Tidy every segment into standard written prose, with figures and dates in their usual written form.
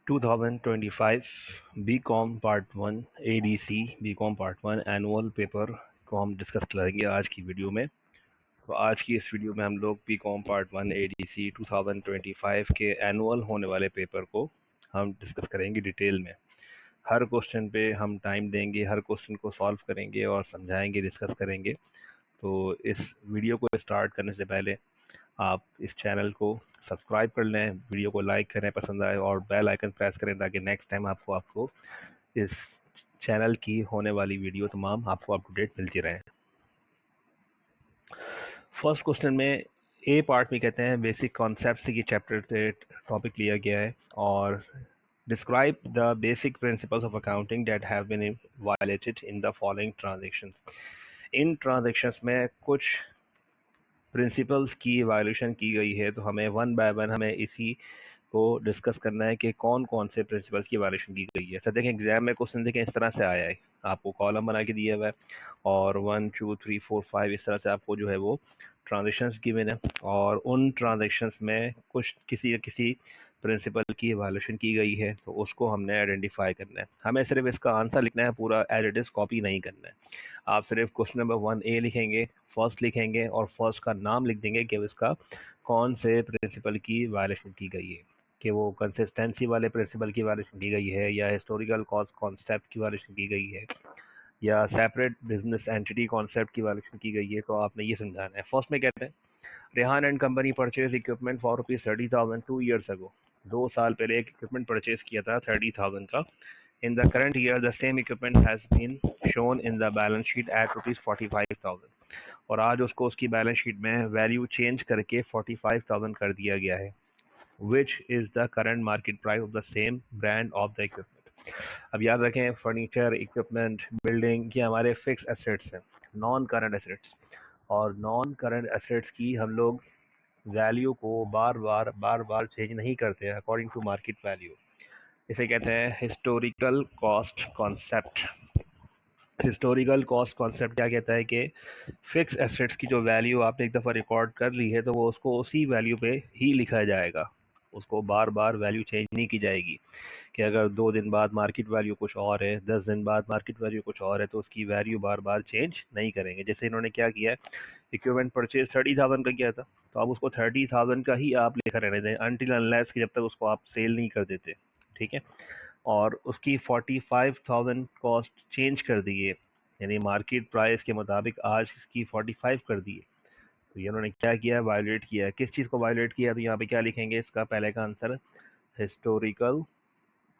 2025 BCom part 1 ADC BCom part 1 annual paper को हम discuss करेंगे आज की वीडियो में। तो आज की इस वीडियो में हम लोग बीकॉम पार्ट 1 एडीसी 2025 के एनुअल होने वाले पेपर को हम डिस्कस करेंगे डिटेल में। हर क्वेश्चन पे हम टाइम देंगे, हर क्वेश्चन को सॉल्व करेंगे और समझाएंगे, डिस्कस करेंगे। तो इस वीडियो को स्टार्ट करने से पहले आप इस चैनल को सब्सक्राइब कर लें, वीडियो को लाइक करें पसंद आए और बेल आइकन प्रेस करें ताकि नेक्स्ट टाइम आपको इस चैनल की होने वाली वीडियो तमाम आपको अप टू डेट मिलती रहें। फर्स्ट क्वेश्चन में ए पार्ट में कहते हैं बेसिक कॉन्सेप्ट की चैप्टर से टॉपिक लिया गया है और describe the basic principles of accounting that have been violated in the following transactions. इन ट्रांजैक्शंस में कुछ प्रिंसिपल्स की वायलेशन की गई है, तो हमें वन बाय वन हमें इसी को डिस्कस करना है कि कौन कौन से प्रिंसिपल्स की वायलेशन की गई है। तो देखें एग्जाम में क्वेश्चन देखें इस तरह से आया है, आपको कॉलम बना के दिया हुआ है और 1 2 3 4 5 इस तरह से आपको जो है वो ट्रांजेक्शन्स गिवन है और उन ट्रांजेक्शन्स में कुछ किसी न किसी प्रिंसिपल की वायलेशन की गई है, तो उसको हमने आइडेंटिफाई करना है। हमें सिर्फ इसका आंसर लिखना है, पूरा एज इट इज़ कॉपी नहीं करना है। आप सिर्फ क्वेश्चन नंबर 1A लिखेंगे, फर्स्ट लिखेंगे और फर्स्ट का नाम लिख देंगे कि इसका कौन से प्रिंसिपल की वायलेशन की गई है, कि वो कंसिस्टेंसी वाले प्रिंसिपल की वायलेशन की गई है या हिस्टोरिकल कॉस्ट कॉन्सेप्ट की वायलेशन की गई है या सेपरेट बिजनेस एंटिटी कॉन्सेप्ट की वायलेशन की गई है। तो आपने ये समझाना है। फर्स्ट में कहते हैं Rehan and company purchase equipment for ₹30,000 2 years ago। 2 साल पहले एक इक्विपमेंट परचेज किया था 30,000 का। In the current year, the same equipment has been shown in the balance sheet at ₹45,000 और आज उसको उसकी बैलेंस शीट में वैल्यू चेंज करके 45,000 कर दिया गया है। Which is the current market price of the same brand of the equipment। अब याद रखें फर्नीचर, इक्विपमेंट, बिल्डिंग ये हमारे फिक्स एसेट्स हैं, नॉन करंट एसेट्स। और नॉन करंट एसेट्स की हम लोग वैल्यू को बार बार चेंज नहीं करते हैं अकॉर्डिंग टू मार्केट वैल्यू। इसे कहते हैं historical cost concept. Historical cost concept क्या कहता है कि फिक्स एसेट्स की जो वैल्यू आपने एक दफ़ा रिकॉर्ड कर ली है, तो वो उसको उसी वैल्यू पे ही लिखा जाएगा, उसको बार बार वैल्यू चेंज नहीं की जाएगी। कि अगर 2 दिन बाद मार्केट वैल्यू कुछ और है, 10 दिन बाद मार्केट वैल्यू कुछ और है, तो उसकी वैल्यू बार बार चेंज नहीं करेंगे। जैसे इन्होंने क्या किया है, इक्विपमेंट परचेज 30,000 का किया था, तो आप उसको 30,000 का ही आप लिखा रहने दें अनटिल अनलेस कि जब तक उसको आप सेल नहीं कर देते, ठीक है। और उसकी 45,000 कॉस्ट चेंज कर दी है, यानी मार्केट प्राइस के मुताबिक आज इसकी 45 कर दी है। तो ये उन्होंने क्या किया, वायलेट किया है। किस चीज़ को वायलेट किया, तो यहाँ पे क्या लिखेंगे, इसका पहले का आंसर हिस्टोरिकल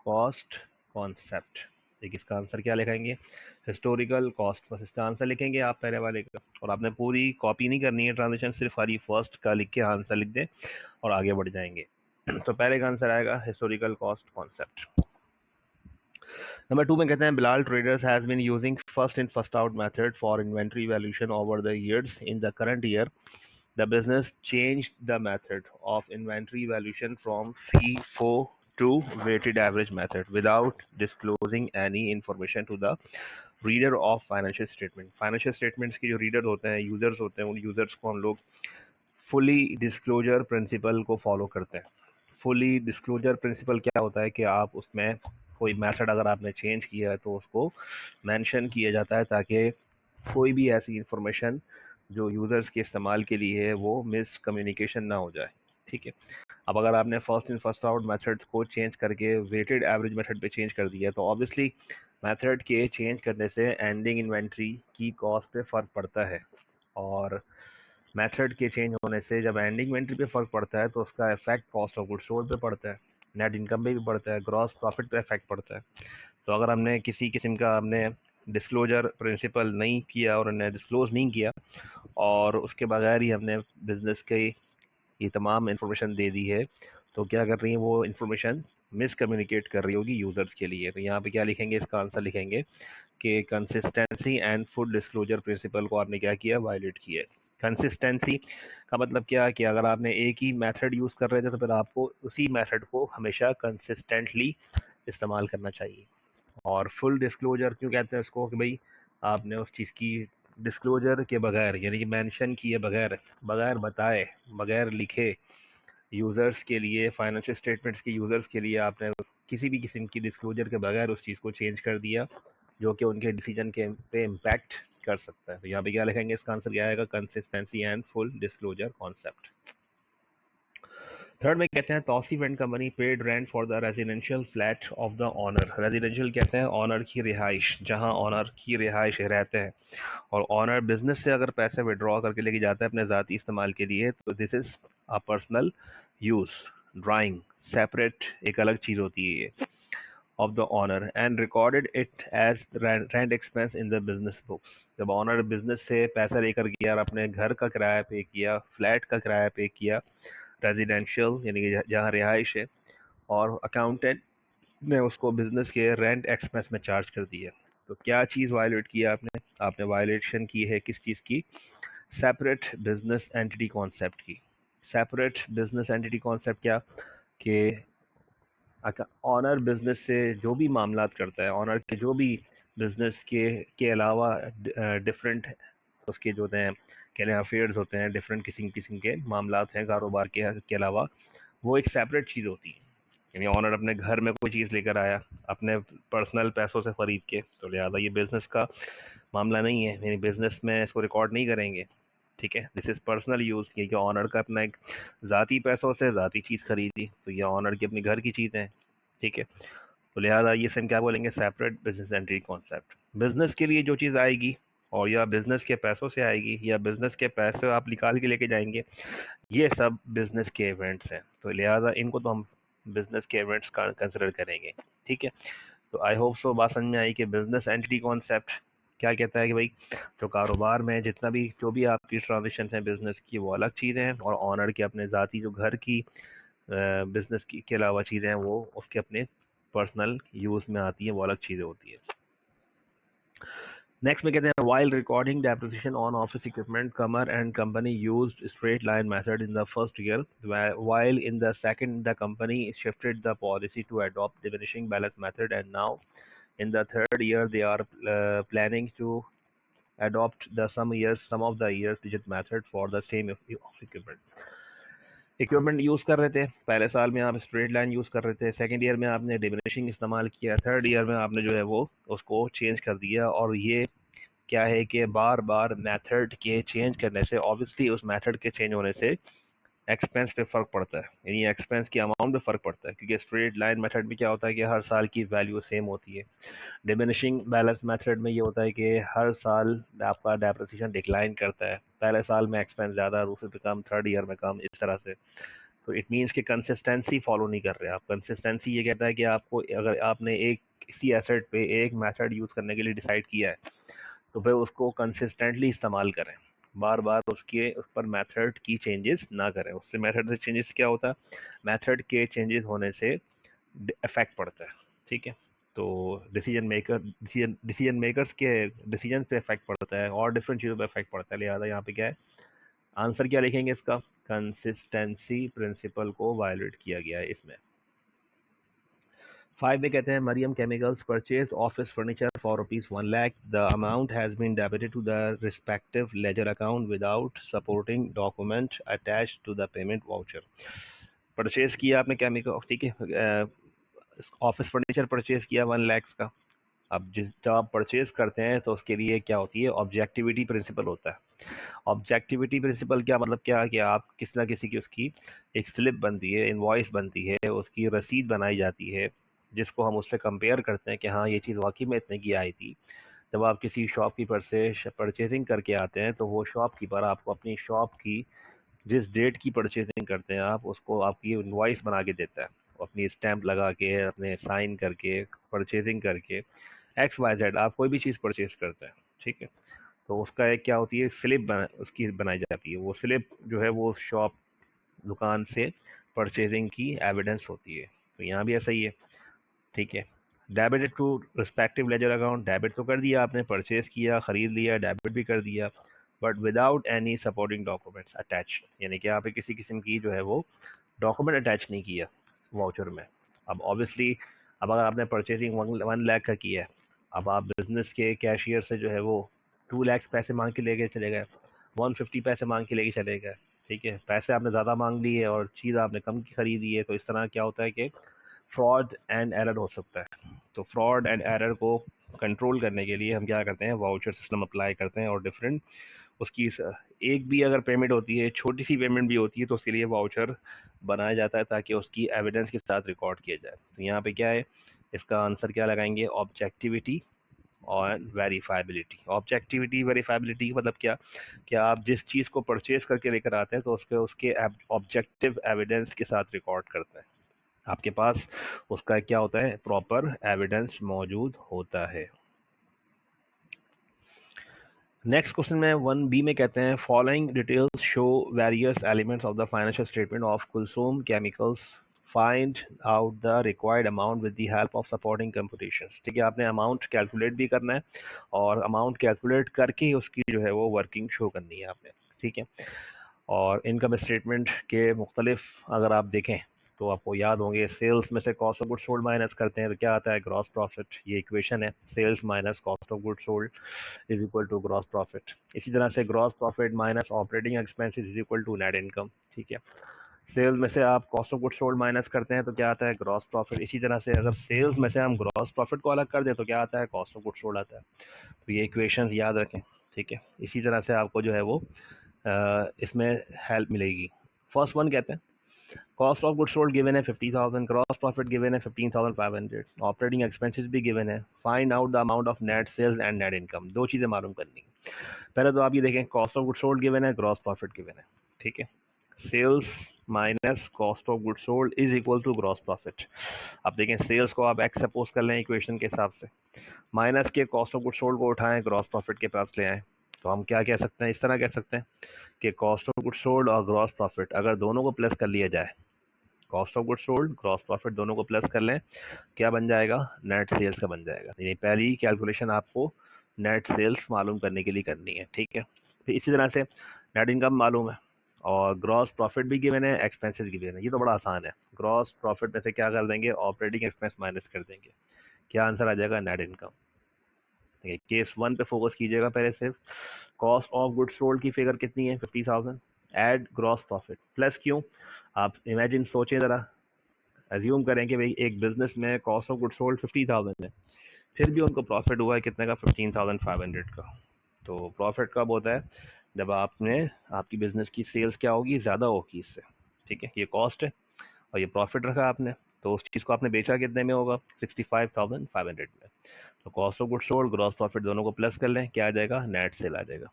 कॉस्ट कॉन्सेप्ट। देखिए इसका आंसर क्या लिखेंगे, हिस्टोरिकल कॉस्ट, बस इसका आंसर लिखेंगे आप पहले वाले का। और आपने पूरी कॉपी नहीं करनी है ट्रांजेक्शन, सिर्फ खाली फर्स्ट का लिख के आंसर लिख दें और आगे बढ़ जाएंगे। तो पहले का आंसर आएगा हिस्टोरिकल कॉस्ट कॉन्सेप्ट। नंबर 2 में कहते हैं Bilal traders has been using first in first out method for inventory valuation over the years। In the current year the business changed the method of inventory valuation from FIFO to weighted average method without disclosing any information to the reader of financial statement। financial statements के जो reader होते हैं, users होते हैं, उन users को हम लोग fully disclosure principle को follow करते हैं। fully disclosure principle क्या होता है कि आप उसमें कोई मेथड अगर आपने चेंज किया है तो उसको मेंशन किया जाता है ताकि कोई भी ऐसी इंफॉर्मेशन जो यूज़र्स के इस्तेमाल के लिए है वो मिस कम्युनिकेशन ना हो जाए, ठीक है। अब अगर आपने first in first out method को चेंज करके वेटेड एवरेज मेथड पे चेंज कर दिया, तो ऑब्वियसली मेथड के चेंज करने से एंडिंग इन्वेंट्री की कॉस्ट पे फ़र्क पड़ता है और मेथड के चेंज होने से जब एंडिंग इन्वेंट्री पे फ़र्क पड़ता है तो उसका effect cost of goods sold पे पड़ता है, नेट इनकम पे भी पड़ता है, ग्रॉस प्रॉफिट पे इफेक्ट पड़ता है। तो अगर हमने किसी किस्म का हमने डिस्क्लोजर प्रिंसिपल नहीं किया और उन्हें डिस्क्लोज नहीं किया और उसके बगैर ही हमने बिजनेस के ये तमाम इंफॉर्मेशन दे दी है, तो क्या कर रही है वो इंफॉर्मेशन मिस कम्युनिकेट कर रही होगी यूज़र्स के लिए। तो यहाँ पे क्या लिखेंगे, इसका आंसर लिखेंगे कि consistency and full disclosure principle को आपने क्या किया, वायलेट किया है। कंसिस्टेंसी का मतलब क्या है कि अगर आपने एक ही मेथड यूज़ कर रहे थे तो फिर आपको उसी मेथड को हमेशा कंसिस्टेंटली इस्तेमाल करना चाहिए। और फुल डिस्क्लोजर क्यों कहते हैं इसको, कि भाई आपने उस चीज़ की डिस्क्लोजर के बगैर, यानी कि मेंशन किए बगैर, बगैर बताए, बगैर लिखे यूज़र्स के लिए, फाइनेंशियल स्टेटमेंट्स के यूज़र्स के लिए आपने किसी भी किस्म की डिस्क्लोजर के बगैर उस चीज़ को चेंज कर दिया जो कि उनके डिसीजन के पे इम्पैक्ट कर सकता है। तो यहाँ पे क्या लिखेंगे, इसका आंसर क्या आएगा, consistency and full disclosure concept. Third में कहते हैं Tauseef and company paid rent for the residential flat of the owner. Residential कहते हैं ऑनर की रिहाइश, जहां ऑनर की रिहाइश रहते हैं, और ऑनर बिजनेस से अगर पैसे विड्रॉ करके लेके जाता है अपने ज़ाती इस्तेमाल के लिए, तो this is a personal use. Drawing separate एक अलग चीज़ होती है ये, of the owner, and recorded it as rent expense in the business books. जब ऑनर बिजनेस से पैसा लेकर गया और अपने घर का किराया पे किया, फ्लैट का किराया पे किया, रेजिडेंशियल यानी कि जहाँ रिहाइश है, और अकाउंटेंट ने उसको बिजनेस के रेंट एक्सपेंस में चार्ज कर दिया, तो क्या चीज़ वायलेट किया आपने? आपने वायलेशन की है किस चीज़ की? सेपरेट बिजनेस एंटिटी कॉन्सेप्ट की। सेपरेट बिजनेस एंटिटी कॉन्सेप्ट क्या कि ऑनर बिजनेस से जो भी मामलात करता है, ऑनर के जो भी बिजनेस के अलावा डिफरेंट उसके जो होते हैं कहने अफेयर्स होते हैं, डिफरेंट किस्म किस्म के मामलात हैं कारोबार के अलावा, वो एक सेपरेट चीज़ होती है। यानी ऑनर अपने घर में कोई चीज़ लेकर आया अपने पर्सनल पैसों से ख़रीद के, तो लिहाजा ये बिज़नेस का मामला नहीं है, यानी बिज़नेस में इसको रिकॉर्ड नहीं करेंगे। ठीक है, दिस इज़ पर्सनल यूज़, ये ऑनर का अपना एक ज़ाती पैसों से ज़ाती चीज़ खरीदी, तो ये ऑनर की अपनी घर की चीज़ें हैं। ठीक है, तो लिहाजा ये सेम क्या बोलेंगे, separate business entry concept. Business के लिए जो चीज़ आएगी, और या बिजनेस के पैसों से आएगी, या बिजनेस के पैसे आप निकाल के लेके जाएंगे, ये सब बिजनेस के इवेंट्स हैं, तो लिहाजा इनको तो हम बिजनेस के इवेंट्स का कंसिडर करेंगे। ठीक है, तो आई होप सो बात समझ में आई कि बिजनेस एंटिटी कॉन्सेप्ट क्या कहता है कि भाई जो कारोबार में जितना भी जो भी आपकी ट्रांजेक्शन हैं बिजनेस की, वो अलग चीज़ें हैं, और ऑनर के अपने ज़ाती जो घर की बिजनेस की के अलावा चीज़ें हैं, वो उसके अपने पर्सनल यूज़ में आती हैं, वो अलग चीज़ें होती है। नेक्स्ट में कहते हैं while recording depreciation on office equipment, Kamar and company used straight line method in the first year, while in the second the company shifted the policy to adopt diminishing balance method, and now in the third year they are planning to adopt the some of the years digit method for the same equipment. Equipment use कर रहे थे, पहले साल में आप straight line use कर रहे थे, सेकेंड ईयर में आपने डिमिनिशिंग इस्तेमाल किया, थर्ड ईयर में आपने जो है वो उसको चेंज कर दिया, और ये क्या है कि बार बार मेथड के चेंज करने से, ऑब्वियसली उस मेथड के चेंज होने से एक्सपेंस पे फ़र्क पड़ता है, यानी एक्सपेंस की अमाउंट पे फ़र्क पड़ता है, क्योंकि स्ट्रेट लाइन मेथड में क्या होता है कि हर साल की वैल्यू सेम होती है। डिमिनिशिंग बैलेंस मेथड में ये होता है कि हर साल आपका डेप्रिसिएशन डिक्लाइन करता है, पहले साल में एक्सपेंस ज़्यादा, दूसरे पे कम, थर्ड ईयर में कम, इस तरह से। तो इट मीन्स कि कंसिस्टेंसी फॉलो नहीं कर रहे आप। कंसिस्टेंसी ये कहता है कि आपको अगर आपने एक किसी एसेट पे एक मेथड यूज़ करने के लिए डिसाइड किया है, तो फिर उसको कंसिस्टेंटली इस्तेमाल करें, बार बार उसके उस पर मेथड की चेंजेस ना करें। उससे मेथड से चेंजेस क्या होता है, मेथड के चेंजेस होने से इफेक्ट पड़ता है। ठीक है, तो डिसीजन मेकर्स के डिसीजन पे इफेक्ट पड़ता है, और डिफरेंट चीज़ों पे इफेक्ट पड़ता है। लिहाजा यहाँ पे क्या है, आंसर क्या लिखेंगे इसका, कंसिस्टेंसी प्रिंसिपल को वायलेट किया गया है इसमें। 5 में कहते हैं Mariyam chemicals purchase office furniture for ₹1 lakh, the amount has been debited to the respective ledger account without supporting document attached to the payment voucher. Purchase किया आपने केमिकल, ठीक है, ऑफिस फर्नीचर परचेज किया 1 लाख का। अब जब आप परचेज करते हैं तो उसके लिए क्या होती है, ऑब्जेक्टिविटी प्रिंसिपल होता है। ऑब्जेक्टिविटी प्रिंसिपल क्या मतलब, क्या कि आप किसी ना किसी की उसकी एक स्लिप बनती है, इनवॉइस बनती है, उसकी रसीद बनाई जाती है, जिसको हम उससे कंपेयर करते हैं कि हाँ ये चीज़ वाकई में इतने की आई थी। जब आप किसी शॉपकीपर से परचेजिंग करके आते हैं, तो वो शॉपकीपर आपको अपनी शॉप की जिस डेट की परचेजिंग करते हैं आप, उसको आपकी इनवॉइस बना के देता है, अपनी स्टैंप लगा के, अपने साइन करके, परचेजिंग करके, एक्स वाई जेड आप कोई भी चीज़ परचेज करते हैं। ठीक है, तो उसका एक क्या होती है, स्लिप उसकी बनाई जाती है, वो स्लिप जो है वो शॉप दुकान से परचेजिंग की एविडेंस होती है। तो यहाँ भी ऐसा ही है। ठीक है, debited to respective ledger account, debit तो कर दिया आपने, परचेज किया, खरीद लिया, डेबिट भी कर दिया, but without any supporting documents attach, यानी कि आप किसी किस्म की जो है वो डॉक्यूमेंट अटैच नहीं किया वाउचर में। अब ऑब्वियसली अब अगर आपने परचेजिंग 1 लाख का किया है, अब आप बिजनेस के कैशियर से जो है वो 2 लाख पैसे मांग के लेके चले गए, 150 पैसे मांग के लेके चले गए। ठीक है, पैसे आपने ज़्यादा मांग लिए और चीज़ आपने कम की खरीदी है, तो इस तरह क्या होता है कि फ्रॉड एंड एरर हो सकता है। तो फ्रॉड एंड एरर को कंट्रोल करने के लिए हम क्या करते हैं, वाउचर सिस्टम अप्लाई करते हैं और डिफरेंट उसकी एक भी अगर पेमेंट होती है, छोटी सी पेमेंट भी होती है, तो उसके लिए वाउचर बनाया जाता है ताकि उसकी एविडेंस के साथ रिकॉर्ड किया जाए। तो यहाँ पे क्या है, इसका आंसर क्या लगाएंगे, ऑब्जेक्टिविटी और वेरीफाइबिलिटी। ऑब्जेक्टिविटी वेरीफाइबिलिटी मतलब क्या, क्या आप जिस चीज़ को परचेज करके लेकर आते हैं तो उसके उसके ऑब्जेक्टिव एविडेंस के साथ रिकॉर्ड करते हैं, आपके पास उसका क्या होता है, प्रॉपर एविडेंस मौजूद होता है। नेक्स्ट क्वेश्चन में 1B में कहते हैं following details show various elements of the financial statement of Kulsum chemicals, find out the required amount with the help of supporting computations. ठीक है, आपने अमाउंट कैलकुलेट भी करना है और अमाउंट कैलकुलेट करके ही उसकी जो है वो वर्किंग शो करनी है आपने। ठीक है, और इनकम स्टेटमेंट के मुख्तलिफ अगर आप देखें तो आपको याद होंगे, सेल्स में से cost of good sold minus करते हैं तो क्या आता है, ग्रॉस प्रॉफिट। ये इक्वेशन है, sales minus cost of good sold is equal to gross profit. इसी तरह से gross profit minus operating expenses is equal to net income. ठीक है, सेल्स में से आप cost of good sold minus करते हैं तो क्या आता है, ग्रॉस प्रॉफिट। इसी तरह से अगर सेल्स में से हम ग्रॉस प्रॉफिट को अलग कर दें तो क्या आता है, कॉस्ट ऑफ गुड सोल्ड आता है। तो ये इक्वेशंस याद रखें। ठीक है, इसी तरह से आपको जो है वो इसमें हेल्प मिलेगी। फर्स्ट वन कहते हैं cost of good sold given है 50,000, ग्रॉस प्रॉफिट गिवन है 15,500, ऑपरेटिंग एक्सपेंसेस भी गिवन है, find out the amount of net sales and net income. दो चीज़ें मालूम करनी है। पहले तो आप ये देखें, cost of good sold given है, ग्रॉस प्रॉफिट गिवन है। ठीक है, sales minus cost of good sold is equal to gross profit. अब देखें, सेल्स को आप एक्स सपोज कर लें इक्वेशन के हिसाब से, माइनस के कॉस्ट ऑफ गुड सोल्ड को उठाएं, ग्रॉस प्रॉफिट के पास ले आएं। तो हम क्या कह सकते हैं, इस तरह कह सकते हैं कि कॉस्ट ऑफ गुड सोल्ड और ग्रॉस प्रॉफिट अगर दोनों को प्लस कर लिया जाए, cost of good sold gross profit दोनों को प्लस कर लें, क्या बन जाएगा, नेट सेल्स का बन जाएगा। यानी पहली कैलकुलेशन आपको नेट सेल्स मालूम करने के लिए करनी है। ठीक है, फिर इसी तरह से नेट इनकम मालूम है और ग्रॉस प्रॉफिट भी गिवन है, एक्सपेंसेस गिवन है। ये तो बड़ा आसान है, ग्रॉस प्रॉफिट में से क्या कर देंगे, ऑपरेटिंग एक्सपेंस माइनस कर देंगे, क्या आंसर आ जाएगा, नेट इनकम। ठीक है, केस 1 पे फोकस कीजिएगा पहले सिर्फ। कॉस्ट ऑफ गुड सोल्ड की फिगर कितनी है, 50,000, एड ग्रॉस प्रॉफिट, प्लस क्यों, आप इमेजिन सोचें ज़रा, एज्यूम करें कि भाई एक बिजनेस में कॉस्ट ऑफ गुड सोल्ड 50,000 है, फिर भी उनको प्रॉफिट हुआ है कितने का, 15,500 का। तो प्रॉफिट कब होता है, जब आपने आपकी बिजनेस की सेल्स क्या होगी, ज़्यादा होगी इससे। ठीक है, ये कॉस्ट है और ये प्रॉफिट रखा आपने, तो उस चीज़ को आपने बेचा कितने में होगा, 65,500 में। तो cost of good sold gross profit दोनों को प्लस कर लें, क्या आ जाएगा, नेट सेल आ जाएगा।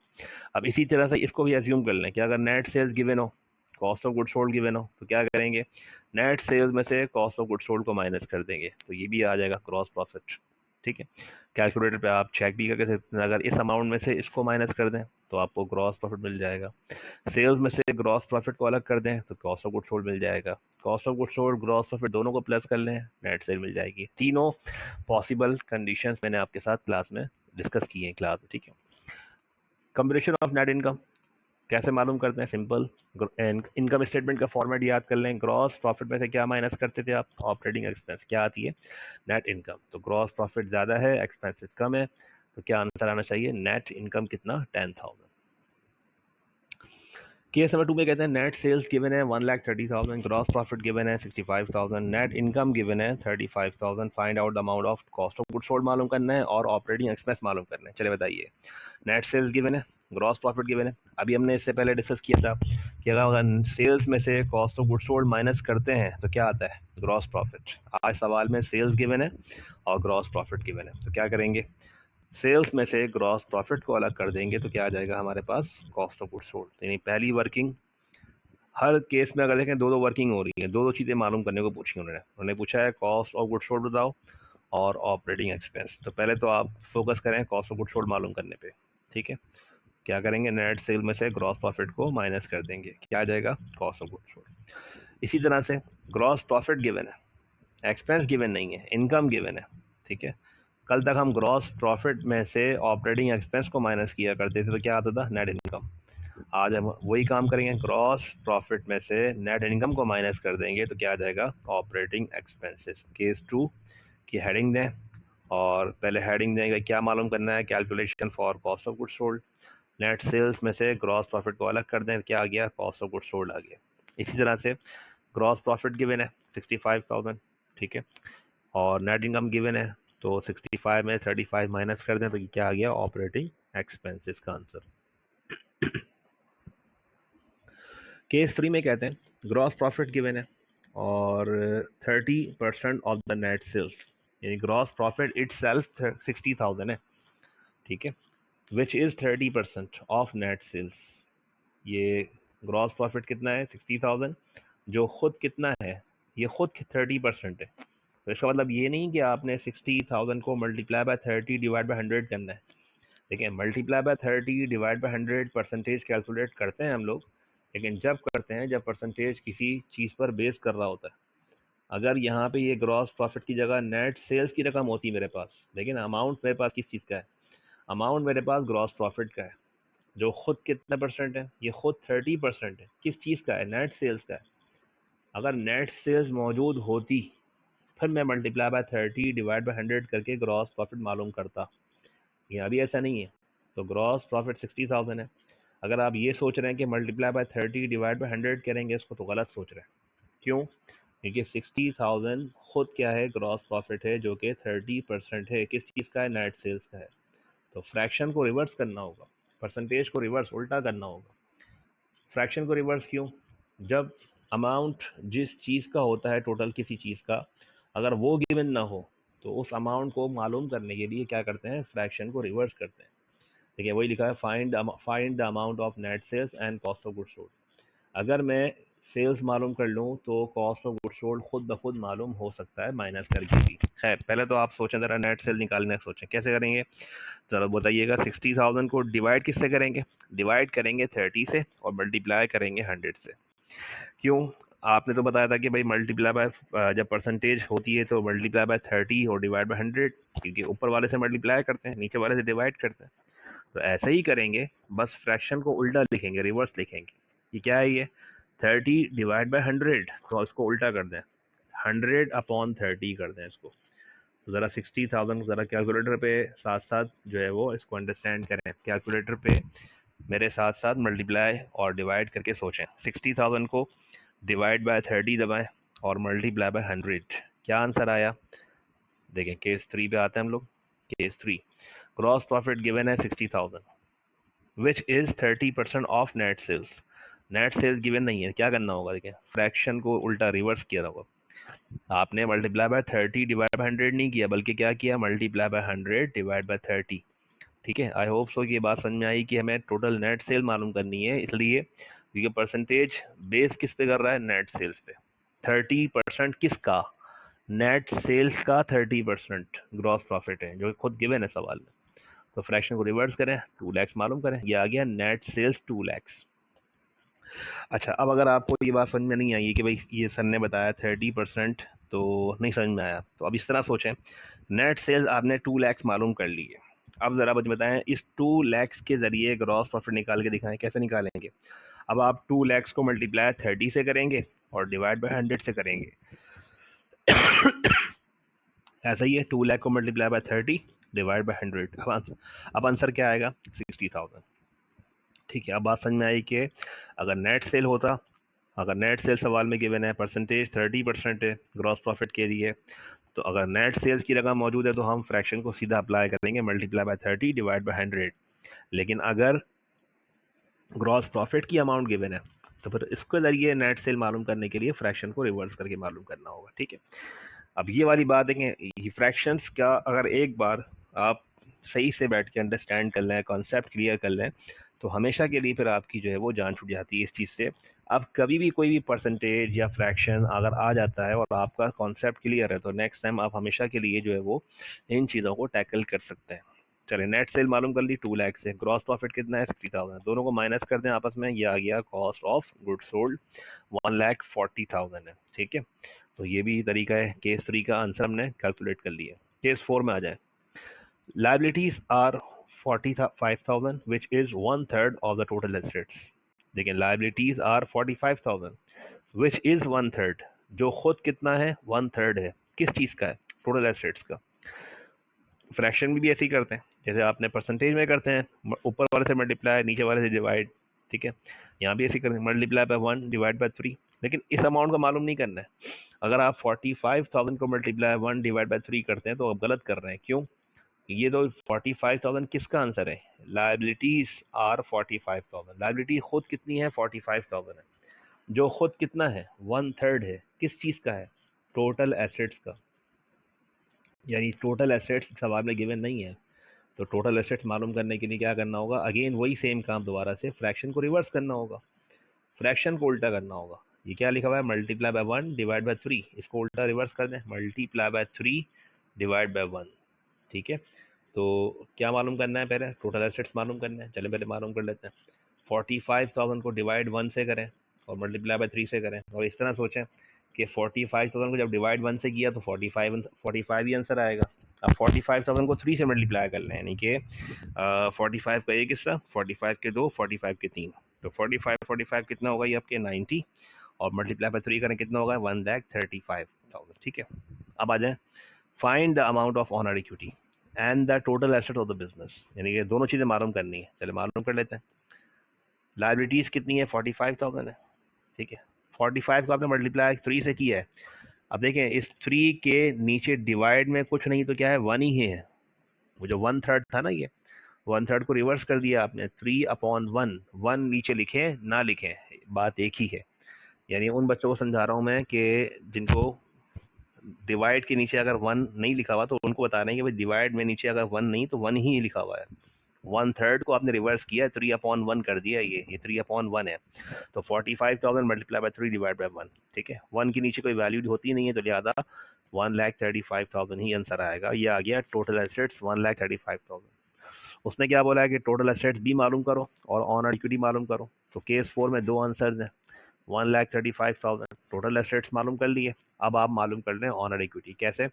अब इसी तरह से इसको भी एज्यूम कर लें कि अगर नेट सेल्स गिवन हो, cost of good sold given हो, तो क्या करेंगे, नेट सेल्स में से कॉस्ट ऑफ गुड सोल्ड को माइनस कर देंगे, तो ये भी आ जाएगा ग्रॉस प्रॉफिट। ठीक है, कैलकुलेटर पे आप चेक भी करके सकते हैं, अगर इस अमाउंट में से इसको माइनस कर दें तो आपको ग्रॉस प्रॉफिट मिल जाएगा। सेल्स में से ग्रॉस प्रॉफिट को अलग कर दें तो कॉस्ट ऑफ गुड सोल्ड मिल जाएगा। Cost of good sold gross profit दोनों को प्लस कर लें, नेट सेल मिल जाएगी। तीनों पॉसिबल कंडीशंस मैंने आपके साथ क्लास में डिस्कस किए हैं क्लास में। ठीक है, कंप्यूटेशन ऑफ नेट इनकम कैसे मालूम करते हैं, सिंपल, इनकम स्टेटमेंट का फॉर्मेट याद कर लें। ग्रॉस प्रॉफिट में से क्या माइनस करते थे आप, ऑपरेटिंग एक्सपेंस, क्या आती है, नेट इनकम। तो ग्रॉस प्रॉफिट ज़्यादा है, एक्सपेंसेस कम है, तो क्या आंसर आना चाहिए, नेट इनकम कितना, 10,000। केस नंबर 2 में कहते हैं नेट सेल्स गिवन है 1,30,000, ग्रॉस प्रॉफिट गिवन है 65,000, नेट इनकम गिवन है 35,000, find out the amount of cost of good sold मालूम करना है और ऑपरेटिंग एक्सपेंस मालूम करना है। चलिए बताइए, नेट सेल्स गिवन है, ग्रॉस प्रॉफिट गिवन है। अभी हमने इससे पहले डिस्कस किया था कि अगर सेल्स में से cost of good sold minus करते हैं तो क्या आता है, ग्रॉस प्रॉफिट। आज सवाल में सेल्स गिवन है और ग्रॉस प्रॉफिट गिवन है, तो क्या करेंगे, सेल्स में से ग्रॉस प्रॉफिट को अलग कर देंगे तो क्या आ जाएगा हमारे पास, कॉस्ट ऑफ गुड सोल्ड। यानी पहली वर्किंग, हर केस में अगर देखें दो दो वर्किंग हो रही है, दो दो चीज़ें मालूम करने को पूछी उन्होंने पूछा है कॉस्ट ऑफ गुड सोल्ड बताओ और ऑपरेटिंग एक्सपेंस। तो पहले तो आप फोकस करें कॉस्ट ऑफ गुड सोल्ड मालूम करने पे। ठीक है, क्या करेंगे, नेट सेल में से ग्रॉस प्रॉफिट को माइनस कर देंगे, क्या आ जाएगा, कॉस्ट ऑफ गुड सोल्ड। इसी तरह से ग्रॉस प्रॉफिट गिवन है, एक्सपेंस गिवन नहीं है, इनकम गिवन है। ठीक है, कल तक हम ग्रॉस प्रॉफिट में से ऑपरेटिंग एक्सपेंस को माइनस किया करते थे तो क्या आता था, नेट इनकम। आज हम वही काम करेंगे, ग्रॉस प्रॉफिट में से नेट इनकम को माइनस कर देंगे तो क्या आ जाएगा, ऑपरेटिंग एक्सपेंसेस। केस 2 की हेडिंग दें और पहले हेडिंग देंगे क्या मालूम करना है, calculation for cost of good sold. Net sales में से ग्रॉस प्रॉफिट को अलग कर दें, क्या आ गया, कॉस्ट ऑफ गुड सोल्ड आ गया। इसी तरह से ग्रॉस प्रॉफिट गिवन है 65,000, ठीक है, और नेट इनकम गिवन है, तो 65 में 35 माइनस कर दें तो ये क्या आ गया, ऑपरेटिंग एक्सपेंसेस का आंसर। केस 3 में कहते हैं ग्रॉस प्रॉफिट गिवन है और 30% ऑफ द नेट सेल्स, यानी ग्रॉस प्रॉफिट इट सेल्फ 60,000 है, ठीक है, which is 30% of net sales. ये ग्रॉस प्रॉफिट कितना है, 60,000, जो खुद कितना है, ये खुद 30% है। तो इसका मतलब ये नहीं कि आपने 60,000 को मल्टीप्लाई बाय 30 डिवाइड बाय 100 करना है। देखिए, multiply by 30 divide by 100 percentage calculate करते हैं हम लोग, लेकिन जब करते हैं जब परसेंटेज किसी चीज़ पर बेस कर रहा होता है। अगर यहाँ पे ये ग्रॉस प्रॉफिट की जगह नेट सेल्स की रकम होती मेरे पास, लेकिन अमाउंट मेरे पास किस चीज़ का है, अमाउंट मेरे पास ग्रॉस प्रॉफिट का है, जो खुद कितना परसेंट है, ये खुद 30% है, किस चीज़ का है, नेट सेल्स का है। अगर नेट सेल्स मौजूद होती फिर मैं मल्टीप्लाई बाय 30 डिवाइड बाय 100 करके ग्रॉस प्रॉफिट मालूम करता, ये अभी ऐसा नहीं है। तो ग्रॉस प्रॉफिट 60,000 है। अगर आप ये सोच रहे हैं कि मल्टीप्लाई बाय 30 डिवाइड बाय 100 करेंगे, इसको तो गलत सोच रहे हैं। क्यों? क्योंकि 60,000 खुद क्या है, ग्रॉस प्रॉफिट है, जो कि 30% है, किस चीज़ का है, नेट सेल्स का है। तो फ्रैक्शन को रिवर्स करना होगा, परसेंटेज को रिवर्स उल्टा करना होगा। फ्रैक्शन को रिवर्स क्यों? जब अमाउंट जिस चीज़ का होता है टोटल किसी चीज़ का, अगर वो गिवन ना हो तो उस अमाउंट को मालूम करने के लिए क्या करते हैं, फ्रैक्शन को रिवर्स करते हैं। देखिए, वही लिखा है, find the amount of net sales and cost of goods sold. अगर मैं सेल्स मालूम कर लूँ तो कॉस्ट ऑफ गुड्स सोल्ड खुद ब खुद मालूम हो सकता है माइनस करके भी। खैर, पहले तो आप सोचें ज़रा, नेट सेल निकालने सोचें कैसे करेंगे, ज़रा बताइएगा। 60,000 को डिवाइड किससे करेंगे, डिवाइड करेंगे 30 से और मल्टीप्लाई करेंगे 100 से। क्यों? आपने तो बताया था कि भाई मल्टीप्लाई बाय, जब परसेंटेज होती है तो मल्टीप्लाई बाय 30 और डिवाइड बाय 100, क्योंकि ऊपर वाले से मल्टीप्लाई करते हैं, नीचे वाले से डिवाइड करते हैं। तो ऐसे ही करेंगे, बस फ्रैक्शन को उल्टा लिखेंगे, रिवर्स लिखेंगे। ये क्या है, ये 30 डिवाइड बाय 100, तो इसको उल्टा कर दें, 100 अपॉन 30 कर दें इसको। तो ज़रा 60,000 ज़रा कैलकुलेटर पे साथ साथ जो है वो इसको अंडरस्टैंड करें, कैलकुलेटर पे मेरे साथ साथ मल्टीप्लाई और डिवाइड करके सोचें। 60,000 को डिवाइड बाय 30 दबाएं और मल्टीप्लाई बाय 100, क्या आंसर आया? देखें, केस 3 पे आते हैं हम लोग। केस 3, ग्रॉस प्रॉफिट गिवन है 60,000 which is 30% of net sales. Net sales given नहीं है, क्या करना होगा, देखिए फ्रैक्शन को उल्टा रिवर्स किया होगा। आपने मल्टीप्लाई बाय 30 डिवाइड बाय 100 नहीं किया, बल्कि क्या किया, मल्टीप्लाई बाय 100 डिवाइड बाय 30। ठीक है, आई होप सो कि ये बात समझ में आई कि हमें टोटल नेट सेल मालूम करनी है, इसलिए क्योंकि परसेंटेज बेस किस पे कर रहा है, नेट सेल्स पे। 30% किसका, नेट सेल्स का 30% ग्रॉस प्रॉफिट है, जो खुद गिवन है सवाल में। तो फ्रैक्शन को रिवर्स करें, 2 लाख मालूम करें, ये आ गया नेट सेल्स 2 लाख। अच्छा, अब अगर आपको ये बात समझ में नहीं आई कि भाई ये सर ने बताया 30%, तो नहीं समझ में आया, तो अब इस तरह सोचें, नेट सेल्स आपने 2 लाख मालूम कर ली है। अब ज़रा मुझे बताएं, इस 2 लाख के ज़रिए ग्रॉस प्रॉफिट निकाल के दिखाएं, कैसे निकालेंगे। अब आप 2 लाख को मल्टीप्लाई 30 से करेंगे और डिवाइड बाय 100 से करेंगे। ऐसा ही है, 2 लाख को मल्टीप्लाई बाय 30 डिवाइड बाय 100, अब आंसर क्या आएगा, 60,000। ठीक है, अब बात समझ में आई कि अगर नेट सेल होता, अगर नेट सेल सवाल में गिवन है, परसेंटेज 30% है ग्रॉस प्रॉफिट के लिए, तो अगर नेट सेल्स की रकम मौजूद है तो हम फ्रैक्शन को सीधा अप्लाई करेंगे, मल्टीप्लाई बाय 30 डिवाइड बाय 100। लेकिन अगर ग्रॉस प्रॉफिट की अमाउंट गिवन है तो फिर इसके जरिए नेट सेल मालूम करने के लिए फ्रैक्शन को रिवर्स करके मालूम करना होगा। ठीक है, अब ये वाली बात देखें, फ्रैक्शंस का अगर एक बार आप सही से बैठ के अंडरस्टैंड कर लें, कॉन्सेप्ट क्लियर कर लें, तो हमेशा के लिए फिर आपकी जो है वो जान छूट जाती है इस चीज़ से। अब कभी भी कोई भी परसेंटेज या फ्रैक्शन अगर आ जाता है और आपका कॉन्सेप्ट क्लियर है, तो नेक्स्ट टाइम आप हमेशा के लिए जो है वो इन चीज़ों को टैकल कर सकते हैं। चलिए, नेट सेल मालूम कर ली 2 लाख से, ग्रॉस प्रॉफिट कितना है, 60,000, दोनों को माइनस कर दें आपस में, ये आ गया कॉस्ट ऑफ गुड्स सोल्ड 1,40,000 है। ठीक है, तो ये भी तरीका है। केस 3 का आंसर हमने कैलकुलेट कर लिया। केस 4 में आ जाए, liabilities are 45,000 which is 1/3 of the total assets. देखिए, लाइबिलिटीज आर 45,000 विच इज 1/3, जो खुद कितना है, 1/3 है, किस चीज का है, टोटल एसेट्स का। फ्रैक्शन में भी ऐसे ही करते हैं जैसे आपने परसेंटेज में करते हैं, ऊपर वाले से मल्टीप्लाई, नीचे वाले से डिवाइड। ठीक है, यहाँ भी ऐसे ही करते हैं, मल्टीप्लाई बाय 1 डिवाइड बाय 3, लेकिन इस अमाउंट का मालूम नहीं करना है। अगर आप 45,000 को मल्टीप्लाई 1 डिवाइड बाय 3 करते हैं तो आप गलत कर रहे हैं। क्यों? ये तो 45,000 किसका आंसर है? Liabilities are 45,000। लाइबिलिटी खुद कितनी है? 45,000 है। जो खुद कितना है? 1/3 है। किस चीज का है? टोटल एसेट्स का। यानी टोटल एसेट्स सवाल में गिवन नहीं है। तो टोटल एसेट्स मालूम करने के लिए क्या करना होगा? अगेन वही सेम काम दोबारा से, फ्रैक्शन को रिवर्स करना होगा, फ्रैक्शन को उल्टा करना होगा। ये क्या लिखा हुआ है? Multiply by 1 divide by 3। इसको उल्टा रिवर्स कर दें, मल्टीप्लाई बाय 3 डिवाइड बाय 1। ठीक है, तो क्या मालूम करना है? पहले टोटल एसेट्स मालूम करना है। चले पहले मालूम कर लेते हैं। 45,000 को डिवाइड 1 से करें और मल्टीप्लाई बाय 3 से करें, और इस तरह सोचें कि 45,000 को जब डिवाइड 1 से किया तो 45 ही आंसर आएगा। अब 45,000 को 3 से मल्टीप्लाई कर लें, यानी कि 45 का एक हिस्सा, 45 के 2, 45 के 3, तो 45 कितना होगा? ये आपके 90, और मल्टीप्लाई बाय 3 करें कितना होगा? 1,35,000। ठीक है, अब आ जाए, find the amount of honour equity and the total asset of the business. यानी कि दोनों चीज़ें मालूम करनी है। चले मालूम कर लेते हैं। लाइबिलिटीज़ कितनी है? 45,000 है। ठीक है, 45 को आपने मल्टीप्लाई 3 से किया है। अब देखें, इस 3 के नीचे डिवाइड में कुछ नहीं तो क्या है? 1 ही है। वो जो 1/3 था ना, ये 1/3 को रिवर्स कर दिया आपने, 3/1। 1 नीचे लिखें ना लिखें, बात एक ही है। यानी उन बच्चों को समझा रहा हूँ मैं कि जिनको डिवाइड के नीचे अगर 1 नहीं लिखा हुआ तो उनको बता रहे हैं कि भाई डिवाइड में नीचे अगर 1 नहीं तो 1 ही लिखा हुआ है। 1/3 को आपने रिवर्स किया, 3/1 कर दिया, ये 3/1 है। तो 45,000 मल्टीप्लाई बाय 3 डिवाइड बाय 1। ठीक है, 1 के नीचे कोई वैल्यू होती नहीं है, तो लिहाजा 1,35,000 ही आंसर आएगा। ये आ गया टोटल एसेट्स 1,35,000। उसने क्या बोला है कि टोटल एसेट्स भी मालूम करो और ऑनर इक्विटी मालूम करो। तो केस 4 में दो आंसर हैं, 1,35,000 टोटल एसेट्स मालूम कर लिए। अब आप मालूम कर लें ऑनर इक्विटी। कैसे?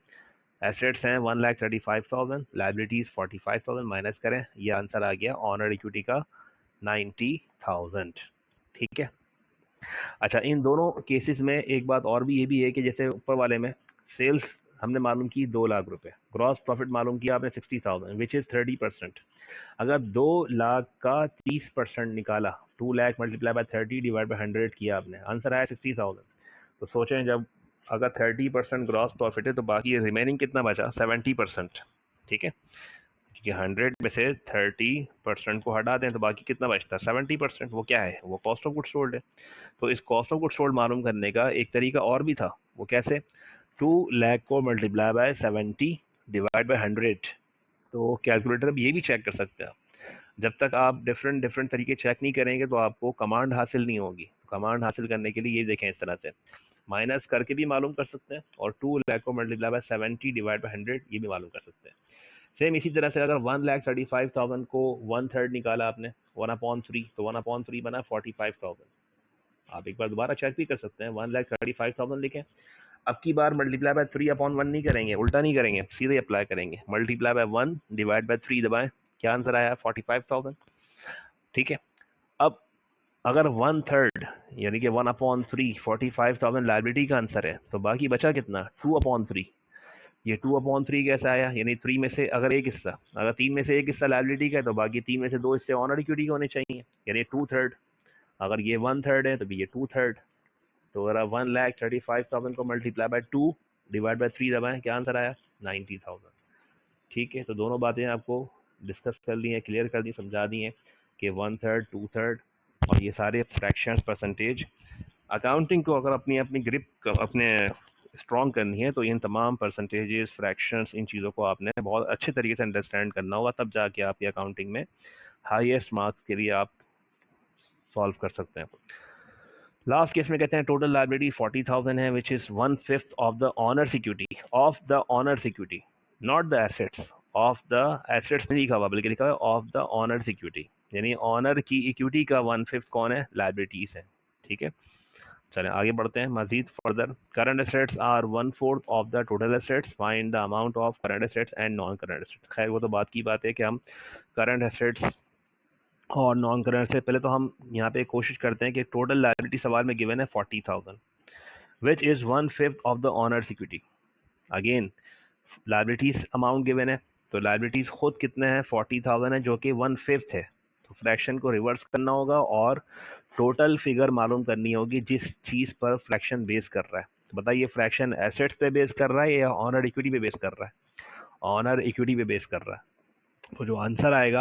एसेट्स हैं 1,35,000, लाइबिलिटीज 45,000, माइनस करें, ये आंसर आ गया ऑनर इक्विटी का 90,000। ठीक है, अच्छा, इन दोनों केसेस में एक बात और भी ये भी है कि जैसे ऊपर वाले में सेल्स हमने मालूम की 2 लाख रुपए, ग्रॉस प्रॉफिट मालूम किया आपने 60,000 विच इज 30%। अगर 2 लाख का 30% निकाला, 2 lakh multiply by 30 divide by 100 किया आपने, आंसर आया 60,000। तो सोचें, जब अगर 30% ग्रॉस प्रॉफिट है तो बाकी रिमेनिंग कितना बचा? 70%। ठीक है, क्योंकि 100 में से 30% को हटा दें तो बाकी कितना बचता है? 70%। वो क्या है? वो कॉस्ट ऑफ गुड सोल्ड है। तो इस कॉस्ट ऑफ गुड सोल्ड मालूम करने का एक तरीका और भी था। वो कैसे? 2 लाख को मल्टीप्लाई बाय 70 डिवाइड बाय 100। तो कैलकुलेटर अब ये भी चेक कर सकते हैं। जब तक आप डिफरेंट डिफरेंट तरीके चेक नहीं करेंगे तो आपको कमांड हासिल नहीं होगी। कमांड हासिल करने के लिए ये देखें, इस तरह से माइनस करके भी मालूम कर सकते हैं, और 2 लाख को मल्टीप्लाई बाय 70 डिवाइड बाय 100 ये भी मालूम कर सकते हैं। सेम इसी तरह से अगर 1,35,000 को 1/3 निकाला आपने 1/3, तो 1/3 बना 45,000। आप एक बार दोबारा चेक भी कर सकते हैं, 1,35,000 लिखें। अब की बार मल्टीप्लाई बाय 3/1 नहीं करेंगे, उल्टा नहीं करेंगे, सीधे अप्लाई करेंगे। मल्टीप्लाई बाय 1 डिवाइड बाय 3 दबाएं, क्या आंसर आया? 45,000। ठीक है, अब अगर 1/3 यानी कि 1/3 45,000 लाइबिलिटी का आंसर है, तो बाकी बचा कितना? 2/3। ये 2/3 कैसे आया? यानी 3 में से अगर एक हिस्सा, अगर 3 में से एक हिस्सा लाइबिलिटी का है तो बाकी 3 में से 2 हिस्से ऑनर इक्विटी के होने चाहिए, यानी 2/3। अगर ये 1/3 है तो भी ये 2/3। तो अगर आप 1,35,000 को मल्टीप्लाई बाय 2 डिवाइड बाय 3 दबाएं, क्या आंसर आया? 90,000। ठीक है, तो दोनों बातें आपको डिस्कस कर ली हैं, क्लियर कर दी, समझा दी हैं कि 1/3, 2/3 और ये सारे फ्रैक्शंस, परसेंटेज। अकाउंटिंग को अगर अपनी अपनी ग्रिप अपने स्ट्रॉन्ग करनी है तो इन तमाम परसेंटेजेस, फ्रैक्शंस, इन चीज़ों को आपने बहुत अच्छे तरीके से अंडरस्टैंड करना होगा, तब जाके आपकी अकाउंटिंग में हाईएस्ट मार्क्स के लिए आप सॉल्व कर सकते हैं। लास्ट केस में कहते हैं टोटल लाइबिलिटी 40,000 है, which is 1/5 of the honour security, of the honour security, not the assets. Of the assets नहीं लिखा हुआ बल्कि लिखा हुआ ऑफ द ऑनर सिक्योरिटी, यानी ऑनर की इक्विटी का 1/5 कौन है? लाइबिलिटीज है। ठीक है, चलें आगे बढ़ते हैं मजीद further. Current assets are 1/4 of the total assets, find the amount of current assets and non current assets. खैर वो तो बात की बात है कि हम करंट एसेट्स और नॉन करंट से पहले तो हम यहाँ पे कोशिश करते हैं कि टोटल लायबिलिटी सवाल में गिवन है 40,000 which is 1/5 of the honour security. Again liabilities amount given है, तो लायबिलिटीज खुद कितने हैं? 40,000 है, जो कि 1/5 है। तो फ्रैक्शन को रिवर्स करना होगा और टोटल फिगर मालूम करनी होगी जिस चीज़ पर फ्रैक्शन बेस कर रहा है। तो बताइए फ्रैक्शन एसेट्स पे बेस कर रहा है या ऑनर इक्विटी पे बेस कर रहा है? ऑनर इक्विटी पे बेस कर रहा है। तो जो आंसर आएगा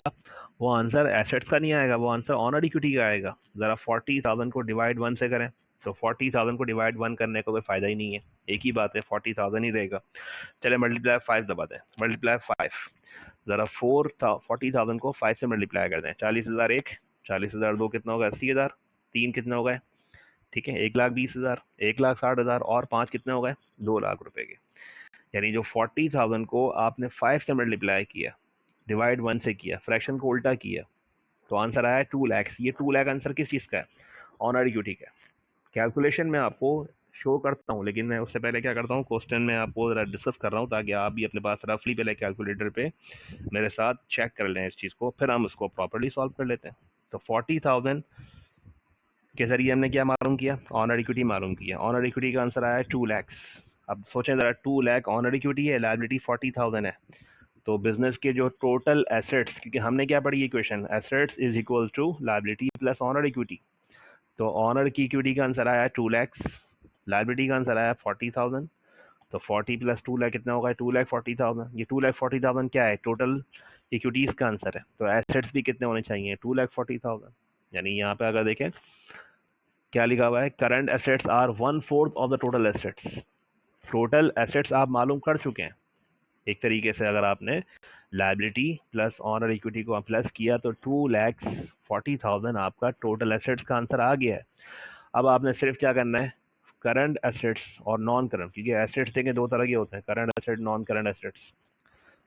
वो आंसर एसेट्स का नहीं आएगा, वो आंसर ऑनर इक्विटी का आएगा। ज़रा 40,000 को डिवाइड 1 से करें, तो 40,000 को डिवाइड 1 करने का कोई फ़ायदा ही नहीं है, एक ही बात है, 40,000 ही रहेगा। चले मल्टीप्लाई 5 दबा दें, मल्टीप्लाई 5, ज़रा 40,000 को 5 से मल्टीप्लाई कर दें। 40,000 एक, 40,000 दो कितना होगा? 80,000, तीन कितना हो गए? ठीक है, 1,20,000, 1,60,000 और 5 कितने हो गए? 2,00,000 रुपए के। यानी जो 40,000 को आपने 5 से मल्टीप्लाई किया, डिवाइड 1 से किया, फ्रैक्शन को उल्टा किया, तो आंसर आया 2 लाख। ये 2 लाख आंसर किस चीज़ का है? ऑनर इक्विटी का। कैलकुलेशन में आपको शो करता हूँ, लेकिन मैं उससे पहले क्या करता हूँ, क्वेश्चन में आपको ज़रा डिस्कस कर रहा हूँ ताकि आप भी अपने पास रफली पहले कैलकुलेटर पे मेरे साथ चेक कर लें इस चीज़ को, फिर हम उसको प्रॉपर्ली सॉल्व कर लेते हैं। तो 40,000 के जरिए हमने क्या मालूम किया? ऑनर इक्विटी मालूम किया। ऑनर इक्विटी का आंसर आया 2 लाख। अब सोचें ज़रा, 2 लाख ऑनर इक्विटी है, लायबिलिटी 40,000 है। तो बिजनेस के जो टोटल एसेट्स, क्योंकि हमने क्या पढ़ी equation, assets is equal to liability plus owner equity. तो ऑनर की इक्विटी का आंसर आया 2 लाख, लायबिलिटी का आंसर आया 40,000। तो 40 प्लस 2 लाख कितना होगा? 2,40,000। ये 2,40,000 क्या है? टोटल इक्विटीज का आंसर है। तो एसेट्स भी कितने होने चाहिए? 2,40,000। यानी यहाँ पे अगर देखें क्या लिखा हुआ है, current assets are 1/4 of the total assets. Total assets आप मालूम कर चुके हैं एक तरीके से, अगर आपने लायबिलिटी प्लस ऑनर इक्विटी को प्लस किया तो 2,40,000 आपका टोटल एसेट्स का आंसर आ गया है। अब आपने सिर्फ क्या करना है, करंट एसेट्स और नॉन करंट, क्योंकि एसेट्स देखें दो तरह के होते हैं, current asset, non current assets,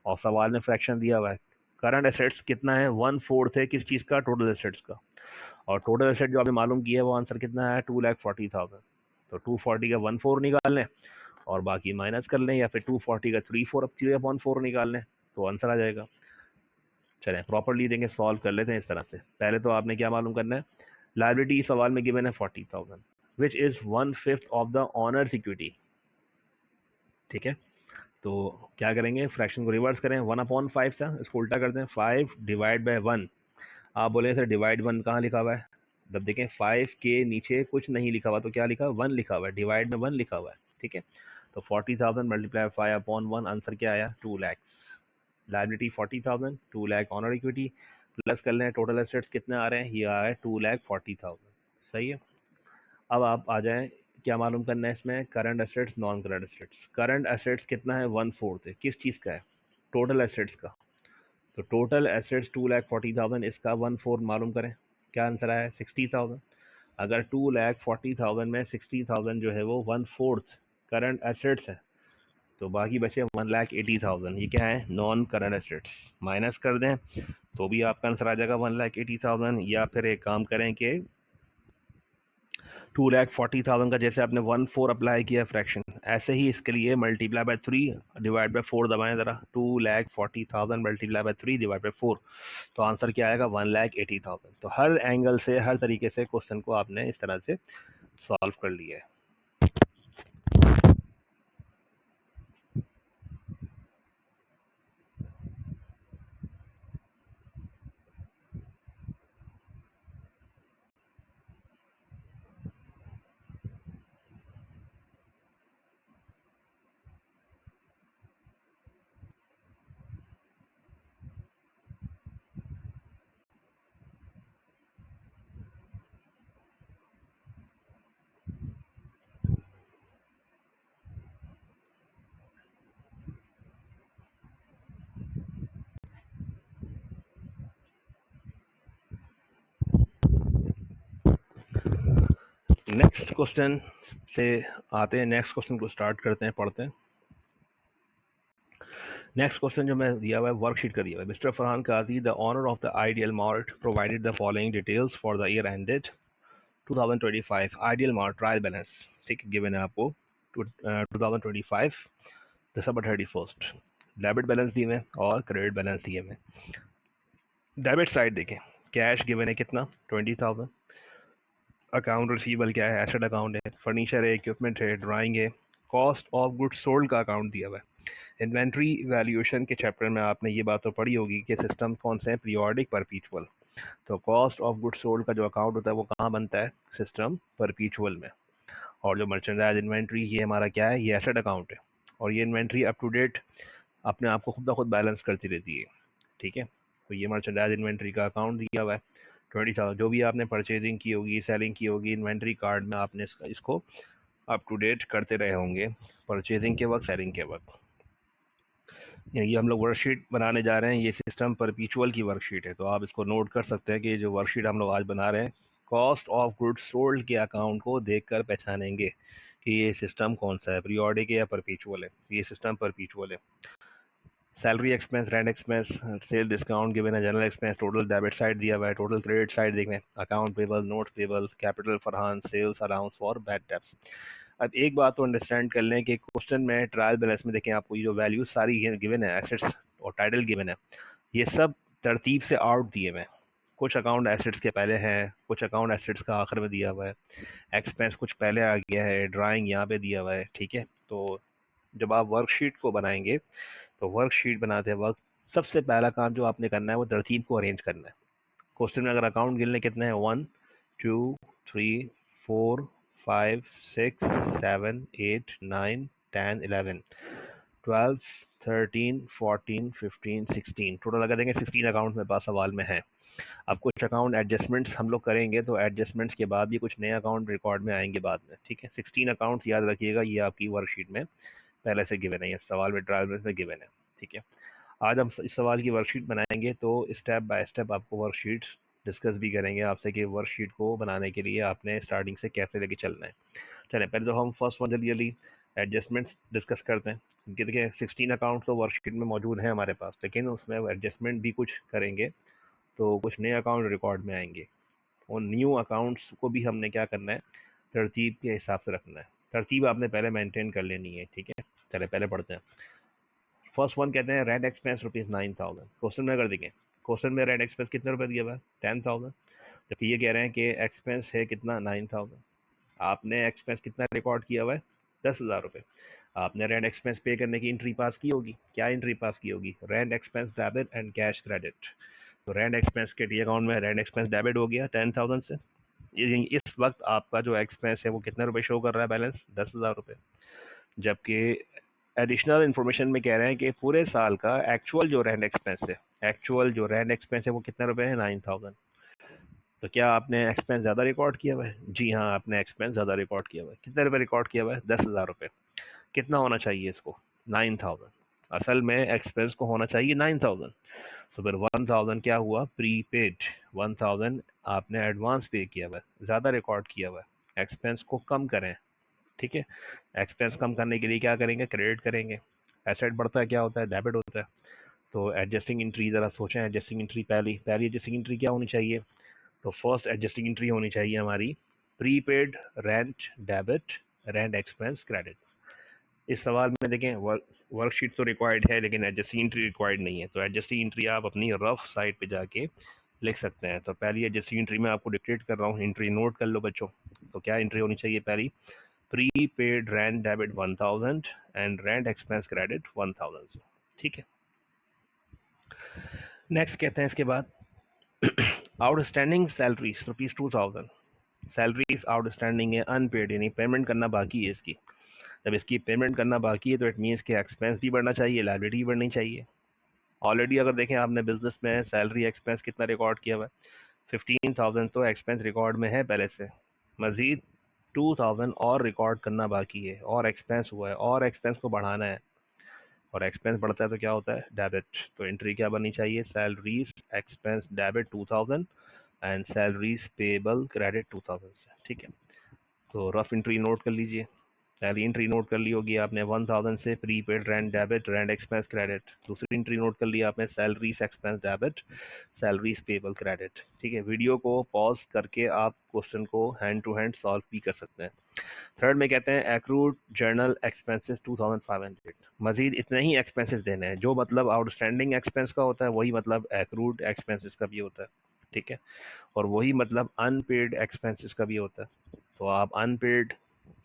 और सवाल में फ्रैक्शन दिया हुआ है। करंट एसेट्स कितना है? 1/4 है किस चीज़ का? टोटल एसेट्स का। और टोटल एसेट जो आपने मालूम किया है वो आंसर कितना है? 2,40,000। तो 240 का 1/4 निकाल लें और बाकी माइनस कर लें, या फिर 240 का 3/4 निकाल लें, तो आंसर आ जाएगा। चलें प्रॉपर्ली देंगे, सॉल्व कर लेते हैं इस तरह से। पहले तो आपने क्या मालूम करना है, लायबिलिटी सवाल में गिवन है 40,000 which is 1/5 of the honours equity. ठीक है, तो क्या करेंगे, फ्रैक्शन को रिवर्स करें, 1/5 था, इसको उल्टा कर दें, 5 डिवाइड बाय 1। आप बोले सर डिवाइड 1 कहाँ लिखा हुआ है? जब देखें 5 के नीचे कुछ नहीं लिखा हुआ, तो क्या लिखा? 1 लिखा हुआ है, डिवाइड में 1 लिखा हुआ है। ठीक है, तो 40,000 मल्टीप्लाई 5/1, आंसर क्या आया? 2 lakh. Liability 40,000, 2 lakh honour equity, plus कर लें टोटल एसेट्स कितने आ रहे हैं, ये आ रहा है 2,40,000। सही है। अब आप आ जाएं, क्या मालूम करना है इसमें, current assets, non current assets. Current assets कितना है? 1/4 है किस चीज़ का है? टोटल एसेट्स का। तो टोटल एसेट्स 2,40,000, इसका 1/4 मालूम करें, क्या आंसर आया? 60,000। अगर 2,40,000 में 60,000 जो है वो 1/4 करंट एसेट्स है, तो बाकी बचे 1,80,000, ये क्या है? Non current assets. माइनस कर दें तो भी आपका आंसर आ जाएगा 1,80,000, या फिर एक काम करें कि 2,40,000 का जैसे आपने 1/4 अप्लाई किया फ्रैक्शन, ऐसे ही इसके लिए मल्टीप्लाई बाय 3 डिवाइड बाय 4 दबाएं ज़रा। 2,40,000 मल्टीप्लाई बाय 3 डिवाइड बाय 4, तो आंसर क्या आएगा? 1,80,000। तो हर एंगल से, हर तरीके से क्वेश्चन को आपने इस तरह से सॉल्व कर लिया है। नेक्स्ट क्वेश्चन से आते हैं, नेक्स्ट क्वेश्चन को स्टार्ट करते हैं, पढ़ते हैं। नेक्स्ट क्वेश्चन जो मैं दिया हुआ है वर्कशीट का दिया हुआ है, mister Farhan Kazi, the owner of the ideal mart provided the following details for the year ended 2025 ideal mart trial balance. ठीक है, गिवन है आपको 2025 दिसंबर 31, डेबिट बैलेंस दिए हुए और क्रेडिट बैलेंस दिए हुए। डेबिट साइड देखें, कैश गिवन है कितना? 20,000। अकाउंट रिसीवेबल क्या है? एसेट अकाउंट है, फर्नीचर है, इक्विपमेंट है, ड्राइंग है, कॉस्ट ऑफ गुड्स सोल्ड का अकाउंट दिया हुआ है। इन्वेंट्री वैल्यूएशन के चैप्टर में आपने ये बात तो पढ़ी होगी कि सिस्टम कौन से हैं? पीरियोडिक, परपीचुअल। तो कॉस्ट ऑफ गुड्स सोल्ड का जो अकाउंट होता है वो कहाँ बनता है? सिस्टम परपीचुअल में। और जो मर्चेंडाइज इन्वेंट्री ये हमारा क्या है, ये एसेट अकाउंट है, और ये इन्वेंट्री अप टू डेट अपने आप को खुद ब खुद बैलेंस करती रहती है, ठीक है। तो ये मर्चेंडाइज इन्वेंट्री का अकाउंट दिया हुआ है 20,000, जो भी आपने परचेजिंग की होगी, सेलिंग की होगी, इन्वेंट्री कार्ड में आपने इसको अप टू डेट करते रहे होंगे, परचेजिंग के वक्त, सेलिंग के वक्त। ये हम लोग वर्कशीट बनाने जा रहे हैं, ये सिस्टम परपीचुअल की वर्कशीट है, तो आप इसको नोट कर सकते हैं कि जो वर्कशीट हम लोग आज बना रहे हैं, कॉस्ट ऑफ गुड्स सोल्ड के अकाउंट को देखकर पहचानेंगे कि ये सिस्टम कौन सा है, पीरियोडिक है या परपीचुअल है। ये सिस्टम परपीचुअल है। Salary expense, rent expense, sale discount given है, general expense, total debit side दिया हुआ है, टोटल क्रेडिट साइड देखना है, account payable, note payable, capital for sales allowance for bad debts. अब एक बात तो अंडरस्टैंड कर लें कि क्वेश्चन में ट्रायल बैलेंस में देखें, आपको ये जो वैल्यूज सारी गिवन है, एसेट्स और टाइटल गिवन है, ये सब तरतीब से आउट दिए हुए हैं। कुछ अकाउंट एसेट्स के पहले हैं, कुछ अकाउंट एसेट्स का आखिर में दिया हुआ है, एक्सपेंस कुछ पहले आ गया है, ड्राइंग यहाँ पे दिया हुआ है, ठीक है। तो जब आप वर्कशीट को बनाएंगे तो वर्कशीट बनाते वक्त सबसे पहला काम जो आपने करना है वो तरतीब को अरेंज करना है। क्वेश्चन में अगर अकाउंट गिनने कितने हैं, 1 2 3 4 5 6 7 8 9 10 11 12 13 14 15 16, टोटल अगर देंगे 16 अकाउंट मेरे पास सवाल में है। अब कुछ अकाउंट एडजस्टमेंट्स हम लोग करेंगे, तो एडजस्टमेंट्स के बाद भी कुछ नए अकाउंट रिकॉर्ड में आएंगे बाद में, ठीक है। 16 अकाउंट याद रखिएगा, ये आपकी वर्कशीट में पहले से गिवन है, ये सवाल में ट्रायल में गिवन है, ठीक है। आज हम इस सवाल की वर्कशीट बनाएंगे, तो स्टेप बाय स्टेप आपको वर्कशीट डिस्कस भी करेंगे आपसे कि वर्कशीट को बनाने के लिए आपने स्टार्टिंग से कैसे लेके चलना है। चलें, पहले तो हम फर्स्ट वन जल्दी एडजस्टमेंट्स डिस्कस करते हैं, क्योंकि देखिए 16 अकाउंट तो वर्कशीट में मौजूद हैं हमारे पास, लेकिन उसमें एडजस्टमेंट भी कुछ करेंगे, तो कुछ नए अकाउंट रिकॉर्ड में आएंगे। उन न्यू अकाउंट्स को भी हमने क्या करना है, तरतीब के हिसाब से रखना है। तरतीब आपने पहले मेंटेन कर लेनी है, ठीक है। चले पहले पढ़ते हैं। फर्स्ट वन कहते हैं रेंट एक्सपेंस ₹9,000। क्वेश्चन में अगर देखें, क्वेश्चन में रेंट एक्सपेंस कितने रुपए दिया हुआ है, 10,000, जबकि ये कह रहे हैं कि एक्सपेंस है कितना, 9,000। आपने एक्सपेंस कितना रिकॉर्ड किया हुआ है, 10,000 रुपये। आपने रेंट एक्सपेंस पे करने की एंट्री पास की होगी, क्या एंट्री पास की होगी, rent expense debit and cash credit. तो रेंट एक्सपेंस के टी अकाउंट में रेंट एक्सपेंस डेबिट हो गया 10,000 से। इस वक्त आपका जो एक्सपेंस है वो कितने रुपए शो कर रहा है, बैलेंस 10,000 रुपये। जबकि एडिशनल इन्फॉर्मेशन में कह रहे हैं कि पूरे साल का एक्चुअल जो रेंट एक्सपेंस है, एक्चुअल जो रेंट एक्सपेंस है वो कितने रुपए है, 9,000। तो क्या आपने एक्सपेंस ज़्यादा रिकॉर्ड किया हुआ है, जी हाँ, आपने एक्सपेंस ज़्यादा रिकॉर्ड किया हुआ है। कितने रुपए रिकॉर्ड किया हुआ है, 10,000 रुपये। कितना होना चाहिए इसको, 9,000। असल में एक्सपेंस को होना चाहिए 9,000। तो फिर 1,000 क्या हुआ, प्री पेड। 1,000 आपने एडवांस पे किया हुआ है, ज़्यादा रिकॉर्ड किया हुआ है। एक्सपेंस को कम करें, ठीक है। एक्सपेंस कम करने के लिए क्या करेंगे, क्रेडिट करेंगे। एसेट बढ़ता है क्या होता है, डेबिट होता है। तो एडजस्टिंग एंट्री ज़रा सोचें, एडजस्टिंग एंट्री पहली एडजस्टिंग एंट्री क्या होनी चाहिए, तो फर्स्ट एडजस्टिंग एंट्री होनी चाहिए हमारी prepaid rent debit, rent expense credit. इस सवाल में देखें वर्कशीट तो रिक्वायर्ड है, लेकिन एडजस्टिंग एंट्री रिक्वायर्ड नहीं है। तो एडजस्टिंग एंट्री आप अपनी रफ साइड पे जाके लिख सकते हैं। तो पहली एडजस्टिंग एंट्री में आपको डिक्टेट कर रहा हूँ, एंट्री नोट कर लो बच्चों। तो क्या एंट्री होनी चाहिए, पहली prepaid rent debit 1,000 and rent expense credit 1,000, ठीक है। नेक्स्ट कहते हैं इसके बाद आउटस्टैंडिंग सैलरीज ₹2,000। सैलरीज आउटस्टैंडिंग है, अनपेड, यानी पेमेंट करना बाकी है इसकी। जब इसकी पेमेंट करना बाकी है तो इट मीन्स कि एक्सपेंस भी बढ़ना चाहिए, लायबिलिटी भी बढ़नी चाहिए। ऑलरेडी अगर देखें आपने बिजनेस में सैलरी एक्सपेंस कितना रिकॉर्ड किया हुआ है, 15,000 तो एक्सपेंस रिकॉर्ड में है पहले से। मजीद 2,000 और रिकॉर्ड करना बाकी है, और एक्सपेंस हुआ है, और एक्सपेंस को बढ़ाना है। और एक्सपेंस बढ़ता है तो क्या होता है, डेबिट। तो एंट्री क्या बननी चाहिए, salaries expense debit 2,000 and salaries payable credit 2,000 से, ठीक है। तो रफ एंट्री नोट कर लीजिए। पहली एंट्री नोट कर ली होगी आपने 1,000 से prepaid rent debit, rent expense credit. दूसरी एंट्री नोट कर ली आपने salaries expense debit, salaries payable credit, ठीक है। वीडियो को पॉज करके आप क्वेश्चन को हैंड टू हैंड सॉल्व भी कर सकते हैं। थर्ड में कहते हैं एक्रूड जर्नल एक्सपेंसेस 2,500। मजीद इतने ही एक्सपेंसेस देने हैं, जो मतलब आउटस्टैंडिंग एक्सपेंस का होता है वही मतलब एक्रूड एक्सपेंसेस का भी होता है, ठीक है। और वही मतलब अनपेड एक्सपेंसेस का भी होता है। तो आप अनपेड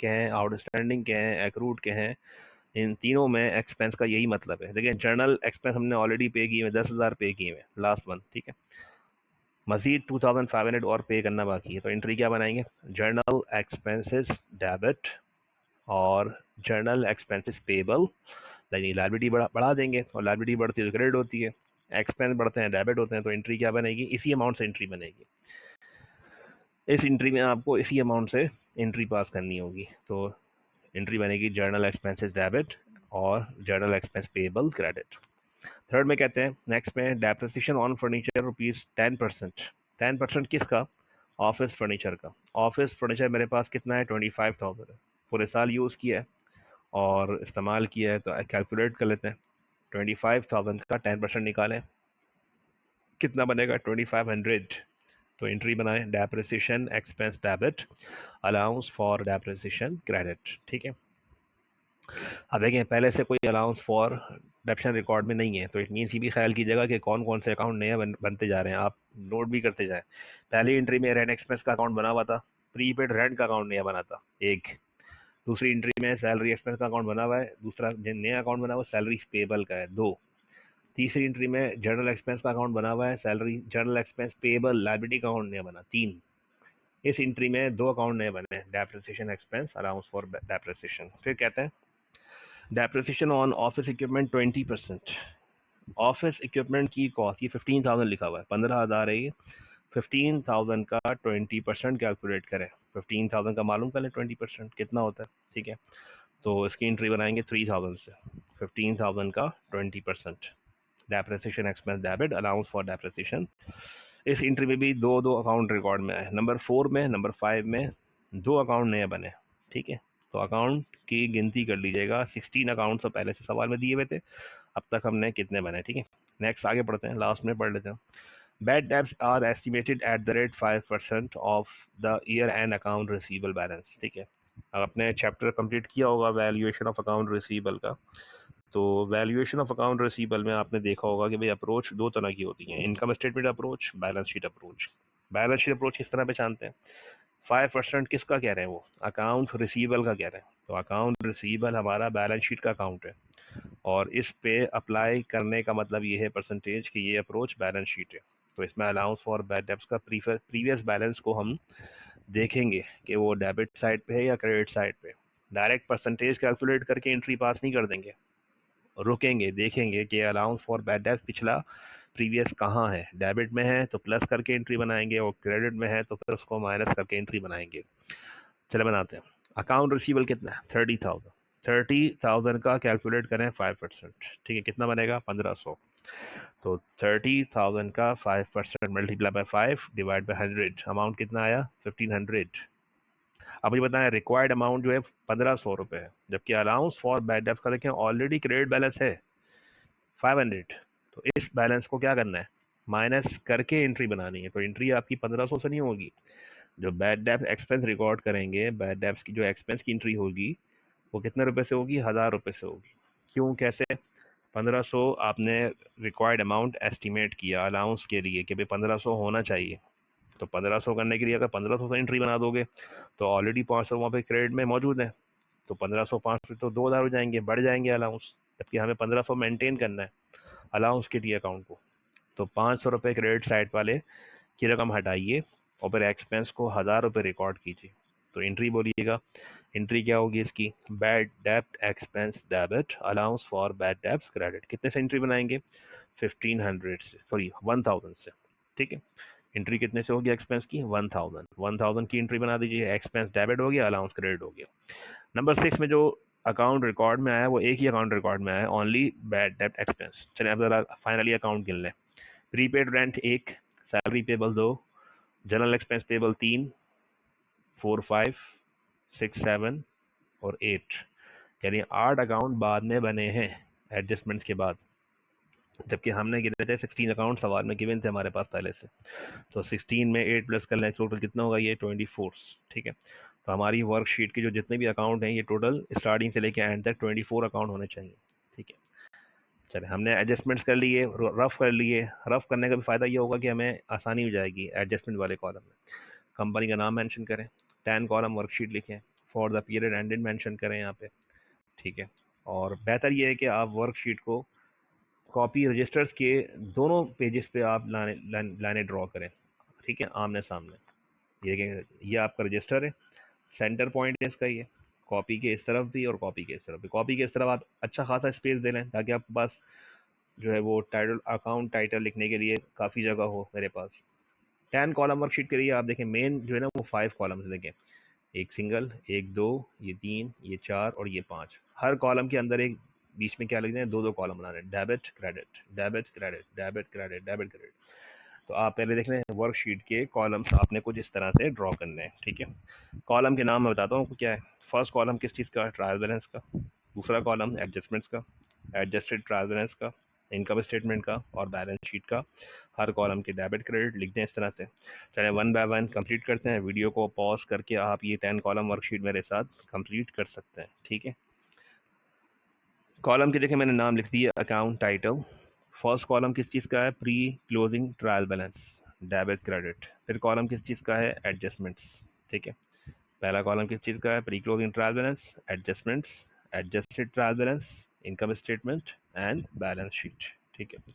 कहें, आउटस्टैंडिंग कहें, एक्रूड कहें, इन तीनों में एक्सपेंस का यही मतलब है। देखिए जर्नल एक्सपेंस हमने ऑलरेडी पे किए हुए, 10,000 पे किए हुए लास्ट मंथ, ठीक है। मजीद 2500 और पे करना बाकी है, तो एंट्री क्या बनाएंगे, जर्नल एक्सपेंसेस डेबिट और जर्नल एक्सपेंसेस पेबल, यानी लायबिलिटी बढ़ा देंगे, और लायबिलिटी बढ़ती है तो क्रेडिट होती है, एक्सपेंस बढ़ते हैं डेबिट होते हैं, तो एंट्री क्या बनेगी, इसी अमाउंट से एंट्री बनेगी। इस एंट्री में आपको इसी अमाउंट से एंट्री पास करनी होगी, तो एंट्री बनेगी जर्नल एक्सपेंसेस डेबिट और journal expense payable credit. Third में कहते हैं, नेक्स्ट में डेप्रिसिएशन ऑन फर्नीचर रुपीज 10%। 10% किसका, ऑफिस फर्नीचर का। ऑफिस फर्नीचर मेरे पास कितना है, 25,000 है, पूरे साल यूज़ किया है और इस्तेमाल किया है, तो कैलकुलेट कर लेते हैं। 25,000 का 10% निकालें, कितना बनेगा, 2500। तो एंट्री बनाएं, depreciation expense debit, allowance for depreciation credit. ठीक है, अब देखें पहले से कोई अलाउंस फॉर डेप्शन रिकॉर्ड में नहीं है, तो इट मीन्स ये भी ख्याल कीजिएगा कि कौन कौन से अकाउंट नए बनते जा रहे हैं, आप नोट भी करते जाएं। पहली एंट्री में रेंट एक्सपेंस का अकाउंट बना हुआ था, प्रीपेड रेंट का अकाउंट नया बना था एक। दूसरी एंट्री में सैलरी एक्सपेंस का अकाउंट बना हुआ है, दूसरा नया अकाउंट बना हुआ है सैलरी पेबल का है, दो। तीसरी एंट्री में जनरल एक्सपेंस का अकाउंट बना हुआ है, salary general expense payable liability का अकाउंट नया बना, तीन। इस एंट्री में दो अकाउंट नए बने, depreciation expense, allowance for depreciation. फिर कहते हैं depreciation on office equipment 20%। Office equipment की कॉस्ट, ये 15,000 लिखा हुआ है, 15,000 है ये, 15,000 का 20% कैलकुलेट करें। 15,000 का मालूम कर लें 20% कितना होता है, ठीक है। तो इसकी एंट्री बनाएंगे 3,000 से, 15,000 का 20%, depreciation expense debit, allowance for depreciation. इस एंट्री में भी दो दो अकाउंट रिकॉर्ड में आए, नंबर 4 में, नंबर 5 में दो अकाउंट नए बने, ठीक है। तो अकाउंट की गिनती कर लीजिएगा, 16 अकाउंट तो पहले से सवाल में दिए हुए थे, अब तक हमने कितने बने, ठीक है। नेक्स्ट आगे पढ़ते हैं, लास्ट में पढ़ लेते हैं। Bad debts are estimated at the rate 5% of the year end account receivable balance, ठीक है। अब आपने चैप्टर कंप्लीट किया होगा वैल्यूएशन ऑफ अकाउंट रिसीवेबल का, तो वैल्यूएशन ऑफ अकाउंट रिसीवेबल में आपने देखा होगा कि भाई अप्रोच दो तरह की होती है, income statement approach, balance sheet approach. Balance sheet approach किस तरह पहचानते हैं, 5% किसका कह रहे हैं, वो अकाउंट रिसीवेबल का कह रहे हैं, तो अकाउंट रिसीवेबल हमारा बैलेंस शीट का अकाउंट है, और इस पे अप्लाई करने का मतलब ये है परसेंटेज कि ये अप्रोच बैलेंस शीट है। तो इसमें अलाउंस फॉर बैड डेब्ट्स का प्रीवियस बैलेंस को हम देखेंगे कि वो डेबिट साइड पे है या क्रेडिट साइड पे। डायरेक्ट परसेंटेज कैलकुलेट करके एंट्री पास नहीं कर देंगे, रुकेंगे, देखेंगे कि अलाउंस फॉर बैड डेब्ट पिछला प्रीवियस कहाँ है, डेबिट में है तो प्लस करके एंट्री बनाएंगे, और क्रेडिट में है तो फिर उसको माइनस करके एंट्री बनाएंगे। चले बनाते हैं। अकाउंट रिसीवेबल कितना है, 30,000। 30,000 का कैलकुलेट करें 5%, ठीक है, कितना बनेगा, 1500। तो 30,000 का 5% multiply by 5 divide by 100, amount कितना आया, 1500। अब मुझे बताएं रिक्वायर्ड अमाउंट जो है 1500 रुपये है, जबकि अलाउंस फॉर बैड डेब्ट का देखें ऑलरेडी क्रेडिट बैलेंस है 500। तो इस बैलेंस को क्या करना है, माइनस करके एंट्री बनानी है, तो एंट्री आपकी 1500 से नहीं होगी। जो बैड डेब्ट एक्सपेंस रिकॉर्ड करेंगे, बैड डेब्ट्स की जो एक्सपेंस की एंट्री होगी वो कितने रुपए से होगी, 1000 रुपये से होगी। क्यों, कैसे, 1500 आपने रिक्वायर्ड अमाउंट एस्टिमेट किया अलाउंस के लिए कि भाई 1500 होना चाहिए, तो 1500 करने के लिए अगर 1500 से एंट्री बना दोगे तो ऑलरेडी 500 वहाँ पे क्रेडिट में मौजूद है, तो 1500 500 तो 2000 हो जाएंगे, बढ़ जाएंगे अलाउंस, जबकि हमें 1500 मेंटेन करना है अलाउंस के लिए अकाउंट को। तो 500 रुपये क्रेडिट साइड वाले की रकम हटाइए और फिर एक्सपेंस को 1000 रुपये रिकॉर्ड कीजिए। तो एंट्री बोलिएगा, एंट्री क्या होगी इसकी, बैड डेब्ट expense debit, allowance for bad debts credit. कितने से एंट्री बनाएंगे, 1500 से, सॉरी 1000 से, ठीक है। एंट्री कितने से होगी एक्सपेंस की, 1000। 1000 की एंट्री बना दीजिए, एक्सपेंस डेबिट हो गया, अलाउंस क्रेडिट हो गया। नंबर 6 में जो अकाउंट रिकॉर्ड में आया वो एक ही अकाउंट रिकॉर्ड में आया, ओनली बैड डेब्ट एक्सपेंस। चलिए अब जरा फाइनली अकाउंट गिन लें। Prepaid rent 1, salary payable 2, general expense payable 3, 4 5 6 7 और 8, यानी 8 अकाउंट बाद में बने हैं एडजस्टमेंट्स के बाद, जबकि हमने गिने थे 16 अकाउंट सवाल में गिवन थे हमारे पास पहले से। तो 16 में 8 प्लस कर लें, टोटल कितना होगा, ये 24, ठीक है। तो हमारी वर्कशीट के जो जितने भी अकाउंट हैं ये टोटल स्टार्टिंग से लेकर एंड तक 24 अकाउंट होने चाहिए, ठीक है। चले हमने एडजस्टमेंट्स कर लिए, रफ कर लिए। रफ करने का भी फ़ायदा ये होगा कि हमें आसानी हो जाएगी एडजस्टमेंट वाले कॉलम में। कंपनी का नाम मेंशन करें, 10 कॉलम वर्कशीट लिखें, for the period ended mention करें यहाँ पे, ठीक है। और बेहतर ये है कि आप वर्कशीट को कॉपी रजिस्टर्स के दोनों पेजेस पे आप लाने ड्रॉ करें, ठीक है, आमने सामने। ये आपका रजिस्टर है, सेंटर पॉइंट है इसका, ये कॉपी के इस तरफ भी और कॉपी के इस तरफ भी। कॉपी के इस तरफ आप अच्छा खासा स्पेस दे लें ताकि आपके पास जो है वो टाइटल, अकाउंट टाइटल लिखने के लिए काफ़ी जगह हो। मेरे पास 10 कॉलम वर्कशीट के लिए आप देखें, मेन जो है ना वो 5 कॉलम्स देखें, एक सिंगल, एक दो, ये 3, ये 4 और ये 5। हर कॉलम के अंदर एक बीच में क्या लिखते हैं, 2-2 कॉलम बनाने हैं, debit credit, debit credit, debit credit, debit credit. तो आप पहले देख लें वर्कशीट के कॉलम्स आपने कुछ इस तरह से ड्रॉ करने हैं। ठीक है, कॉलम के नाम मैं बताता हूँ क्या है। फर्स्ट कॉलम किस चीज़ का, ट्रायल बैलेंस का। दूसरा कॉलम एडजस्टमेंट्स का, एडजस्टेड ट्रायल बैलेंस का, इनकम स्टेटमेंट का और बैलेंस शीट का। हर कॉलम के डेबिट क्रेडिट लिख दें इस तरह से। चले वन बाय वन कंप्लीट करते हैं। वीडियो को पॉज करके आप ये 10 कॉलम वर्कशीट मेरे साथ कंप्लीट कर सकते हैं। ठीक है, कॉलम के देखें मैंने नाम लिख दिया, अकाउंट टाइटल। फर्स्ट कॉलम किस चीज़ का है, pre closing trial balance, debit credit. फिर कॉलम किस चीज़ का है, एडजस्टमेंट्स। ठीक है, पहला कॉलम किस चीज़ का है, pre closing trial balance, adjustments, adjusted trial balance, income statement and balance sheet. ठीक है,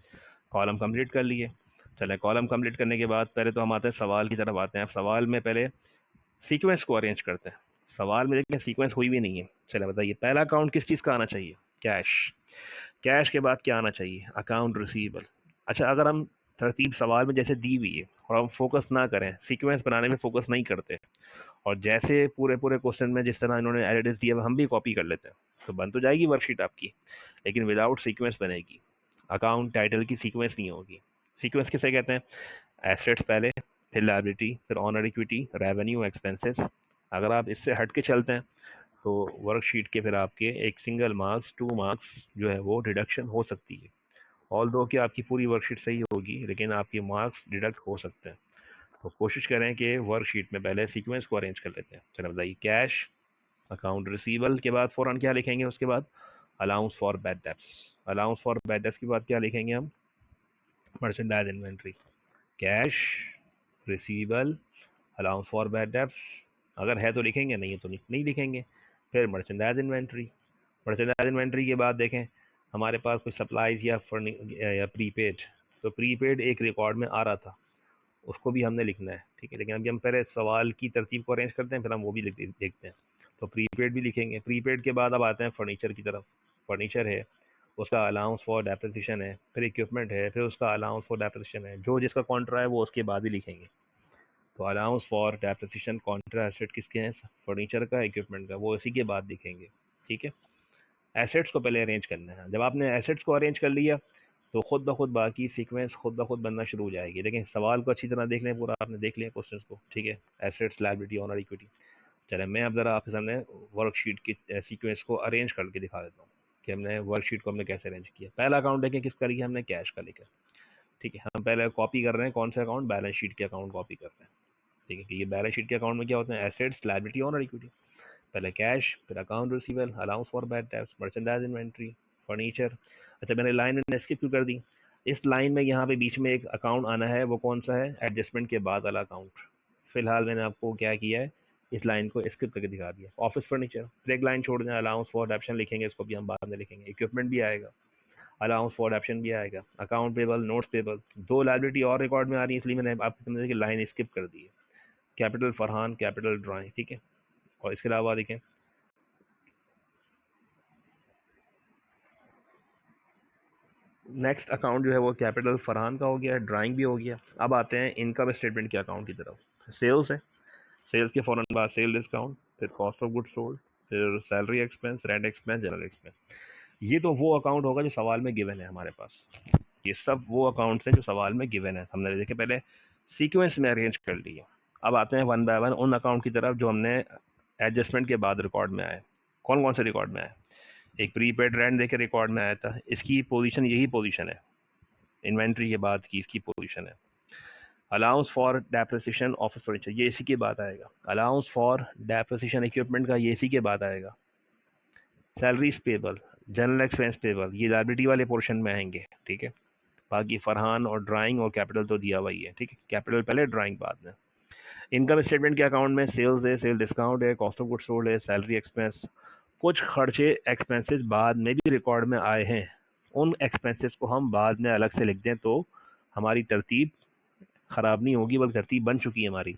कॉलम कंप्लीट कर लिए। चले, कॉलम कंप्लीट करने के बाद पहले तो हम आते हैं सवाल की तरफ आते हैं। अब सवाल में पहले सीक्वेंस को अरेंज करते हैं। सवाल में देखिए सीक्वेंस हुई भी नहीं है। चले बताइए, पहला अकाउंट किस चीज़ का आना चाहिए, कैश। कैश के बाद क्या आना चाहिए, अकाउंट रिसीवेबल। अच्छा, अगर हम तरतीब सवाल में जैसे दी हुई है और हम फोकस ना करें, सीक्वेंस बनाने में फोकस नहीं करते, और जैसे पूरे पूरे क्वेश्चन में जिस तरह इन्होंने एडिटिव दिया हम भी कॉपी कर लेते हैं, तो बन तो जाएगी वर्कशीट आपकी, लेकिन विदाउट सीक्वेंस बनेगी। अकाउंट टाइटल की सीक्वेंस नहीं होगी। सीक्वेंस किसे कहते हैं, एसेट्स पहले, फिर लायबिलिटी, फिर ऑनर इक्विटी, रेवेन्यू, एक्सपेंसेस। अगर आप इससे हट के चलते हैं तो वर्कशीट के फिर आपके एक सिंगल मार्क्स, 2 मार्क्स जो है वो डिडक्शन हो सकती है। ऑल दो कि आपकी पूरी वर्कशीट सही होगी, लेकिन आपके मार्क्स डिडक्ट हो सकते हैं। तो कोशिश करें कि वर्कशीट में पहले सीक्वेंस को अरेंज कर लेते हैं। चलो बताइए, कैश, अकाउंट रिसीवेबल के बाद फ़ौरन क्या लिखेंगे, उसके बाद allowance for bad debts. Allowance for bad debts के बाद क्या लिखेंगे हम, merchandise inventory. Cash, receivable, allowance for bad debts, अगर है तो लिखेंगे, नहीं है तो नहीं लिखेंगे। फिर मर्चेंडाइज इन्वेंट्री। मर्चेंडाइज इन्वेंट्री के बाद देखें हमारे पास कोई सप्लाईज या प्रीपेड, तो प्रीपेड एक रिकॉर्ड में आ रहा था, उसको भी हमने लिखना है। ठीक है, लेकिन अभी हम पहले सवाल की तरतीब को अरेंज करते हैं, फिर हम वो भी देखते हैं। तो प्रीपेड भी लिखेंगे। प्रीपेड के बाद अब आते हैं फर्नीचर की तरफ। फर्नीचर है, उसका अलाउंस फॉर डेप्रिसिएशन है। फिर इक्विपमेंट है, फिर उसका अलाउंस फॉर डेप्रिसिएशन है। जो जिसका कॉन्ट्रा है वो उसके बाद ही लिखेंगे। तो allowance for depreciation Contra asset किसके हैं, फर्नीचर का, इक्विपमेंट का, वो इसी के बाद लिखेंगे। ठीक है, एसेट्स को पहले अरेंज करना है। जब आपने एसेट्स को अरेंज कर लिया तो खुद ब खुद बाकी सीक्वेंस खुद ब खुद बनना शुरू हो जाएगी। लेकिन सवाल को अच्छी तरह देख लें, पूरा आपने देख लिया क्वेश्चंस को। ठीक है, एसेट्स, लायबिलिटी, ऑनर, इक्विटी। चले, मैं अब ज़रा आपके सामने वर्कशीट की सीक्वेंस को अरेंज करके दिखा देता हूँ कि हमने वर्कशीट को हमने कैसे अरेंज किया। पहला अकाउंट देखें किसका लिया हमने, कैश का लिखा। ठीक है, हम पहले कॉपी कर रहे हैं कौन सा अकाउंट, बैलेंस शीट के अकाउंट कॉपी कर रहे हैं। ठीक है, कि ये बैलेंस शीट के अकाउंट में क्या होते हैं, एसेट्स, लायबिलिटी, ऑनर, इक्विटी। पहले कैश, फिर account receivable, allowance for bad debts, merchandise inventory, furniture. अच्छा, मैंने लाइन मैंने स्किप क्यों कर दी, इस लाइन में यहाँ पे बीच में एक अकाउंट आना है, वो कौन सा है, एडजस्टमेंट के बाद वाला अकाउंट। फिलहाल मैंने आपको क्या किया है, इस लाइन को स्किप करके दिखा दिया। ऑफिस फर्नीचर, फिर एक लाइन छोड़ दें, अलाउंस फॉर एडप्शन लिखेंगे, इसको भी हम बाद में लिखेंगे। इक्विपमेंट भी आएगा, अलाउंस फॉर एडप्शन भी आएगा, अकाउंट पेबल, नोट्स पेबल। दो लाइबिलिटी और रिकॉर्ड में आ रही है, इसलिए मैंने आपको समझे कि लाइन स्किप कर दी है। Capital Farhan, capital drawing. ठीक है, और इसके अलावा देखें नेक्स्ट अकाउंट जो है वो कैपिटल फरहान का हो गया, ड्राइंग भी हो गया। अब आते हैं इनकम स्टेटमेंट के अकाउंट की तरफ। सेल्स है, सेल्स के फ़ौरन बाद सेल डिस्काउंट, फिर कॉस्ट ऑफ गुड सोल्ड, फिर salary expense, rent expense, general expense. ये तो वो अकाउंट होगा जो सवाल में गिवन है हमारे पास। ये सब वो अकाउंट्स हैं जो सवाल में गिवन है, हमने देखे पहले सीक्वेंस में अरेंज कर लिए। अब आते हैं वन बाय वन उन अकाउंट की तरफ जो हमने एडजस्टमेंट के बाद रिकॉर्ड में आए। कौन कौन से रिकॉर्ड में आए, एक प्रीपेड रेंट देखे रिकॉर्ड में आया था, इसकी पोजीशन यही पोजीशन है, इन्वेंट्री के बाद की इसकी पोजीशन है। Allowance for depreciation office furniture, ये इसी के बाद आएगा। अलाउंस फॉर डेप्रिसिएशन इक्विपमेंट का, ये इसी के बाद आएगा। Salaries payable, general expense payable, ये लायबिलिटी वाले पोर्शन में आएंगे। ठीक है, बाकी फरहान और ड्राइंग और कैपिटल तो दिया हुआ ही है। ठीक है, कैपिटल पहले, ड्राइंग बाद में। इनकम स्टेटमेंट के अकाउंट में सेल्स है, सेल डिस्काउंट है, कॉस्ट ऑफ गुड्स सोल्ड है, सैलरी एक्सपेंस। कुछ खर्चे एक्सपेंसेस बाद में भी रिकॉर्ड में आए हैं, उन एक्सपेंसेस को हम बाद में अलग से लिख दें तो हमारी तरतीब ख़राब नहीं होगी, बल्कि तरतीब बन चुकी है हमारी।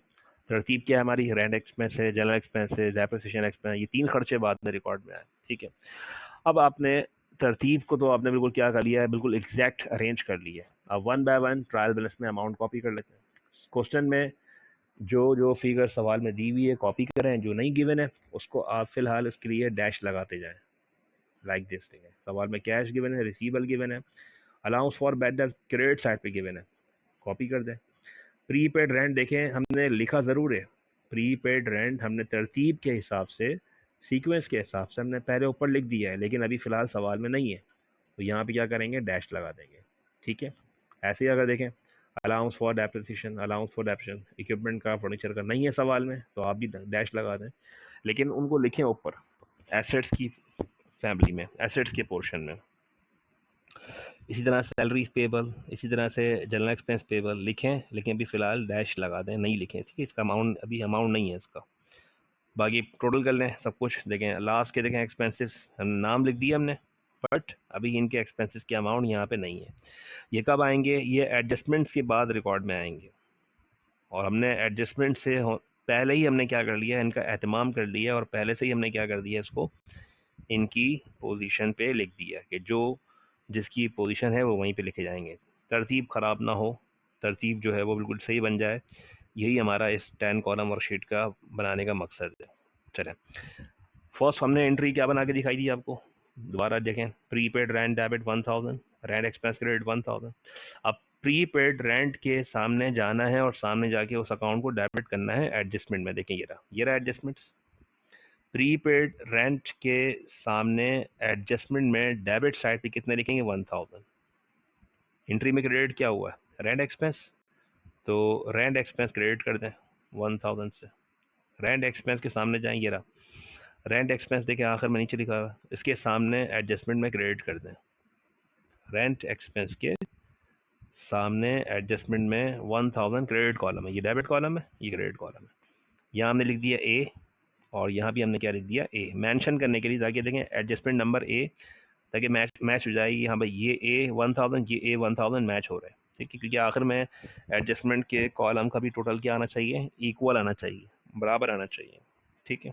तरतीब क्या है हमारी? रेंट एक्सपेंस है, जनरल एक्सपेंस है, डेप्रिसिएशन एक्सपेंस, ये 3 खर्चे बाद में रिकॉर्ड में आए, ठीक है। अब आपने तरतीब को तो आपने बिल्कुल क्या कर लिया है, बिल्कुल एग्जैक्ट अरेंज कर लिया है। अब one by one trial balance में अमाउंट कॉपी कर लेते हैं। क्वेश्चन में जो जो फिगर सवाल में दी हुई है कॉपी करें, जो नहीं गिवन है उसको आप फिलहाल इसके लिए डैश लगाते जाएं, लाइक दिस थिंग है। सवाल में कैश गिवन है, रिसीवेबल गिवन है, allowance for bad debt credit side पे गिवन है, कॉपी कर दें। प्रीपेड रेंट देखें, हमने लिखा ज़रूर है प्रीपेड रेंट, हमने तरतीब के हिसाब से, सीक्वेंस के हिसाब से हमने पहले ऊपर लिख दिया है, लेकिन अभी फ़िलहाल सवाल में नहीं है, तो यहाँ पे क्या करेंगे, डैश लगा देंगे, ठीक है। ऐसे ही अगर देखें allowance for depreciation, allowance for depreciation equipment का, फर्नीचर का नहीं है सवाल में, तो आप भी डैश लगा दें, लेकिन उनको लिखें ऊपर एसेट्स की फैमिली में, एसेट्स के पोर्शन में। इसी तरह सैलरी पेबल, इसी तरह से जनरल एक्सपेंस पेबल लिखें, लेकिन अभी फ़िलहाल डैश लगा दें, नहीं लिखें, ठीक है। इसका अमाउंट अभी अमाउंट नहीं है इसका। बाकी टोटल कर लें सब कुछ, देखें लास्ट के, देखें एक्सपेंसेस, हम नाम लिख दिया हमने, बट अभी इनके एक्सपेंसेस के अमाउंट यहाँ पे नहीं है। ये कब आएंगे? ये एडजस्टमेंट्स के बाद रिकॉर्ड में आएंगे, और हमने एडजस्टमेंट से पहले ही हमने क्या कर लिया, इनका एहतमाम कर लिया, और पहले से ही हमने क्या कर दिया, इसको इनकी पोजीशन पे लिख दिया कि जो जिसकी पोजीशन है वो वहीं पे लिखे जाएंगे, तरतीब ख़राब ना हो, तरतीब जो है वो बिल्कुल सही बन जाए, यही हमारा इस 10 कॉलम वर्कशीट का बनाने का मकसद है। चलें, फर्स्ट हमने एंट्री क्या बना के दिखाई दी आपको, दोबारा देखें, prepaid rent debit 1000, rent expense credit 1000। अब प्रीपेड रेंट के सामने जाना है और सामने जाके उस अकाउंट को डेबिट करना है एडजस्टमेंट में, देखें ये रहा एडजस्टमेंट्स, प्रीपेड रेंट के सामने एडजस्टमेंट में डेबिट साइड पे कितने लिखेंगे, 1000। एंट्री में क्रेडिट क्या हुआ है, रेंट एक्सपेंस, तो रेंट एक्सपेंस क्रेडिट कर दें 1000 से। रेंट एक्सपेंस के सामने जाएं, ये रहा रेंट एक्सपेंस, देखिए आखिर में नीचे लिखा हुआ है, इसके सामने एडजस्टमेंट में क्रेडिट कर दें, रेंट एक्सपेंस के सामने एडजस्टमेंट में 1000 क्रेडिट कॉलम है, ये डेबिट कॉलम है, ये क्रेडिट कॉलम है। यहाँ हमने लिख दिया ए, और यहाँ भी हमने क्या लिख दिया, ए, मेंशन करने के लिए, ताकि देखें एडजस्टमेंट नंबर ए, ताकि मैच हो जाएगी। हाँ भाई, ये ए 1000, ये ए 1000 मैच हो रहे हैं, ठीक है, क्योंकि आखिर में एडजस्टमेंट के कॉलम का भी टोटल क्या आना चाहिए, इक्वल आना चाहिए, बराबर आना चाहिए, ठीक है।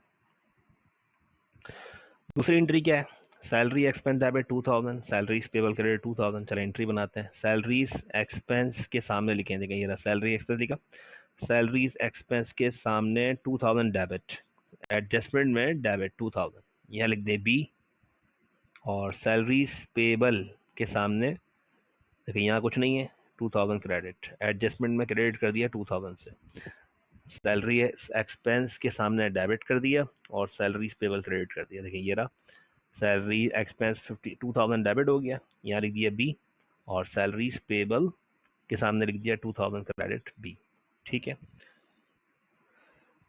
दूसरी एंट्री क्या है, salary expense debit 2000, salaries payable credit 2000। चलो एंट्री बनाते हैं, सैलरीज एक्सपेंस के सामने लिखें, देखें ये रहा सैलरी एक्सपेंस लिखा, सैलरीज एक्सपेंस के सामने 2000 डेबिट, एडजस्टमेंट में डेबिट 2000, यहाँ लिख दे बी, और सैलरीज पेबल के सामने देखिए यहाँ कुछ नहीं है, 2000 क्रेडिट, एडजस्टमेंट में क्रेडिट कर दिया 2000 से, सैलरी एक्सपेंस के सामने डेबिट कर दिया, और सैलरीज पेबल क्रेडिट कर दिया, देखिए ये रहा सैलरी एक्सपेंस 2000 डेबिट हो गया, यहाँ लिख दिया बी, और सैलरीज पेबल के सामने लिख दिया 2000 क्रेडिट बी, ठीक है।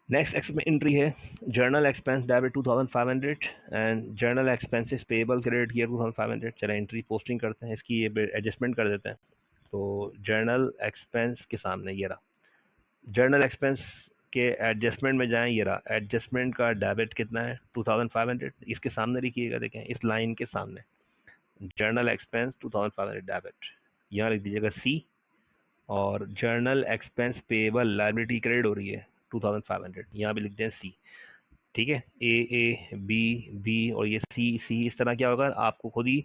नेक्स्ट एंट्री है journal expense debit 2500 and journal expenses payable credit किया 2500। चले एंट्री पोस्टिंग करते हैं, इसकी ये एडजस्टमेंट कर देते हैं। तो जर्नल एक्सपेंस के सामने ये रहा, जर्नल एक्सपेंस के एडजस्टमेंट में जाएं, ये रहा एडजस्टमेंट का डेबिट कितना है 2500, इसके सामने लिखिएगा, देखें इस लाइन के सामने जर्नल एक्सपेंस 2500 डेबिट, यहाँ लिख दीजिएगा सी, और journal expense payable liability credit हो रही है 2500, यहाँ भी लिख दें सी, ठीक है। ए बी बी और ये सी सी, इस तरह क्या होगा आपको खुद ही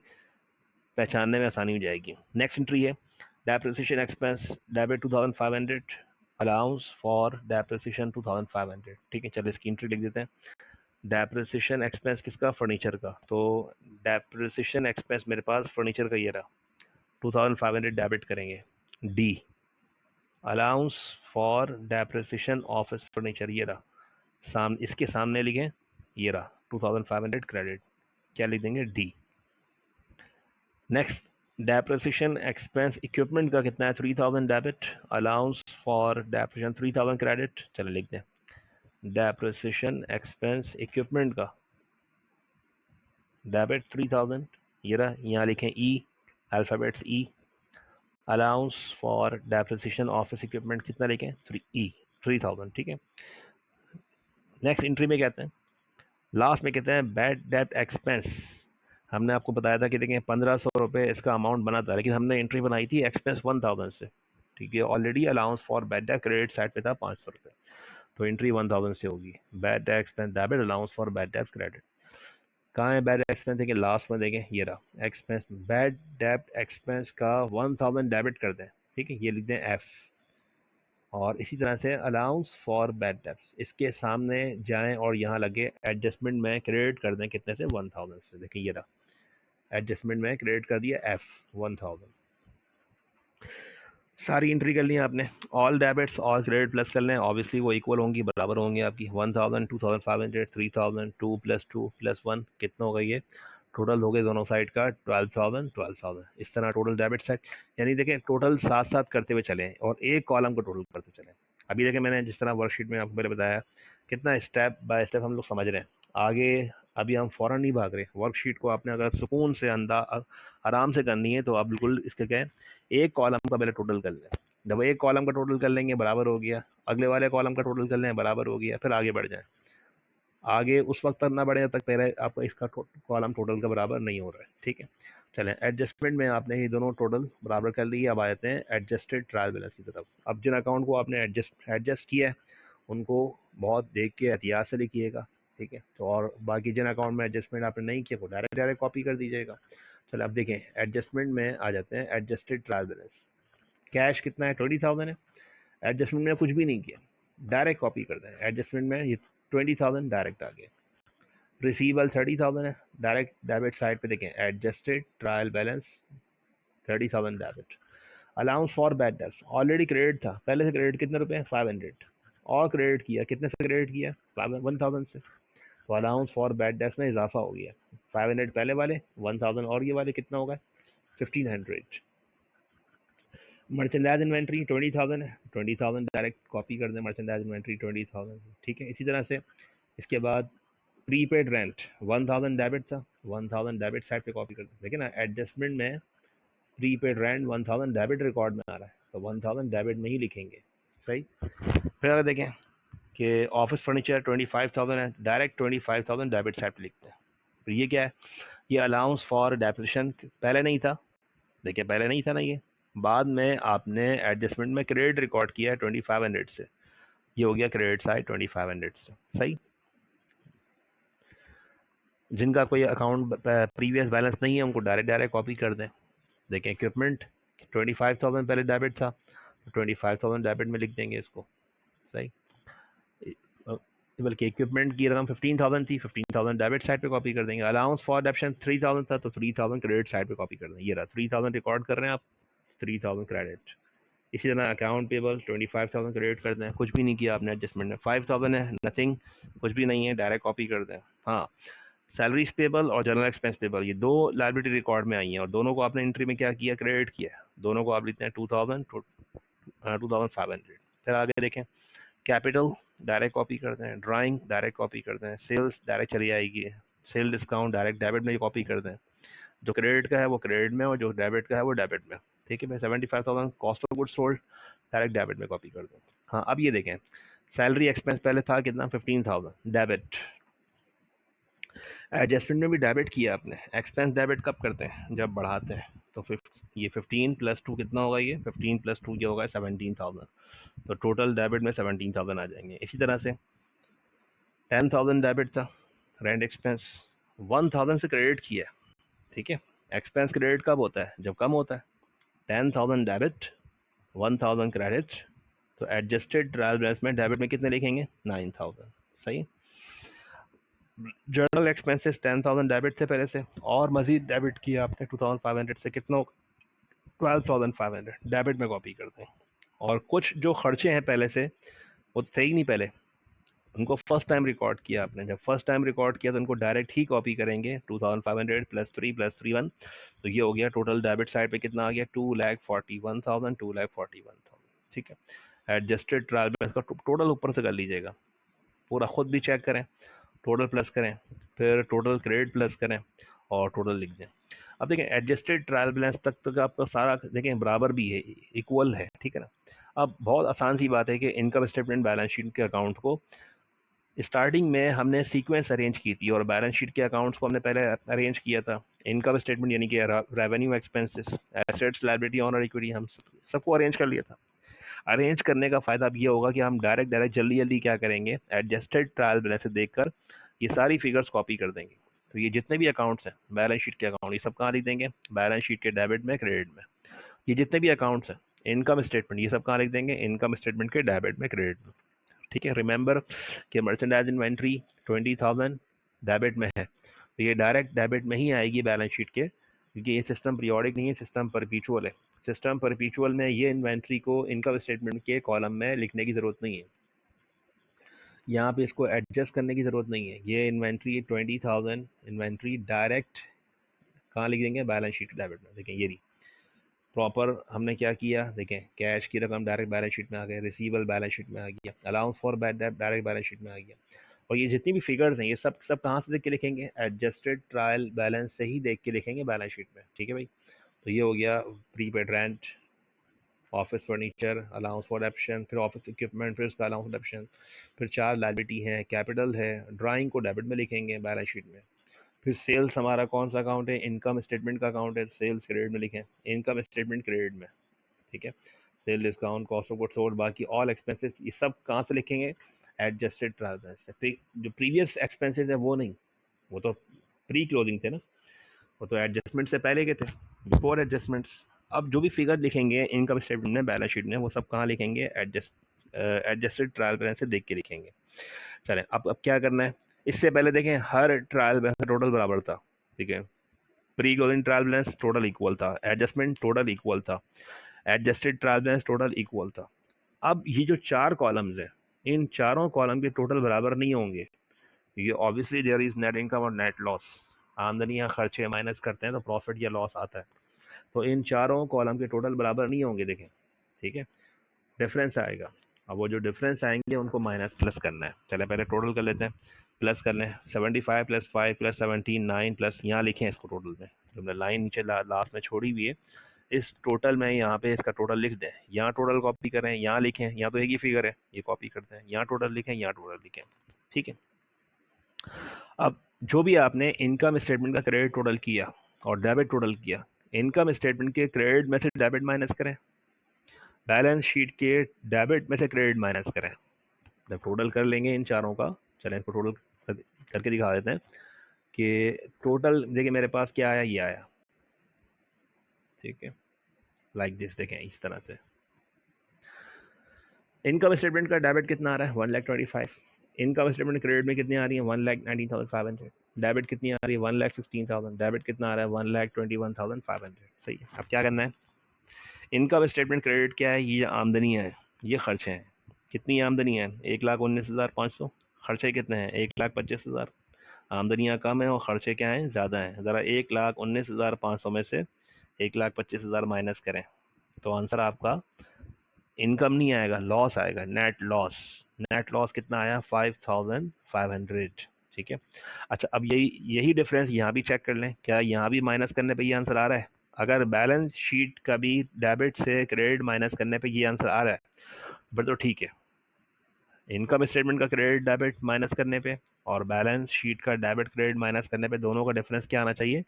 पहचानने में आसानी हो जाएगी। नेक्स्ट एंट्री है depreciation expense debit 2500, allowance for depreciation 2500, ठीक है। चलो इसकी एंट्री लिख देते हैं, डेप्रिसिएशन एक्सपेंस किसका, फर्नीचर का, तो डेप्रिसिएशन एक्सपेंस मेरे पास फर्नीचर का ये रहा 2500 डेबिट करेंगे, D, allowance for depreciation office furniture ये रहा, इसके सामने लिखें ये रहा 2500 क्रेडिट, क्या लिख देंगे, D. Next depreciation expense equipment का कितना है 3000 debit, allowance for depreciation 3000 credit, चलो लिख दें डेप्रिसिएशन एक्सपेंस इक्विपमेंट का डेबिट 3000, ये रहा, यहाँ लिखें E, alphabets E, allowance for depreciation office equipment कितना लिखें 3000, ठीक है। नेक्स्ट एंट्री में कहते हैं, लास्ट में कहते हैं बैड डेट एक्सपेंस, हमने आपको बताया था कि देखें 1500 रुपये इसका अमाउंट बना था, लेकिन हमने एंट्री बनाई थी एक्सपेंस 1000 से, ठीक है, already allowance for bad debt credit side पे था 500 रुपये, तो एंट्री 1000 से होगी। Bad debt expense debit allowance for bad debt credit, कहाँ है बैड एक्सपेंस? देखिए लास्ट में देखें, ये रहा एक्सपेंस, बैड डेट एक्सपेंस का 1000 डेबिट कर दें, ठीक है, ये लिख दें एफ। और इसी तरह से अलाउंस फॉर बैड डेब्ट्स, इसके सामने जाएं और यहाँ लगे एडजस्टमेंट में क्रेडिट कर दें कितने से? 1000 से। देखिए ये रहा एडजस्टमेंट में क्रेडिट कर दिया एफ 1000। सारी एंट्री कर ली आपने, all debits all credit plus कर लें, ऑब्वियसली वो इक्वल होंगी, बराबर होंगी आपकी। 1000 2500 3000 2 + 2 + 1 कितना होगा? ये टोटल हो गए दोनों साइड का 12000 12000। इस तरह टोटल डेबिट साइड, यानी देखें टोटल साथ साथ करते हुए चलें और एक कॉलम को टोटल करते चलें। अभी देखें मैंने जिस तरह वर्कशीट में आपको पहले बताया, कितना स्टेप बाय स्टेप हम लोग समझ रहे हैं आगे। अभी हम फ़ौरन नहीं भाग रहे। वर्कशीट को आपने अगर सुकून से आराम से करनी है तो आप बिल्कुल इसके कहें एक कॉलम का पहले टोटल कर लें। जब एक कॉलम का टोटल कर लेंगे बराबर हो गया, अगले वाले कॉलम का टोटल कर लें बराबर हो गया, फिर आगे बढ़ जाएं। आगे उस वक्त तक ना बढ़े जब तक पहले आपका इसका कॉलम टोटल का बराबर नहीं हो रहा है, ठीक है। चलें, एडजस्टमेंट में आपने ये दोनों टोटल बराबर कर लिए। अब आ जाते हैं एडजस्टेड ट्रायल बैलेंस की तरफ। अब जिन अकाउंट को आपने एडजस्ट किया है उनको बहुत देख के एहतियात से लिखिएगा, ठीक है। तो और बाकी जिन अकाउंट में एडजस्टमेंट आपने नहीं किया वो डायरेक्ट डायरेक्ट कॉपी कर दीजिएगा। चलो अब देखें एडजस्टमेंट में आ जाते हैं, एडजस्टेड ट्रायल बैलेंस। कैश कितना है? 20000 है। एडजस्टमेंट में कुछ भी नहीं किया, डायरेक्ट कॉपी कर दें। एडजस्टमेंट में ये 20000 डायरेक्ट आ गए। रिसीवेबल 30000 है, डायरेक्ट डेबिट साइड पे देखें adjusted trial balance 30000 debit. Allowance for bad debts already credit था, पहले से क्रेडिट कितने रुपए? 500, और क्रेडिट किया कितने से? क्रेडिट किया 1000 से, तो अलाउंस फॉर बैड डेब्ट्स में इजाफा हो गया। 500 पहले वाले, 1000 और ये वाले कितना होगा? 1500। मर्चेंडाइज इन्वेंट्री 20000 है, 20000 डायरेक्ट कॉपी कर दें मर्चेंडाइज इन्वेंट्री 20000, ठीक है। इसी तरह से इसके बाद प्रीपेड रेंट 1000 डेबिट था, 1000 डेबिट साइड पे कॉपी कर दें। देखिए ना एडजस्टमेंट में प्रीपेड रेंट 1000 डेबिट रिकॉर्ड में आ रहा है, तो 1000 डेबिट में ही लिखेंगे, सही। फिर अगर देखें कि ऑफिस फर्नीचर 25000 है, डायरेक्ट 25000 डेबिट साइड पे लिखते हैं। फिर ये क्या है? ये अलाउंस फॉर डेप्रिशन पहले नहीं था, देखिए पहले नहीं था ना, ये बाद में आपने एडजस्टमेंट में क्रेडिट रिकॉर्ड किया है 2500 से, ये हो गया क्रेडिट साइड 2500 से, सही। जिनका कोई अकाउंट प्रीवियस बैलेंस नहीं है उनको डायरेक्ट डायरेक्ट कॉपी कर दें। देखें इक्विपमेंट 25000 पहले डेबिट था, तो 25000 डेबिट में लिख देंगे इसको, सही। बल्कि इक्विपमेंट की रकम 15000 थी, 15000 डेबिट साइड पे कॉपी कर देंगे। अलाउंस फॉर डेप्शन 3000 था, तो 3000 क्रेडिट साइड पे कॉपी कर देंगे। ये रहा 3000 रिकॉर्ड कर रहे हैं आप, 3000 क्रेडिट। इसी तरह अकाउंट पेबल 25000 क्रेडिट कर दें, कुछ भी नहीं किया आपने एडजस्टमेंट में। 5000 है, नथिंग, कुछ भी नहीं है, डायरेक्ट कॉपी कर दें। हाँ, सैलरीज पेबल और जनरल एक्सपेंस पेबल ये दो लायबिलिटी रिकॉर्ड में आई हैं और दोनों को आपने एंट्री में क्या किया? क्रेडिट किया। दोनों को आप लिखते हैं 2500। फिर आगे देखें कैपिटल डायरेक्ट कॉपी करते हैं, ड्राइंग डायरेक्ट कॉपी करते हैं, सेल्स डायरेक्ट चली आएगी, सेल डिस्काउंट डायरेक्ट डेबिट में कॉपी कर दें। जो क्रेडिट का है वो क्रेडिट में और जो डेबिट का है वो डेबिट में, ठीक है भाई। 75000 cost of good sold direct debit में कॉपी कर दें। हाँ, अब ये देखें सैलरी एक्सपेंस पहले था कितना? 15000 डेबिट। एडजस्टमेंट में भी डेबिट किया आपने। एक्सपेंस डेबिट कब करते हैं? जब बढ़ाते हैं। तो ये 15 + 2 कितना होगा? ये 15 + 2 ये होगा 17000, तो टोटल डेबिट में 17000 आ जाएंगे। इसी तरह से 10000 डेबिट था रेंट एक्सपेंस, 1000 से क्रेडिट किया, ठीक है। एक्सपेंस क्रेडिट कब होता है? जब कम होता है। 10000 डेबिट 1000 क्रेडिट, तो एडजस्टेड ट्रायल बैलेंस में डेबिट में कितने लिखेंगे? 9000, सही। जर्नल एक्सपेंसेस 10000 डेबिट थे पहले से, और मजीद डेबिट किया आपने 2500 से, कितना? 12500 डेबिट में कॉपी करते हैं। और कुछ जो खर्चे हैं पहले से वो थे ही नहीं पहले, उनको फर्स्ट टाइम रिकॉर्ड किया आपने। जब फर्स्ट टाइम रिकॉर्ड किया तो उनको डायरेक्ट ही कॉपी करेंगे। 2500 + 3 + 3 1, तो ये हो गया टोटल डेबिट साइड पे कितना आ गया? 2,41,000 2,41,000, ठीक है। एडजस्टेड ट्रायल बैलेंस का टोटल ऊपर से कर लीजिएगा, पूरा खुद भी चेक करें, टोटल प्लस करें, फिर टोटल क्रेडिट प्लस करें और टोटल लिख दें। अब देखें एडजस्टेड ट्रायल बैलेंस तक आपका सारा देखें बराबर भी है, इक्वल है, ठीक है ना। अब बहुत आसान सी बात है कि इनकम स्टेटमेंट बैलेंस शीट के अकाउंट को स्टार्टिंग में हमने सीक्वेंस अरेंज की थी और बैलेंस शीट के अकाउंट्स को हमने पहले अरेंज किया था। इनकम स्टेटमेंट यानी कि revenue, expenses, assets, liability, owner, equity, हम सबको अरेंज कर लिया था। अरेंज करने का फ़ायदा अब ये होगा कि हम डायरेक्ट जल्दी जल्दी क्या करेंगे, एडजस्टेड ट्रायल बैलेंस देकर ये सारी फिगर्स कॉपी कर देंगे। तो ये जितने भी अकाउंट्स हैं, बैलेंस शीट के अकाउंट, ये सब कहाँ लिख देंगे, बैलेंस शीट के डेबिट में, क्रेडिट में। ये जितने भी अकाउंट्स हैं, इनकम स्टेटमेंट, ये सब कहाँ लिख देंगे, इनकम स्टेटमेंट के डेबिट में, क्रेडिट में। ठीक है, रिमेंबर कि मर्चेंडाइज इन्वेंट्री 20,000 डेबिट में है, तो ये डायरेक्ट डेबिट में ही आएगी बैलेंस शीट के, क्योंकि ये सिस्टम पीरियोडिक नहीं है, सिस्टम परपीचुअल है। सिस्टम परपीचुअल में ये इन्वेंट्री को इनकम स्टेटमेंट के कॉलम में लिखने की ज़रूरत नहीं है, यहाँ पे इसको एडजस्ट करने की ज़रूरत नहीं है। ये इन्वेंट्री 20,000 इन्वेंट्री डायरेक्ट कहाँ लिख देंगे, बैलेंस शीट डेबिट में। देखें ये रही प्रॉपर हमने क्या किया, देखें कैश की रकम डायरेक्ट बैलेंस शीट में आ गया, रिसीवेबल बैलेंस शीट में आ गया, allowance for bad debt direct balance sheet में आ गया। और ये जितनी भी फिगर्स हैं ये सब कहाँ से देख के लिखेंगे, एडजस्टेड ट्रायल बैलेंस से ही देख के लिखेंगे बैलेंस शीट में। ठीक है भाई, तो ये हो गया prepaid rent, office furniture, allowance for option, फिर ऑफिस इक्विपमेंट, फिर उसका अलाउंस ऑप्शन, फिर 4 लायबिलिटी है, कैपिटल है, ड्राइंग को डेबिट में लिखेंगे बैलेंस शीट में। फिर सेल्स हमारा कौन सा अकाउंट है, इनकम स्टेटमेंट का अकाउंट है, सेल्स क्रेडिट में लिखें, इनकम स्टेटमेंट क्रेडिट में। ठीक है, sale discount, cost of goods sold, बाकी ऑल एक्सपेंसेस, ये सब कहाँ से लिखेंगे, एडजस्टेड ट्रायल बैलेंस से। जो प्रीवियस एक्सपेंसेस है वो नहीं, वो तो प्री क्लोजिंग थे ना, वो तो एडजस्टमेंट से पहले के थे, बिफोर एडजस्टमेंट्स। अब जो भी फिगर लिखेंगे इनकम स्टेटमेंट में, बैलेंस शीट में, वो सब कहाँ लिखेंगे, एडजस्टेड ट्रायल बैलेंस से देख के लिखेंगे। चलें, अब क्या करना है, इससे पहले देखें हर ट्रायल बैलेंस टोटल बराबर था। ठीक है, pre closing trial balance total equal था, एडजस्टमेंट टोटल इक्वल था, adjusted trial balance total equal था। अब ये जो 4 कॉलम्स हैं, इन चारों कॉलम के टोटल बराबर नहीं होंगे। ये obviously there is net income और नेट लॉस, आमदनी या खर्चे माइनस करते हैं तो प्रॉफिट या लॉस आता है। तो इन चारों कॉलम के टोटल बराबर नहीं होंगे, देखें। ठीक है, डिफरेंस आएगा। अब वो जो डिफरेंस आएंगे उनको माइनस प्लस करना है। चले पहले टोटल कर लेते हैं, प्लस कर लें। 75 प्लस 5 प्लस 17 9 प्लस, यहाँ लिखें इसको टोटल में, जो हमने लाइन नीचे लास्ट में छोड़ी हुई है, इस टोटल में यहाँ पे इसका टोटल लिख दें। यहाँ टोटल कॉपी करें, यहाँ लिखें, यहाँ तो एक ही फिगर है, ये कॉपी करते हैं, यहाँ टोटल लिखें, यहाँ टोटल लिखें। ठीक है, अब जो भी आपने इनकम स्टेटमेंट का क्रेडिट टोटल किया और डेबिट टोटल किया, इनकम स्टेटमेंट के क्रेडिट में से डेबिट माइनस करें, बैलेंस शीट के डेबिट में से क्रेडिट माइनस करें। जब टोटल कर लेंगे इन चारों का, चलें इसको टोटल करके दिखा देते हैं कि टोटल देखिए मेरे पास क्या आया, ये आया। ठीक है, लाइक दिस, देखें इस तरह से इनकम स्टेटमेंट का डेबिट कितना आ रहा है, 1,25,000। इनकम स्टेटमेंट क्रेडिट में कितनी आ रही है, 1,19,500। डेबिट कितनी आ रही है, 1,16,000। डेबिट कितना आ रहा है, 1,21,500। सही है, अब क्या करना है, इनकम स्टेटमेंट क्रेडिट क्या है, ये आमदनी है, ये खर्चे हैं। कितनी आमदनी है, 1,19,500। खर्चे कितने हैं, 1,25,000। आमदनियाँ कम है और खर्चे क्या हैं, ज़्यादा हैं। ज़रा 1,19,500 में से 1,25,000 माइनस करें तो आंसर आपका इनकम नहीं आएगा, लॉस आएगा, नेट लॉस। नेट लॉस कितना आया, 5,500। ठीक है, अच्छा अब यही डिफरेंस यहाँ भी चेक कर लें, क्या यहाँ भी माइनस करने पे ये आंसर आ रहा है। अगर बैलेंस शीट का भी डेबिट से क्रेडिट माइनस करने पे ये आंसर आ रहा है, बट तो ठीक है, इनकम स्टेटमेंट का क्रेडिट डेबिट माइनस करने पे और बैलेंस शीट का डेबिट क्रेडिट माइनस करने पे, दोनों का डिफरेंस क्या आना चाहिए,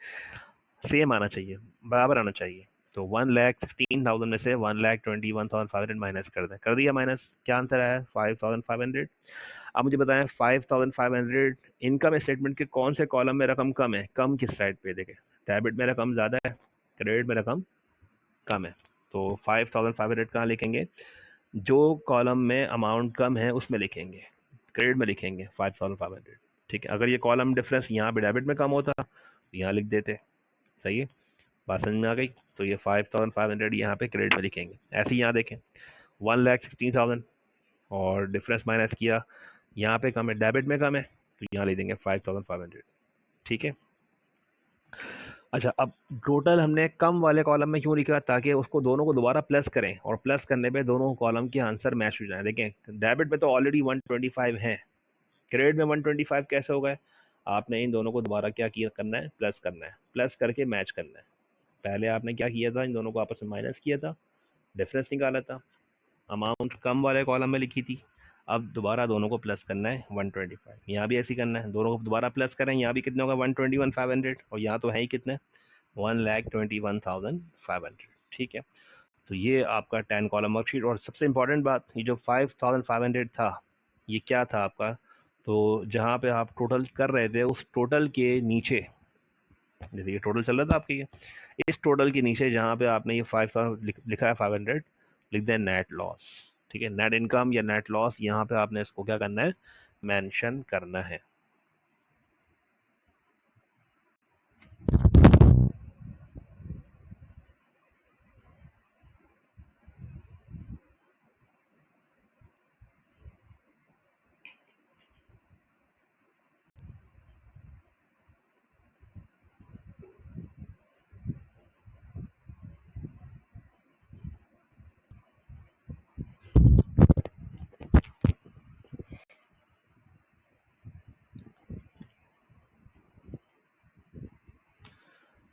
सेम आना चाहिए, बराबर आना चाहिए। तो 1,16,000 में से 1,21,500 माइनस कर दें, कर दिया माइनस, क्या आंसर आया, 5,500। अब मुझे बताएं 5,500 इनकम स्टेटमेंट के कौन से कॉलम में रकम कम है, कम किस साइड पे, देखें डेबिट में रकम ज़्यादा है, क्रेडिट में रकम कम है। तो 5,500 कहाँ लिखेंगे, जो कॉलम में अमाउंट कम है उसमें लिखेंगे, क्रेडिट में लिखेंगे 5,500। ठीक है, अगर ये कॉलम डिफरेंस यहाँ पे डेबिट में कम होता तो यहाँ लिख देते। सही है, बात समझ में आ गई। तो ये 5,500 यहाँ पे क्रेडिट में लिखेंगे। ऐसे ही यहाँ देखें 1,16,000 और डिफरेंस माइनस किया, यहाँ पे कम है, डेबिट में कम है, तो यहाँ लिख देंगे 5,500। ठीक है, अच्छा अब टोटल हमने कम वाले कॉलम में क्यों लिखा, ताकि उसको दोनों को दोबारा प्लस करें और प्लस करने पे दोनों कॉलम के आंसर मैच हो जाए। देखें डेबिट में तो ऑलरेडी 125 है, क्रेडिट में 125 कैसे हो गए, आपने इन दोनों को दोबारा क्या किया करना है, प्लस करना है, प्लस करके मैच करना है। पहले आपने क्या किया था, इन दोनों को आपस में माइनस किया था, डिफरेंस निकाला था, अमाउंट कम वाले कॉलम में लिखी थी। अब दोबारा दोनों को प्लस करना है 125, यहाँ भी ऐसे ही करना है, दोनों को दोबारा प्लस करें, यहाँ भी कितने होगा 121,500 और यहाँ तो है ही कितने 1,21,500। ठीक है, तो ये आपका 10 कॉलम वर्कशीट। और सबसे इम्पॉर्टेंट बात, ये जो 5500 था, ये क्या था आपका, तो जहाँ पे आप टोटल कर रहे थे उस टोटल के नीचे, जैसे ये टोटल चल रहा था आपके, ये इस टोटल के नीचे जहाँ पे आपने ये 5000 लिखा है 500, लिख दें नेट लॉस। ठीक है, नेट इनकम या नेट लॉस, यहाँ पे आपने इसको क्या करना है, मेंशन करना है।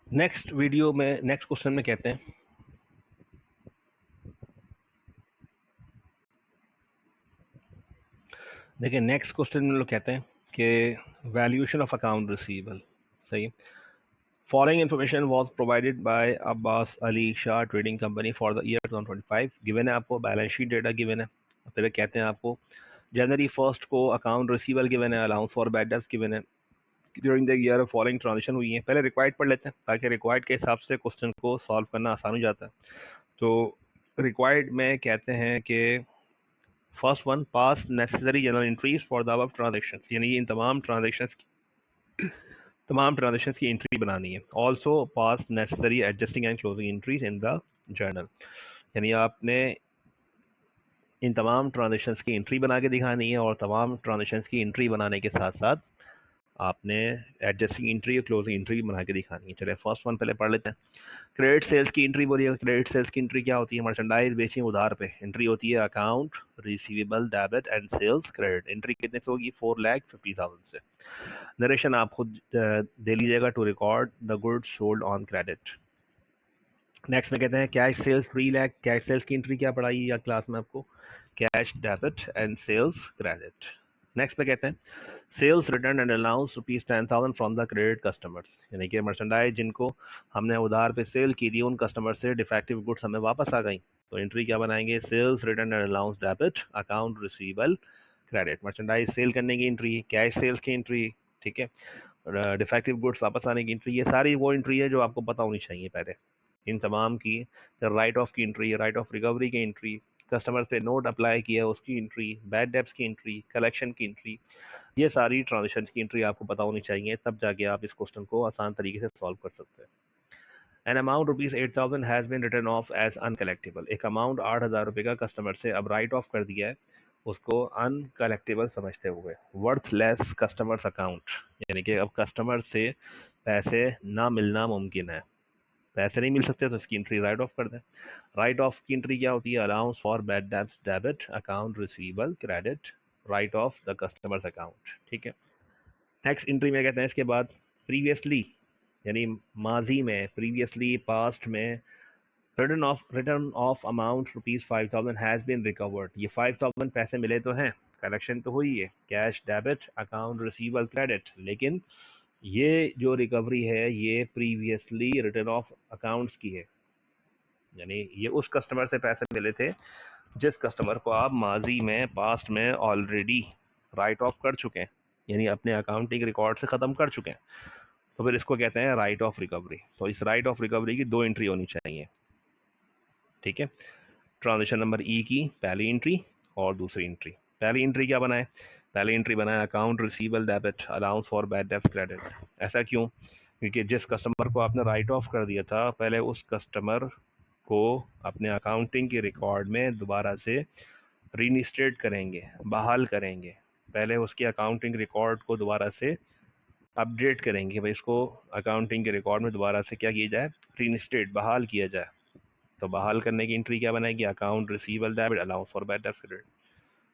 नेक्स्ट वीडियो में, नेक्स्ट क्वेश्चन में कहते हैं, देखिए नेक्स्ट क्वेश्चन में लोग कहते हैं कि वैल्यूएशन ऑफ अकाउंट रिसीवेबल। सही है। Following information was provided by Abbas Ali Shah trading company for the year 2025। Given है आपको, बैलेंस शीट डेटा गिवन है, फिर कहते हैं आपको जनवरी 1 को अकाउंट रिसीवेबल गिवन है, allowance for bad debts given है, during the year following transaction हुई है। पहले रिक्वायर्ड पढ़ लेते हैं ताकि रिक्वायर्ड के हिसाब से क्वेश्चन को सॉल्व करना आसान हो जाता है। तो रिक्वायर्ड में कहते हैं कि first one, pass necessary general entries for the above transactions, यानी इन तमाम ट्रांजेक्शन्स की एंट्री बनानी है। Also pass necessary adjusting and closing entries in the journal, यानी आपने इन तमाम ट्रांजेक्शन्स की एंट्री बना के दिखानी है, और तमाम ट्रांजेक्शन्स की एंट्री बनाने के साथ साथ आपने एडजस्टिंग एंट्री और क्लोजिंग एंट्री बना के दिखानी है। चलिए फर्स्ट वन पहले पढ़ लेते हैं। क्रेडिट सेल्स की एंट्री बोलिए। क्रेडिट सेल्स की एंट्री क्या होती है, मर्चेंडाइज बेची उधार पे, एंट्री होती है account receivable debit and sales credit. Entry कितने से होगी, 4,50,000 से। नरेशन आप खुद दे लीजिएगा, to record the goods sold on credit. Next में कहते हैं cash sales 3 lakh. Cash sales की एंट्री क्या पढ़ाई या क्लास में आपको, cash debit and sales credit. Next पे कहते हैं sales return and allowance ₹10,000 from the credit customers, यानी कि मर्चेंडाइज जिनको हमने उधार पे सेल की थी उन कस्टमर से डिफेक्टिव गुड्स हमें वापस आ गई, तो एंट्री क्या बनाएंगे, sales return and allowance debit account receivable credit. Merchandise sale करने की एंट्री, कैश सेल्स की एंट्री, ठीक है, डिफेक्टिव गुड्स वापस आने की एंट्री, ये सारी वो एंट्री है जो आपको पता होनी चाहिए पहले। इन तमाम की राइट ऑफ की एंट्री, राइट ऑफ रिकवरी की एंट्री, कस्टमर पे नोट अप्लाई किया उसकी एंट्री, बैड डेब्ट्स की एंट्री, कलेक्शन की एंट्री, ये सारी ट्रांजेक्शन की एंट्री आपको पता होनी चाहिए, तब जाके आप इस क्वेश्चन को आसान तरीके से सॉल्व कर सकते हैं। An amount ₹8,000 has been written off as uncollectable. एक अमाउंट 8,000 रुपये का कस्टमर से अब राइट ऑफ कर दिया है, उसको अनकलेक्टेबल समझते हुए। वर्थ लेस कस्टमर्स अकाउंट, यानी कि अब कस्टमर से पैसे ना मिलना मुमकिन है, पैसे नहीं मिल सकते तो इसकी एंट्री राइट ऑफ कर दें। राइट ऑफ की एंट्री क्या होती है, allowance for bad debts debit account receivable credit right of the customers account. ठीक है। नेक्स्ट एंट्री में कहते हैं इसके बाद प्रीवियसली, यानी माजी में, प्रीवियसली पास्ट में, written off amount ₹5,000 has been recovered. ये 5,000 पैसे मिले तो हैं, कलेक्शन तो हुई है, cash debit account receivable credit, लेकिन ये जो रिकवरी है ये प्रीवियसली रिटर्न ऑफ अकाउंट्स की है, यानी ये उस कस्टमर से पैसे मिले थे जिस कस्टमर को आप माजी में, पास्ट में ऑलरेडी राइट ऑफ कर चुके हैं, यानी अपने अकाउंटिंग रिकॉर्ड से ख़त्म कर चुके हैं, तो फिर इसको कहते हैं राइट ऑफ रिकवरी। तो इस राइट ऑफ रिकवरी की 2 एंट्री होनी चाहिए। ठीक है। ट्रांजेक्शन नंबर ई की पहली एंट्री और दूसरी एंट्री। पहली एंट्री क्या बनाए, पहली एंट्री बनाए account receivable debit allowance for bad debts credit. ऐसा क्यों, क्योंकि जिस कस्टमर को आपने राइट ऑफ कर दिया था, पहले उस कस्टमर को अपने अकाउंटिंग के रिकॉर्ड में दोबारा से रीइंस्टेट करेंगे, बहाल करेंगे, पहले उसके अकाउंटिंग रिकॉर्ड को दोबारा से अपडेट करेंगे, भाई इसको अकाउंटिंग के रिकॉर्ड में दोबारा से क्या किया जाए, रीइंस्टेट, बहाल किया जाए। तो बहाल करने की एंट्री क्या बनाएगी, account receivable debit allowance for bad debts credit.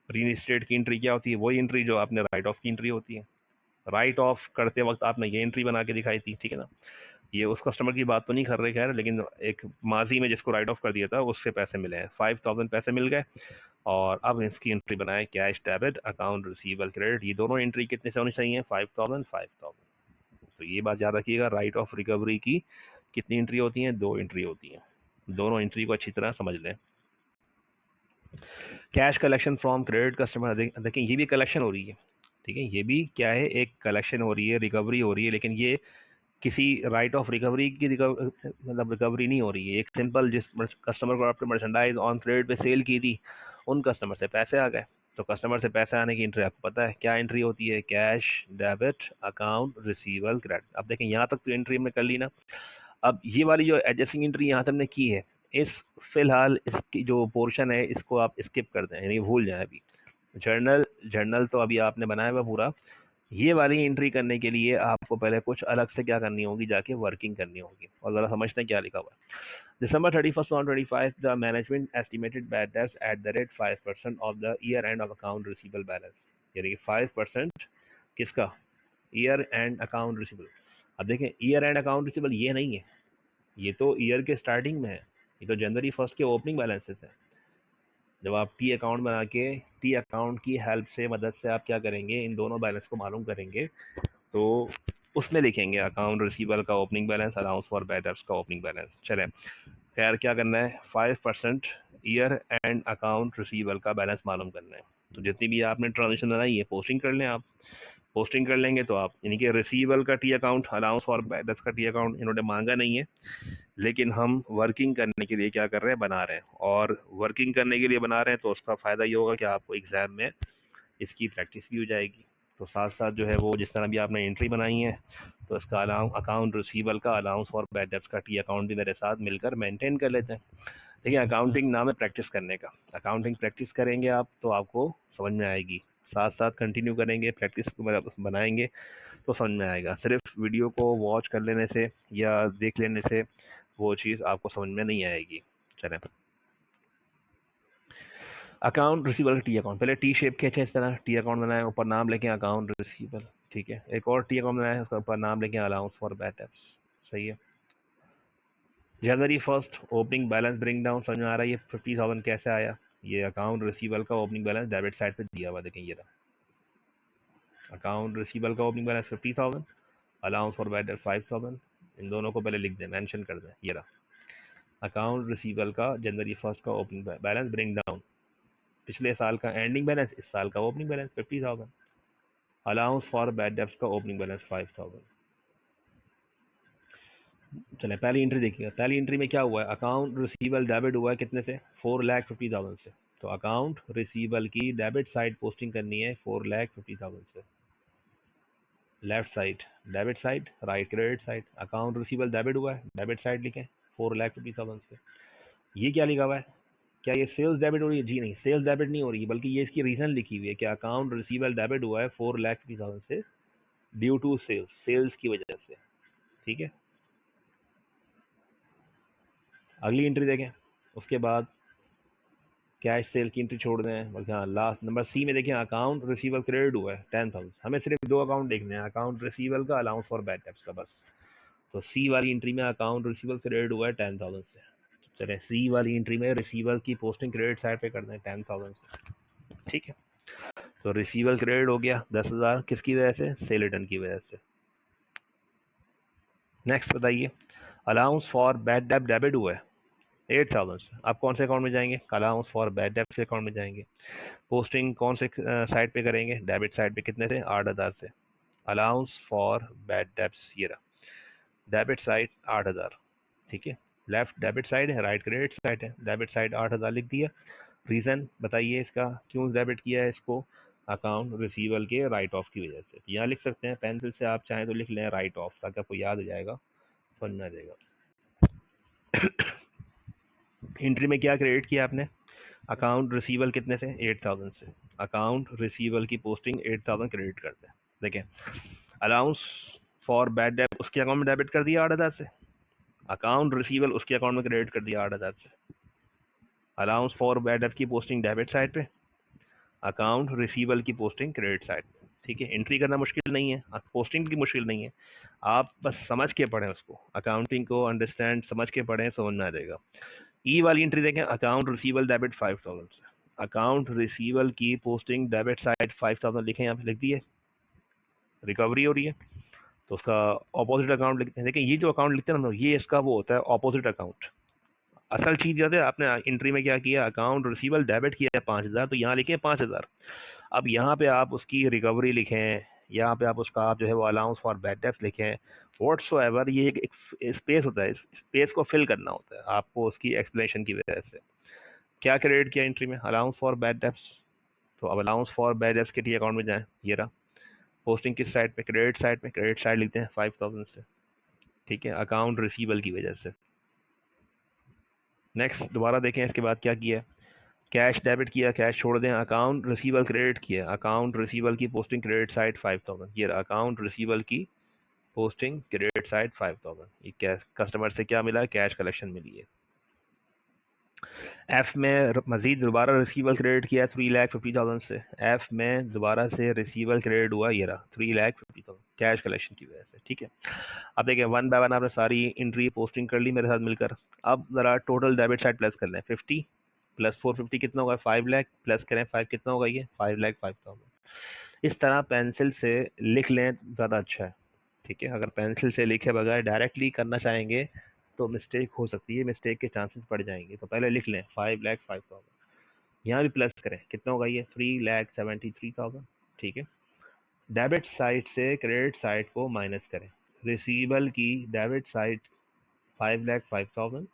Reinstate की एंट्री क्या होती है, वही एंट्री जो आपने राइट ऑफ की एंट्री होती है। राइट ऑफ करते वक्त आपने ये एंट्री बना के दिखाई थी, ठीक है ना। ये उस कस्टमर की बात तो नहीं कर रहे खैर, लेकिन एक माजी में जिसको राइट ऑफ कर दिया था उससे पैसे मिले हैं, 5,000 पैसे मिल गए, और अब इसकी एंट्री बनाए cash debit account receivable credit. ये दोनों एंट्री कितने से होनी चाहिए, 5,000 5,000। तो ये बात याद रखिएगा, राइट ऑफ रिकवरी की कितनी एंट्री होती हैं, 2 एंट्री होती हैं। दोनों एंट्री को अच्छी तरह समझ लें। Cash collection from credit customer, देखिए ये भी कलेक्शन हो रही है, ठीक है, ये भी क्या है, एक कलेक्शन हो रही है, रिकवरी हो रही है, लेकिन ये किसी राइट ऑफ रिकवरी की मतलब रिकवरी नहीं हो रही है। एक सिंपल जिस कस्टमर को आपने मर्चेंडाइज ऑन क्रेडिट पे सेल की थी, उन कस्टमर से पैसे आ गए, तो कस्टमर से पैसे आने की एंट्री आपको पता है क्या एंट्री होती है, कैश डेबिट अकाउंट रिसीवल क्रेडिट। अब देखें यहाँ तक तो एंट्री हमने कर ली ना। अब ये वाली जो एडजस्टिंग एंट्री यहाँ तक हमने की है, इस फिलहाल इसकी जो पोर्शन है इसको आप स्किप कर दें, यानी भूल जाएं अभी। जर्नल जर्नल तो अभी आपने बनाया हुआ पूरा। ये वाली एंट्री करने के लिए आपको पहले कुछ अलग से क्या करनी होगी, जाके वर्किंग करनी होगी, और ज़रा समझते हैं क्या लिखा हुआ है। December 31st, 2025, the management estimated bad debts at the rate 5% of the year end of account receivable balance, यानी कि 5% किसका, ईयर एंड अकाउंट रिसीवेबल। अब देखें ईयर एंड अकाउंट रिसीवेबल ये नहीं है, ये तो ईयर के स्टार्टिंग में है, ये तो जनवरी 1 के ओपनिंग बैलेंसेस है। जब आप टी अकाउंट बना के टी अकाउंट की हेल्प से मदद से आप क्या करेंगे, इन दोनों बैलेंस को मालूम करेंगे, तो उसमें लिखेंगे अकाउंट रिसीवेबल का opening balance, allowance for bad debts का ओपनिंग बैलेंस। चले खैर क्या करना है, 5% ईयर एंड अकाउंट रिसीवेबल का बैलेंस मालूम करना है। तो जितनी भी आपने ट्रांजेक्शन बनाई है पोस्टिंग कर लें आप। पोस्टिंग कर लेंगे तो आप यानी कि रिसीवेबल का T account, allowance for bad debts का टी अकाउंट इन्होंने मांगा नहीं है, लेकिन हम वर्किंग करने के लिए क्या कर रहे हैं, बना रहे हैं। और वर्किंग करने के लिए बना रहे हैं तो उसका फ़ायदा ये होगा कि आपको एग्ज़ाम में इसकी प्रैक्टिस भी हो जाएगी। तो साथ साथ जो है वो जिस तरह भी आपने एंट्री बनाई है, तो इसका अकाउंट रिसीवेबल का, अलाउंस फॉर बैड डेब्ट्स का टी अकाउंट भी मेरे साथ मिलकर मेंटेन कर लेते हैं। देखिए अकाउंटिंग नाम है प्रैक्टिस करने का, अकाउंटिंग प्रैक्टिस करेंगे आप तो आपको समझ में आएगी, साथ साथ कंटिन्यू करेंगे, प्रैक्टिस बनाएंगे तो समझ में आएगा। सिर्फ वीडियो को वॉच कर लेने से या देख लेने से वो चीज़ आपको समझ में नहीं आएगी। चलें, अकाउंट रिसीवेबल टी अकाउंट, पहले टी शेप के इस तरह टी अकाउंट बनाए, ऊपर नाम लेके अकाउंट रिसीवेबल, ठीक है। एक और टी अकाउंट बनाया, उसका ऊपर नाम लेके अलाउंस फॉर बैड डेब्ट्स, सही है। January 1 opening balance bring down, समझ में आ रहा है ये 50,000 कैसे आया, ये अकाउंट रिसीवेबल का ओपनिंग बैलेंस डेबिट साइड पे दिया हुआ, देखें ये रहा अकाउंट रिसीवेबल का opening balance 50,000, allowance for bad डेब्ट 5,000, इन दोनों को पहले लिख दें, मेंशन कर दें, ये रहा अकाउंट रिसीवेबल का जनवरी 1 का ओपनिंग बैलेंस ब्रिंग डाउन, पिछले साल का एंडिंग बैलेंस, इस साल का opening balance 50,000, allowance for bad debts का ओपनिंग बैलेंस 5,000। चले पहली एंट्री देखिए, पहली एंट्री में क्या हुआ है, अकाउंट रिसीवेबल डेबिट हुआ है कितने से, 4,50,000 से। तो अकाउंट रिसीवेबल की डेबिट साइड पोस्टिंग करनी है 4,50,000 से, left side debit side, right credit side. Account receivable debit हुआ है, डेबिट साइड लिखें 4,50,000 से। ये क्या लिखा हुआ है, क्या ये सेल्स डेबिट हो रही है, जी नहीं, सेल्स डेबिट नहीं हो रही है, बल्कि ये इसकी रीजन लिखी हुई है कि अकाउंट रिसीवेबल डेबिट हुआ है 4,50,000 से ड्यू टू सेल्स, सेल्स की वजह से, ठीक है। अगली एंट्री देखें, उसके बाद कैश सेल की एंट्री छोड़ दें, बल्कि हाँ लास्ट नंबर सी में देखें अकाउंट रिसीवेबल क्रेडिट हुआ है 10,000, हमें सिर्फ दो अकाउंट देखने हैं, अकाउंट रिसीवेबल का, अलाउंस फॉर बैड डेब्ट्स का, बस। तो सी वाली एंट्री में अकाउंट रिसीवेबल क्रेडिट हुआ है 10,000 से। चले सी वाली एंट्री में रिसीवेबल की पोस्टिंग क्रेडिट साइड पे कर दें 10,000 से, ठीक है। तो रिसीवेबल क्रेडिट हो गया 10,000, किसकी वजह से, सेल रिटर्न की वजह से। नेक्स्ट बताइए, अलाउंस फॉर बैड डेब्ट डेबिट हुआ है 8,000 से, आप कौन से अकाउंट में जाएंगे, अलाउंस फॉर बैड डेब्ट के अकाउंट में जाएंगे। पोस्टिंग कौन से साइड पे करेंगे, डेबिट साइड पे, कितने से, 8,000 से। अलाउंस फॉर बैड डेब्ट्स ये रहा, डेबिट साइड 8,000, ठीक है। लेफ्ट डेबिट साइड है, राइट क्रेडिट साइड है, डेबिट साइड 8,000 लिख दिया। रीज़न बताइए इसका, क्यों डेबिट किया है इसको, अकाउंट रिसीवेबल के राइट ऑफ की वजह से। यहाँ लिख सकते हैं पेंसिल से, आप चाहें तो लिख लें राइट ऑफ, ताकि आपको याद हो जाएगा, समझ में आ जाएगा। एंट्री में क्या क्रेडिट किया आपने, अकाउंट रिसीवेबल कितने से, 8,000 से। अकाउंट रिसीवेबल की पोस्टिंग 8,000 क्रेडिट करते हैं, देखें। अलाउंस फॉर बैड डेब्ट उसके अकाउंट में डेबिट कर दिया 8,000 से, अकाउंट रिसीवेबल उसके अकाउंट में क्रेडिट कर दिया 8,000 से। अलाउंस फॉर बैड डेब्ट की पोस्टिंग डेबिट साइड पे, अकाउंट रिसीवेबल की पोस्टिंग क्रेडिट साइड पे, ठीक है। एंट्री करना मुश्किल नहीं है, पोस्टिंग की मुश्किल नहीं है, आप बस समझ के पढ़ें उसको, अकाउंटिंग को अंडरस्टैंड समझ के पढ़ें, समझ में आ जाएगा। ई वाली एंट्री देखें, अकाउंट रिसीवेबल डेबिट 5,000 से, अकाउंट रिसीवेबल की पोस्टिंग डेबिट साइड 5,000 लिखें, यहाँ पे लिख दिए, रिकवरी हो रही है तो उसका ऑपोजिट अकाउंट लिखते हैं। देखिए ये जो अकाउंट लिखते हैं हम लोग, ये इसका वो होता है ऑपोजिट अकाउंट, असल चीज़ जो है आपने एंट्री में क्या किया, अकाउंट रिसीवेबल डेबिट किया है 5,000, तो यहाँ लिखे 5,000। अब यहाँ पे आप उसकी रिकवरी लिखें, यहाँ पे आप उसका आप जो है वो अलाउंस फॉर बैड डेब्ट्स लिखें, व्हाट्सोएवर, ये एक स्पेस होता है, इस स्पेस को फिल करना होता है आपको उसकी एक्सप्लेनेशन की वजह से। क्या क्रेडिट किया एंट्री में, अलाउंस फॉर बैड डेब्ट्स। तो अब अलाउंस फॉर बैड डेब्ट्स के टी अकाउंट में जाएं, ये रहा। पोस्टिंग किस साइड पे, क्रेडिट साइड पे, क्रेडिट साइड लिखते हैं 5,000 से, ठीक है, अकाउंट रिसीवेबल की वजह से। नेक्स्ट दोबारा देखें इसके बाद क्या किया, कैश डेबिट किया, कैश छोड़ दें, अकाउंट रिसीवेबल क्रेडिट किया, अकाउंट रिसीवेबल की पोस्टिंग क्रेडिट साइड 5,000, ये अकाउंट रिसीवेबल की पोस्टिंग क्रेडिट साइड 5,000, ये कैश कस्टमर से क्या मिला, कैश कलेक्शन मिली है। एफ में मजीद दोबारा रिसीवेबल क्रेडिट किया 3,50,000 से, एफ में दोबारा से रिसीवेबल क्रेडिट हुआ, ये रहा 3,50,000 कैश कलेक्शन की वजह से, ठीक है। अब देखिए वन बाय वन आपने सारी एंट्री पोस्टिंग कर ली मेरे साथ मिलकर। अब ज़रा टोटल डेबिट साइड प्लस कर लें, 50 प्लस 450 कितना होगा, 5 लाख, प्लस करें 5 कितना होगा, ये 5,05,000। इस तरह पेंसिल से लिख लें ज़्यादा अच्छा है, ठीक है। अगर पेंसिल से लिखे बगैर डायरेक्टली करना चाहेंगे तो मिस्टेक हो सकती है, मिस्टेक के चांसेस बढ़ जाएंगे, तो पहले लिख लें 5,05,000। यहाँ भी प्लस करें, कितना होगा ये 3,73,000, ठीक है। डेबिट साइड से क्रेडिट साइड को माइनस करें, रिसीवेबल की debit side 5,05,000,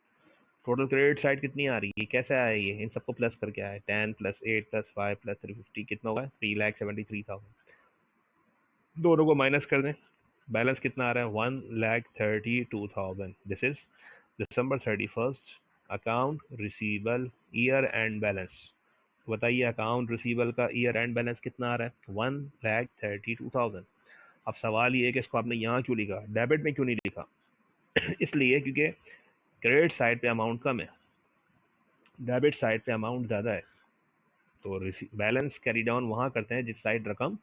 total credit side कितनी आ रही है, कैसे आया ये, इन सबको प्लस करके आया, 10 प्लस 8 प्लस 5 प्लस 350 कितना होगा 3,73,000। दोनों को माइनस कर दें, बैलेंस कितना आ रहा है 1,32,000। This is December 31st account receivable year and balance. बताइए अकाउंट रिसीवेबल का ईयर एंड बैलेंस कितना आ रहा है 1,32,000। अब सवाल ये है कि इसको आपने यहाँ क्यों लिखा, डेबिट में क्यों नहीं लिखा इसलिए क्योंकि क्रेडिट साइड पे अमाउंट कम है, डेबिट साइड पे अमाउंट ज़्यादा है, तो बैलेंस कैरी डाउन वहाँ करते हैं जिस साइड रकम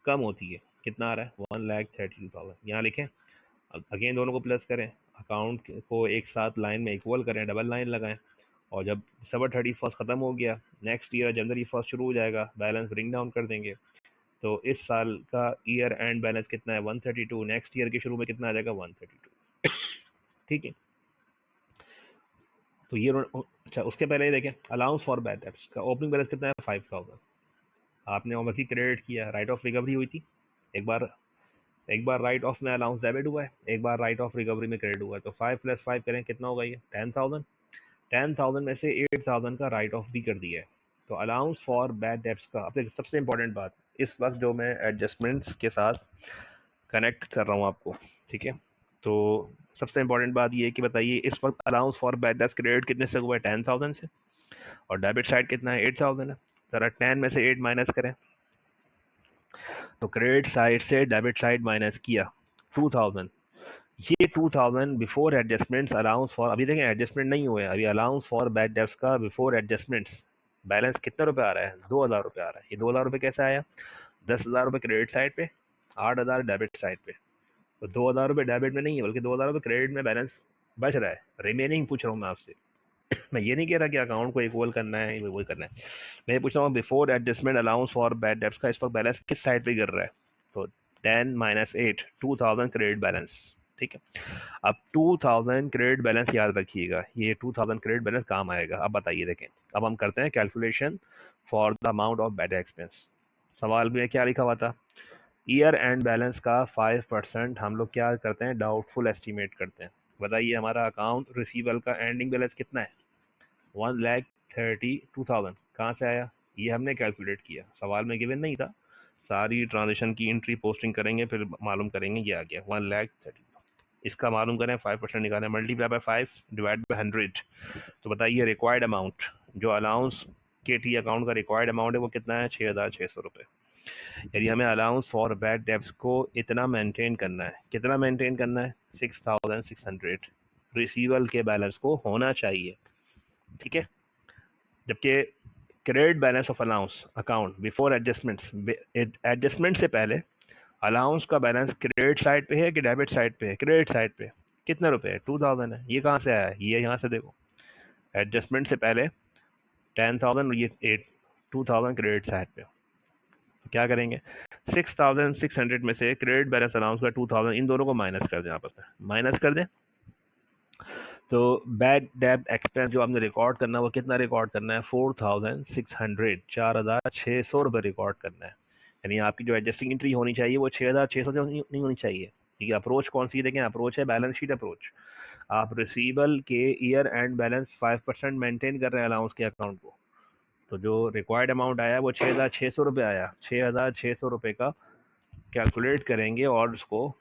कम होती है। कितना आ रहा है 1,32,000, यहाँ लिखें। अब अगेन दोनों को प्लस करें, अकाउंट को एक साथ लाइन में इक्वल करें, डबल लाइन लगाएं, और जब December 31st ख़त्म हो गया, नेक्स्ट ईयर January 1st शुरू हो जाएगा, बैलेंस ब्रिंग डाउन कर देंगे। तो इस साल का ईयर एंड बैलेंस कितना है 132, नेक्स्ट ईयर के शुरू में कितना आ जाएगा 132, ठीक है। तो ये अच्छा, उसके पहले ये देखें अलाउंस फॉर बैड डेब्ट्स का ओपनिंग बैलेंस कितना है 5,000। आपने ऑब्वियसली क्रेडिट किया, राइट ऑफ रिकवरी हुई थी, एक बार राइट ऑफ में अलाउंस डेबिट हुआ है, एक बार राइट ऑफ रिकवरी में क्रेडिट हुआ है, तो 5 + 5 करें कितना होगा ये 10,000। 10,000 में से 8,000 का राइट ऑफ भी कर दिया है। तो अलाउंस फॉर बैड डेब्ट्स का, अब सबसे इंपॉर्टेंट बात इस वक्त जो मैं एडजस्टमेंट्स के साथ कनेक्ट कर रहा हूँ आपको, ठीक है। तो सबसे इंपॉर्टेंट बात ये है कि बताइए इस वक्त allowance for bad debts credit कितने से हुआ है 10,000 से, और डेबिट साइड कितना है 8,000 है। जरा 10 में से 8 माइनस करें, तो क्रेडिट साइड से डेबिट साइड माइनस किया 2,000। ये 2,000 बिफोर एडजस्टमेंट्स अलाउंस फॉर, अभी देखें एडजस्टमेंट नहीं हुए, अभी अलाउंस फॉर बैड डेब्ट्स का बिफोर एडजस्टमेंट्स बैलेंस कितना रुपये आ रहा है 2,000 रुपये आ रहा है। ये 2,000 रुपये कैसे आया, 10,000 रुपये क्रेडिट साइड पे, 8,000 डेबिट साइड पे। तो 2,000 रुपये डेबिट में नहीं है बल्कि 2,000 रुपये क्रेडिट में बैलेंस बच रहा है, रिमेनिंग पूछ रहा हूँ मैं आपसे। मैं ये नहीं कह रहा कि अकाउंट को इक्वल करना है, वही करना है, मैं पूछ रहा हूँ before adjustment allowance for bad debts का इस वक्त बैलेंस किस साइड पे गिर रहा है। तो 10 - 8 2,000 क्रेडिट बैलेंस, ठीक है। अब 2,000 क्रेडिट बैलेंस याद रखिएगा, ये 2,000 क्रेडिट बैलेंस काम आएगा। अब बताइए देखें, अब हम करते हैं calculation for the amount of bad expense. सवाल में क्या लिखा हुआ था, ईयर एंड बैलेंस का 5% हम लोग क्या करते हैं डाउटफुल एस्टीमेट करते हैं। बताइए हमारा अकाउंट रिसीवेबल का एंडिंग बैलेंस कितना है 1,32,000, कहाँ से आया, ये हमने कैलकुलेट किया, सवाल में गिवन नहीं था। सारी ट्रांजेक्शन की एंट्री पोस्टिंग करेंगे फिर मालूम करेंगे, ये आ गया 1,30,000। इसका मालूम करें 5% निकालें, मल्टीप्लाई बाय 5 डिवाइड बाय 100। तो बताइए रिक्वायर्ड अमाउंट, जो अलाउंस के टी अकाउंट का रिक्वायर्ड अमाउंट है वो कितना है 6,600 रुपये। यदि हमें अलाउंस फॉर बैड डेब्ट्स को इतना मेंटेन करना है, कितना मेंटेन करना है 6,600 रिसीवेबल के बैलेंस को होना चाहिए, ठीक है। जबकि credit balance of allowance account before adjustments, adjustment से पहले अलाउंस का बैलेंस क्रेडिट साइड पे है कि डेबिट साइड पे है, क्रेडिट साइड पे। कितने रुपए है 2,000 है, ये कहाँ से आया है, ये यहाँ से देखो, एडजस्टमेंट से पहले 10,000 और ये 2,000 क्रेडिट साइड पे। तो क्या करेंगे 6,600 में से क्रेडिट बैलेंस अलाउंस का 2,000, इन दोनों को माइनस कर दें, आपस में माइनस कर दें। तो बैड डेब्ट एक्सपेंस जो आपने रिकॉर्ड करना है वो कितना रिकॉर्ड करना है, 4600, 4600 रुपये रिकॉर्ड करना है। यानी आपकी जो एडजस्टिंग एंट्री होनी चाहिए वो 6600 से नहीं होनी चाहिए। ठीक है, अप्रोच कौन सी देखें, अप्रोच है बैलेंस शीट अप्रोच। आप रिसीवेबल के ईयर एंड बैलेंस 5% मेंटेन कर रहे हैं अलाउंस के अकाउंट को। तो जो रिक्वायर्ड अमाउंट आया वो 6600 रुपये आया, 6600 रुपये का कैलकुलेट करेंगे और उसको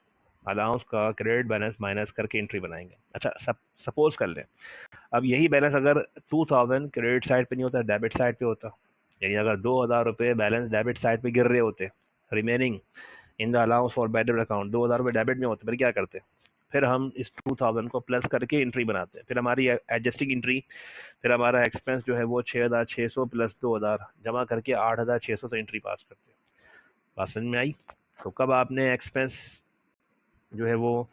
अलाउंस का क्रेडिट बैलेंस माइनस करके एंट्री बनाएंगे। अच्छा, सपोज कर लें अब यही बैलेंस अगर 2000 क्रेडिट साइड पे नहीं होता, डेबिट साइड पे होता, यानी अगर 2000 रुपये बैलेंस डेबिट साइड पे गिर रहे होते remaining in the allowance for bad account, 2000 रुपये डेबिट में होते, फिर क्या करते, फिर हम इस 2000 को प्लस करके एंट्री बनाते हैं, फिर हमारी एडजस्टिंग एंट्री, फिर हमारा एक्सपेंस जो है वो 6600 प्लस 2000 जमा करके 8600 से एंट्री पास करते हैं। बात समझ में आई? तो कब आपने एक्सपेंस जो है वो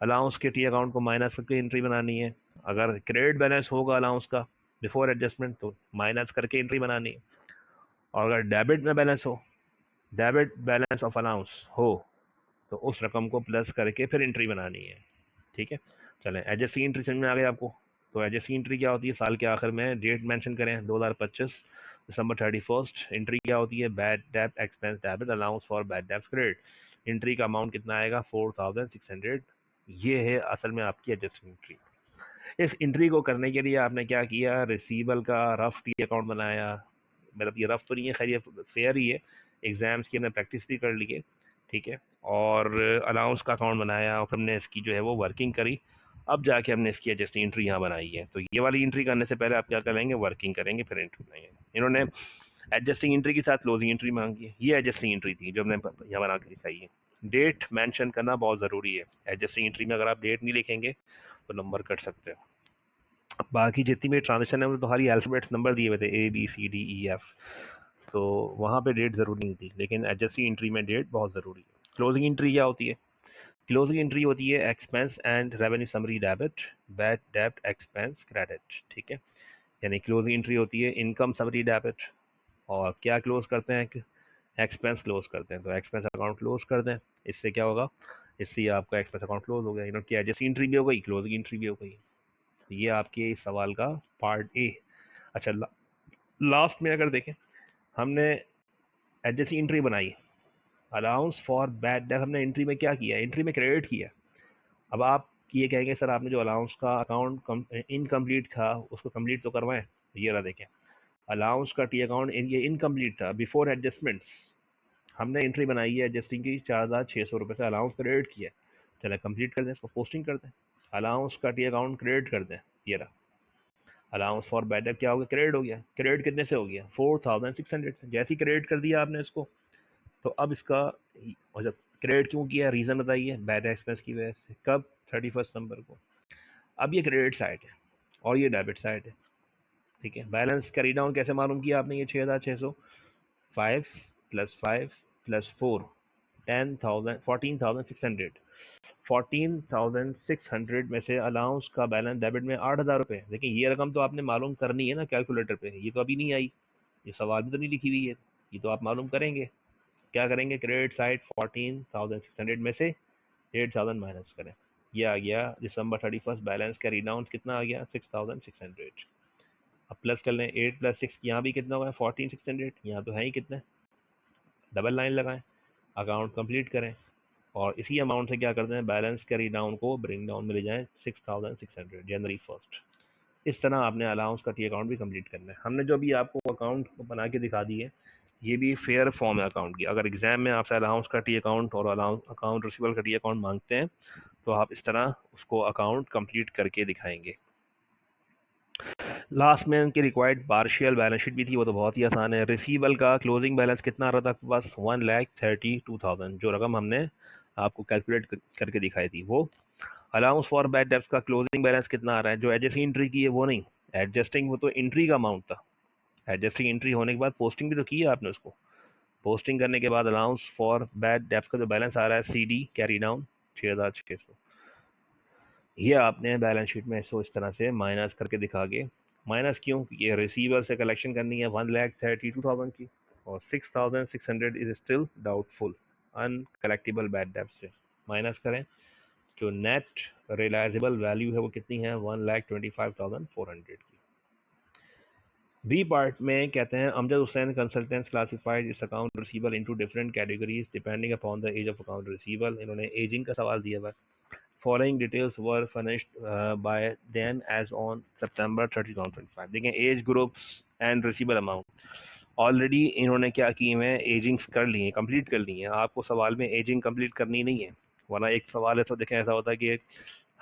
अलाउंस के टी अकाउंट को माइनस करके एंट्री बनानी है, अगर क्रेडिट बैलेंस होगा अलाउंस का बिफोर एडजस्टमेंट तो माइनस करके एंट्री बनानी है, और अगर डेबिट में बैलेंस हो, डेबिट बैलेंस ऑफ अलाउंस हो, तो उस रकम को प्लस करके फिर एंट्री बनानी है। ठीक है, चलें एडजस्टिंग एंट्री समझ में आ गई आपको। तो एडजस्टिंग एंट्री क्या होती है, साल के आखिर में डेट मेंशन करें 2025 दिसंबर 31। एंट्री क्या होती है, बैड डेब्ट expense debit allowance for bad डेब्ट क्रेडिट। एंट्री का अमाउंट कितना आएगा, 4600। ये है असल में आपकी एडजस्टिंग एंट्री। इस एंट्री को करने के लिए आपने क्या किया, रिसीवेबल का रफ टी अकाउंट बनाया, मतलब ये रफ तो नहीं है, खैर ये फेयर ही है, एग्जाम्स की हमने प्रैक्टिस भी कर ली है। ठीक है, और अलाउंस का अकाउंट बनाया और फिर हमने इसकी जो है वो वर्किंग करी, अब जाके हमने इसकी एडजस्टिंग एंट्री यहाँ बनाई है। तो ये वाली एंट्री करने से पहले आप क्या करेंगे, वर्किंग करेंगे फिर एंट्री बनाएंगे। इन्होंने एडजस्टिंग एंट्री के साथ क्लोजिंग एंट्री मांगी है, ये एडजस्टिंग एंट्री थी जो हमने यहाँ बना के दिखाई है। डेट मेंशन करना बहुत ज़रूरी है एडजस्टिंग एंट्री में, अगर आप डेट नहीं लिखेंगे तो नंबर कट सकते हो। बाकी जितनी भी ट्रांजेक्शन है वो तो हमारी अल्फ़ाबेट्स नंबर दिए हुए थे ABCDEF, तो वहाँ पे डेट ज़रूरी नहीं थी, लेकिन एडजस्टिंग एंट्री में डेट बहुत ज़रूरी है। क्लोजिंग एंट्री क्या होती है, क्लोजिंग एंट्री होती है expense and revenue summary debit, bad डेब्ट एक्सपेंस क्रेडिट। ठीक है, यानी क्लोजिंग एंट्री होती है इनकम समरी डेबिट, और क्या क्लोज करते हैं, एक्सपेंस क्लोज करते हैं, तो एक्सपेंस अकाउंट क्लोज कर दें। इससे क्या होगा, इससे आपका एक्सपेंस अकाउंट क्लोज हो गया, इनकी एडजस्टिंग एंट्री भी हो गई, क्लोजिंग एंट्री भी हो गई। ये आपके इस सवाल का पार्ट ए। अच्छा, लास्ट में अगर देखें, हमने एडजस्टिंग एंट्री बनाई, अलाउंस फॉर बैड डेट हमने एंट्री में क्या किया, एंट्री में क्रेडिट किया। अब आप ये कहेंगे सर आपने जो अलाउंस का अकाउंट इनकम्प्लीट था उसको कंप्लीट तो करवाएं। ये रहा देखें, अलाउंस का टी अकाउंट ये इनकम्प्लीट था बिफोर एडजस्टमेंट्स, हमने एंट्री बनाई है एडजस्टिंग की, 4600 रुपये से अलाउंस क्रेडिट किया, चले कंप्लीट कर दें, इसको पोस्टिंग कर दें, अलाउंस का टी अकाउंट क्रेडिट कर दें। ये रहा अलाउंस फॉर बैड डेट, क्या हो गया, क्रेडिट हो गया। क्रेडिट कितने से हो गया, 4600 से। जैसे ही क्रेडिट कर दिया आपने इसको, तो अब इसका, और जब क्रेडिट क्यों किया, रीज़न बताइए, बैड एक्सपेंस की वजह से। कब, 31 नवंबर को। अब ये क्रेडिट साइड है और ये डेबिट साइड है। ठीक है, बैलेंस कैरी डाउन कैसे मालूम किया आपने, ये 6600, 5 + 5 + 4, 10,000, 14,600। 14,600 में से अलाउंस का बैलेंस डेबिट में 8,000 रुपये। देखिए ये रकम तो आपने मालूम करनी है ना कैलकुलेटर पे, ये तो अभी नहीं आई, ये सवाल भी तो नहीं लिखी हुई है, ये तो आप मालूम करेंगे। क्या करेंगे, क्रेडिट साइड 14,600 में से 8,000 माइनस करें, ये आ गया दिसंबर 31 बैलेंस कैरी डाउन कितना आ गया, 6,600। अब प्लस कर लें, 8 + 6, यहाँ भी कितना हुआ, 14,600, यहाँ तो है ही कितना, डबल लाइन लगाएं, अकाउंट कंप्लीट करें, और इसी अमाउंट से क्या करते हैं, बैलेंस कैरी डाउन को ब्रिंग डाउन में ले जाएं 6,600 जनवरी 1। इस तरह आपने अलाउंस का टी अकाउंट भी कंप्लीट करना है। हमने जो भी आपको अकाउंट बना के दिखा दी है, ये भी फेयर फॉर्म है अकाउंट की। अगर एग्जाम में आपसे अलाउंस का टी अकाउंट और अलाउंस अकाउंट रिसीवेबल का टी अकाउंट मांगते हैं, तो आप इस तरह उसको अकाउंट कंप्लीट करके दिखाएंगे। लास्ट में उनकी रिक्वायर्ड पार्शियल बैलेंस शीट भी थी, वो तो बहुत ही आसान है। रिसीवेबल का क्लोजिंग बैलेंस कितना आ रहा था, बस 1,32,000, जो रकम हमने आपको कैलकुलेट करके दिखाई थी वो। अलाउंस फॉर बैड डेब्ट्स का क्लोजिंग बैलेंस कितना आ रहा है, जो एडजस्टिंग एंट्री की है वो नहीं, एडजस्टिंग वो तो एंट्री का अमाउंट था। एडजस्टिंग एंट्री होने के बाद पोस्टिंग भी तो की है आपने उसको, पोस्टिंग करने के बाद अलाउंस फॉर बैड डेब्ट्स का जो बैलेंस आ रहा है CD कैरी डाउन 6,600, ये आपने बैलेंस शीट में इसको इस तरह से माइनस करके दिखा के। माइनस क्यों, ये रिसीवर से कलेक्शन करनी है 1,32,000 की, और 6,600 is still doubtful, uncollectible bad डेब्ट से माइनस करें, जो नेट रियलाइजेबल वैल्यू है वो कितनी है, 1,25,400 की। बी पार्ट में कहते हैं Amjad Hussain consultants classified its account receivable into different categories depending upon the age of account receivable. इन्होंने एजिंग का सवाल दिया हुआ है। Following details were furnished by them as on September 30, 2025। देखें age groups and receivable amount already इन्होंने क्या की है, एजिंग्स कर ली हैं, कंप्लीट कर ली हैं। आपको सवाल में एजिंग कंप्लीट करनी नहीं है, वरना एक सवाल है तो देखें ऐसा होता है कि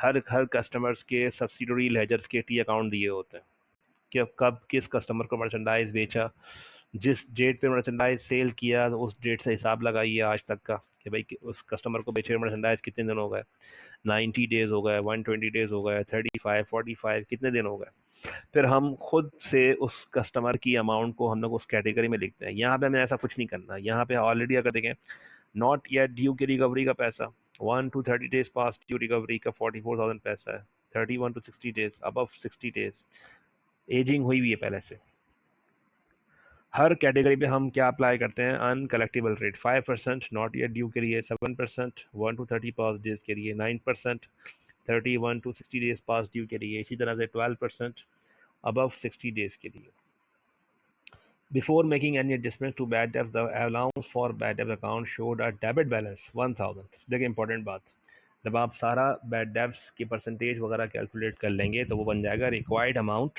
हर कस्टमर्स के सब्सिडरी लेजर्स के टी अकाउंट दिए होते हैं कि कब किस कस्टमर को मर्चेंडाइज बेचा, जिस डेट पे मर्चेंडाइज सेल किया तो उस डेट से हिसाब लगाइए आज तक का कि भाई उस कस्टमर को बेचे मर्चेंडाइज कितने दिन हो गए, 90 डेज हो गए, 120 डेज हो गए, 35, 45 कितने दिन हो गए। फिर हम खुद से उस कस्टमर की अमाउंट को हम लोग उस कैटेगरी में लिखते हैं। यहाँ पे हमें ऐसा कुछ नहीं करना। यहाँ पे ऑलरेडी अगर देखें नॉट येट ड्यू की रिकवरी का पैसा 1 to 30 days pass due recovery का 44,000 पैसा है, 31 to 60 days above 60 days ageing हुई हुई है पहले से। हर कैटेगरी पे हम क्या अप्लाई करते हैं, uncollectible rate 5%, not yet due के लिए 7%, 1 to 30 पास डेज के लिए 9%, 31 to 60 डेज पास ड्यू के लिए इसी तरह से 12%, अबव 60 डेज के लिए। Before making any adjustment to bad debts, the allowance for bad debt account showed a debit balance 1000। देखिए इंपॉर्टेंट बात, जब आप सारा बैड डेब्ट्स की परसेंटेज वगैरह कैलकुलेट कर लेंगे तो वो बन जाएगा required amount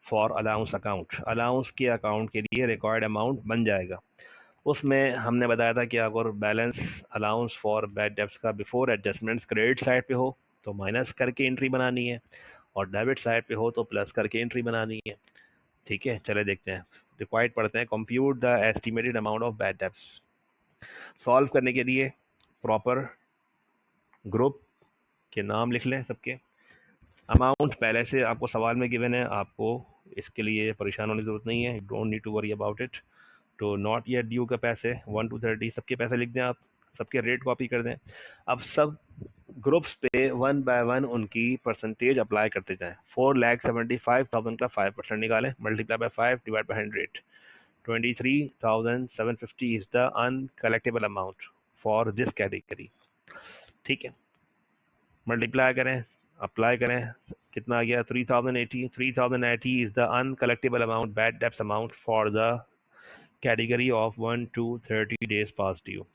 for allowance account. Allowance के अकाउंट के लिए रिक्वायर्ड अमाउंट बन जाएगा। उसमें हमने बताया था कि अगर balance allowance for bad debts का बिफोर एडजस्टमेंट्स क्रेडिट साइड पे हो तो माइनस करके एंट्री बनानी है, और डेबिट साइड पे हो तो प्लस करके एंट्री बनानी है। ठीक है, चले देखते हैं। रिक्वायर्ड पढ़ते हैं। Compute the estimated amount of bad debts. Solve करने के लिए प्रॉपर ग्रुप के नाम लिख लें सबके। अमाउंट पहले से आपको सवाल में गिवन है, आपको इसके लिए परेशान होने की जरूरत नहीं है, don't need to worry about it. तो नॉट येट ड्यू के पैसे 1 to 30 सबके पैसे लिख दें, आप सबके रेट कॉपी कर दें। अब सब ग्रुप्स पे 1 by 1 उनकी परसेंटेज अप्लाई करते जाएं। 4,75,000 का 5% निकालें, multiply by 5 divide by 100, 23,750 is the uncollectible amount for this category. ठीक है, मल्टीप्लाई करें, अप्लाई करें, कितना आ गया 3080। 3080 is the uncollectible amount bad debts amount for the category of 1 to 30 days pass due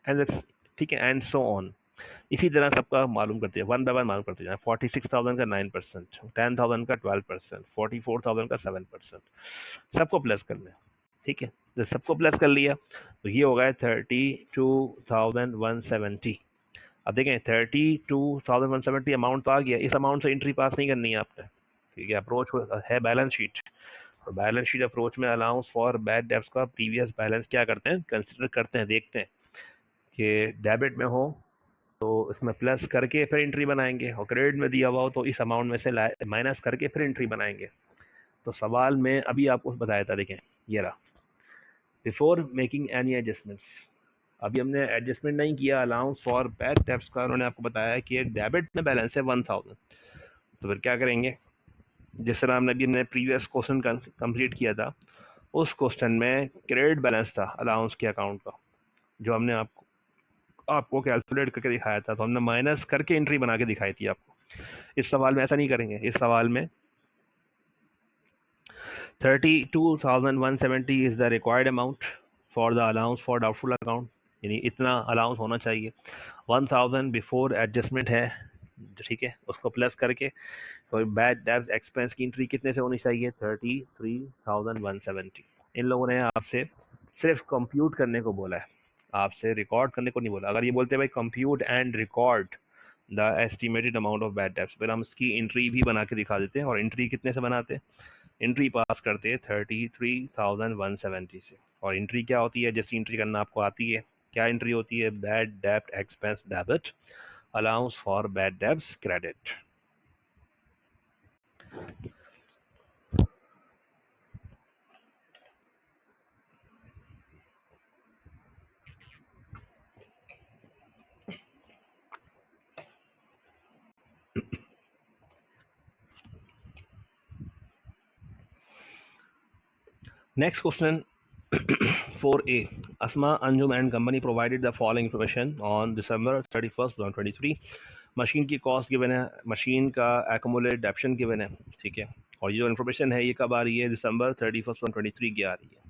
and, ठीक है, एंड सो ऑन। इसी तरह सबका मालूम करते हैं, 1 by 1 मालूम करते जाए। 46,000 का 9%, 10,000 का 12%, 44,000 का 7%, सबको प्लस कर लें। ठीक है, जब सबको प्लस कर लिया तो ये हो गया 32,170। अब देखें 32,170 अमाउंट तो आ गया, इस अमाउंट से एंट्री पास नहीं करनी है आपने। ठीक है, अप्रोच है बैलेंस शीट, और बैलेंस शीट अप्रोच में अलाउंस फॉर बैड डेब्ट्स का प्रीवियस बैलेंस क्या करते हैं, कंसिडर करते हैं, देखते हैं कि डेबिट में हो तो इसमें प्लस करके फिर एंट्री बनाएंगे, और क्रेडिट में दिया हुआ हो तो इस अमाउंट में से माइनस करके फिर एंट्री बनाएंगे। तो सवाल में अभी आपको बताया था, देखें ये रहा, बिफोर मेकिंग एनी एडजस्टमेंट्स। अभी हमने एडजस्टमेंट नहीं किया अलाउंस फॉर बैड डेब्ट्स का, उन्होंने आपको बताया कि डेबिट में बैलेंस है 1000। तो फिर क्या करेंगे, जिस तरह हमने अभी हमने प्रीवियस क्वेश्चन कंप्लीट किया था, उस क्वेश्चन में क्रेडिट बैलेंस था अलाउंस के अकाउंट का, जो हमने आपको कैलकुलेट करके दिखाया था, तो हमने माइनस करके एंट्री बना के दिखाई थी आपको। इस सवाल में ऐसा नहीं करेंगे। इस सवाल में 32,170 is the required amount for the allowance for doubtful account, यानी इतना अलाउंस होना चाहिए। 1000 बिफोर एडजस्टमेंट है, ठीक है, उसको प्लस करके तो बैड डेब्ट एक्सपेंस की एंट्री कितने से होनी चाहिए, 33,170। इन लोगों ने आपसे सिर्फ कंप्यूट करने को बोला है, आपसे रिकॉर्ड करने को नहीं बोला। अगर ये बोलते हैं भाई compute and record the estimated amount of bad debts, फिर हम इसकी एंट्री भी बना के दिखा देते हैं। और एंट्री कितने से बनाते हैं, एंट्री पास करते हैं 33,170 से। और एंट्री क्या होती है, जैसी एंट्री करना आपको आती है, क्या एंट्री होती है, बैड डेब्ट expense debit, allowance for bad debts credit. Next question 4A. Asma Anjum and company provided the following information on December 31st, 2023. Machine की कॉस्ट गिवन है, मशीन का एक्यूमुलेटेड डेप्शन गिवन है, ठीक है। और ये जो इन्फॉर्मेशन है ये कब आ रही है, दिसंबर 31 2023 की आ रही है।